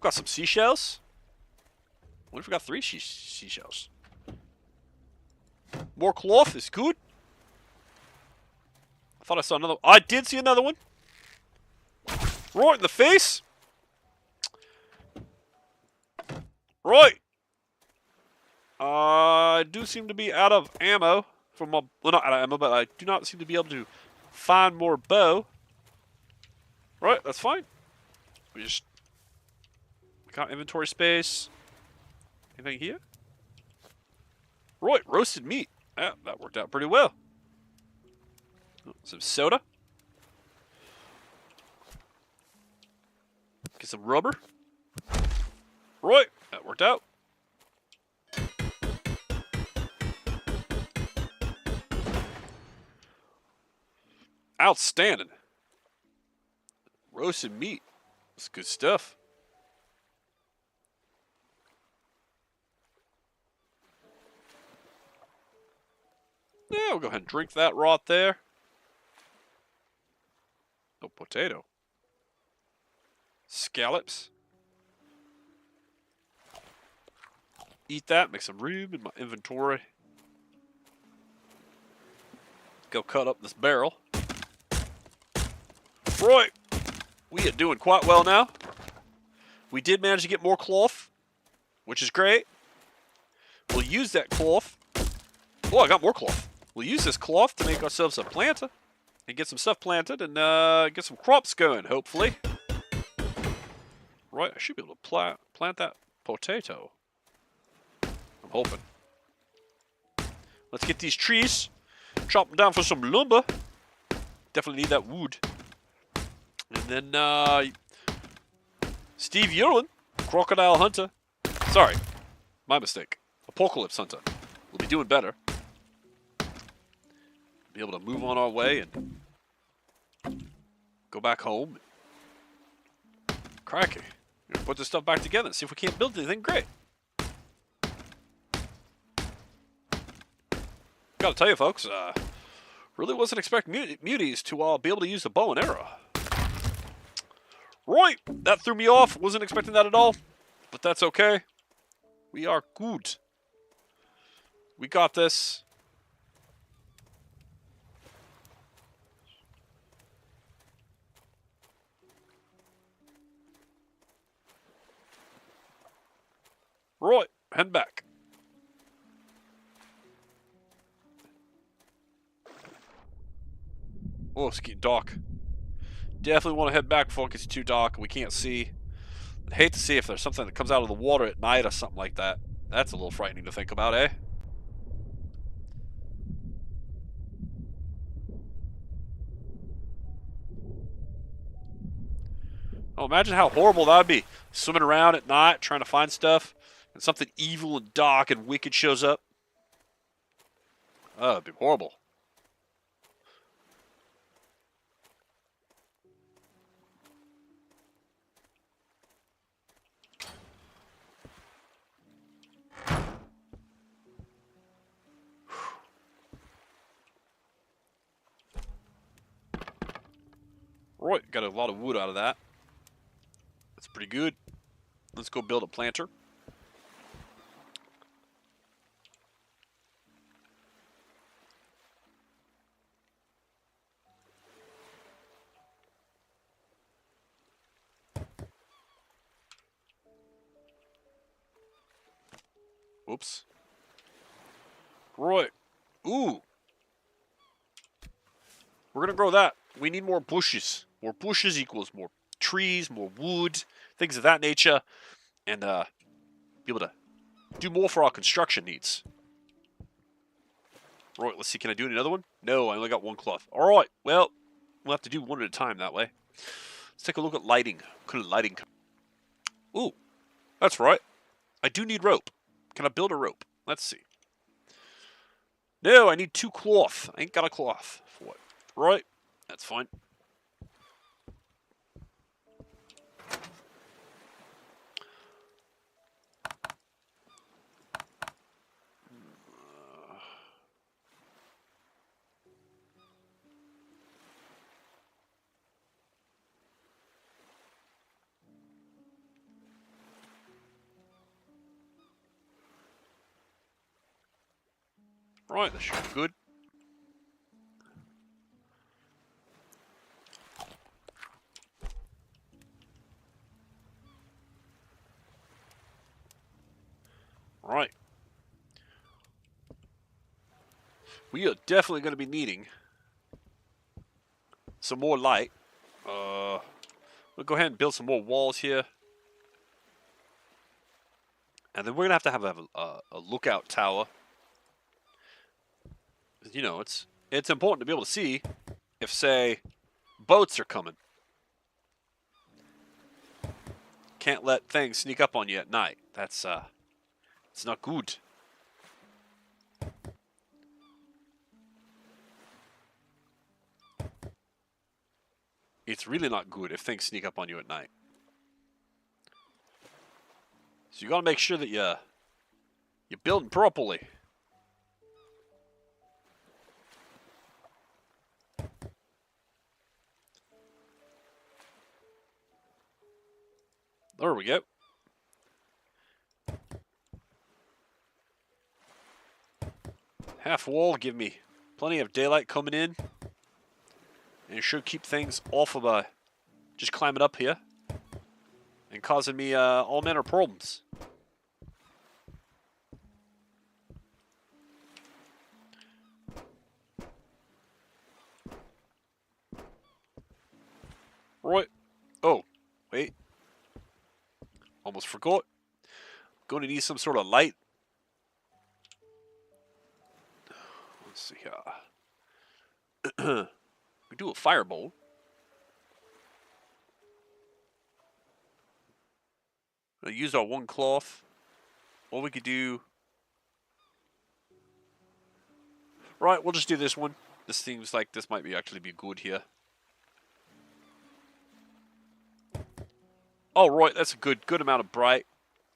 Got some seashells. What if we got 3 seashells? More cloth is good. I thought I saw another. I did see another one. Right in the face. Right. I do seem to be out of ammo from my. Well, not out of ammo, but I do not seem to be able to find more bow. Right, that's fine. We got inventory space. Anything here? Right, roasted meat. Yeah, that worked out pretty well. Some soda. Get some rubber. Right, that worked out. Outstanding. Roasted meat. That's good stuff. Yeah, we'll go ahead and drink that right there. No potato. Scallops. Eat that, make some room in my inventory. Go cut up this barrel. Right. We are doing quite well now. We did manage to get more cloth, which is great. We'll use that cloth. Oh, I got more cloth. We'll use this cloth to make ourselves a planter and get some stuff planted and get some crops going, hopefully. Right, I should be able to plant that potato. I'm hoping. Let's get these trees. Chop them down for some lumber. Definitely need that wood. And then, Steve Urlin, Crocodile Hunter. Sorry, my mistake. Apocalypse Hunter. We'll be doing better. Be able to move on our way and go back home. Cracky. Put this stuff back together and see if we can't build anything great. Gotta tell you, folks, really wasn't expecting muties to be able to use the bow and arrow. Right, that threw me off. Wasn't expecting that at all, but that's okay. We are good. We got this. Right, head back. Oh, it's getting dark. Definitely want to head back before it gets too dark and we can't see. I'd hate to see if there's something that comes out of the water at night or something like that. That's a little frightening to think about, eh? Oh, imagine how horrible that would be. Swimming around at night, trying to find stuff, and something evil and dark and wicked shows up. Oh, it'd be horrible. Right, got a lot of wood out of that. That's pretty good. Let's go build a planter. Whoops. Right. Ooh. We're going to grow that. We need more bushes. More bushes equals more trees, more wood, things of that nature, and be able to do more for our construction needs. Right, let's see. Can I do another one? No, I only got one cloth. All right. Well, we'll have to do one at a time that way. Let's take a look at lighting. Could lighting? Ooh, that's right. I do need rope. Can I build a rope? Let's see. No, I need 2 cloth. I ain't got a cloth for it. Right, that's fine. Right, that should be good. Right. We are definitely going to be needing some more light. We'll go ahead and build some more walls here. And then we're going to have a lookout tower. You know, it's important to be able to see if, say, boats are coming. Can't let things sneak up on you at night. That's, it's not good. It's really not good if things sneak up on you at night. So you got to make sure that you're building properly. There we go. Half wall, give me plenty of daylight coming in. And it should keep things off of just climbing up here and causing me all manner of problems. Right. Oh, wait. Almost forgot. Going to need some sort of light. Let's see here. We do a fireball. I used our one cloth. Or we could do... Right, we'll just do this one. This seems like this might actually be good here. Oh, right, that's a good amount of bright.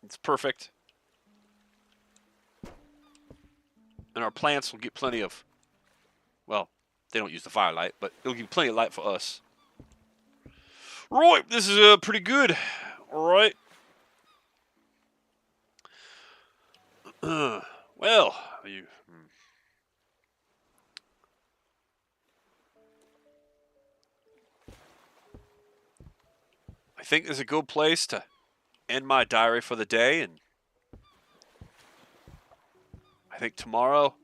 It's perfect. And our plants will get plenty of... Well, they don't use the firelight, but it'll give plenty of light for us. Right, this is pretty good. Alright. Well, I think this is a good place to end my diary for the day, and I think tomorrow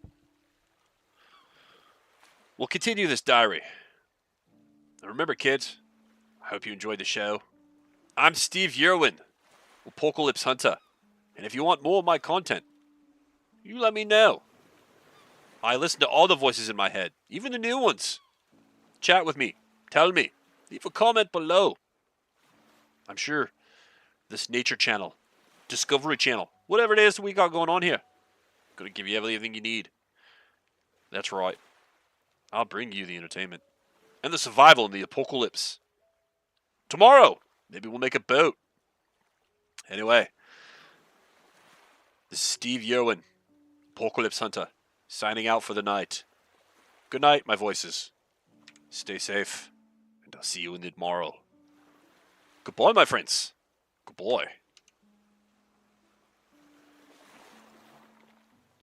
we'll continue this diary. Now remember, kids, I hope you enjoyed the show. I'm Steve Yerwin, Apocalypse Hunter, and if you want more of my content, you let me know. I listen to all the voices in my head, even the new ones. Chat with me. Tell me. Leave a comment below. I'm sure this Nature Channel, Discovery Channel, whatever it is we got going on here, going to give you everything you need. That's right. I'll bring you the entertainment and the survival in the apocalypse. Tomorrow, maybe we'll make a boat. Anyway, this is Steve Yerwin, Apocalypse Hunter, signing out for the night. Good night, my voices. Stay safe, and I'll see you in the tomorrow. Goodbye, my friends. Goodbye.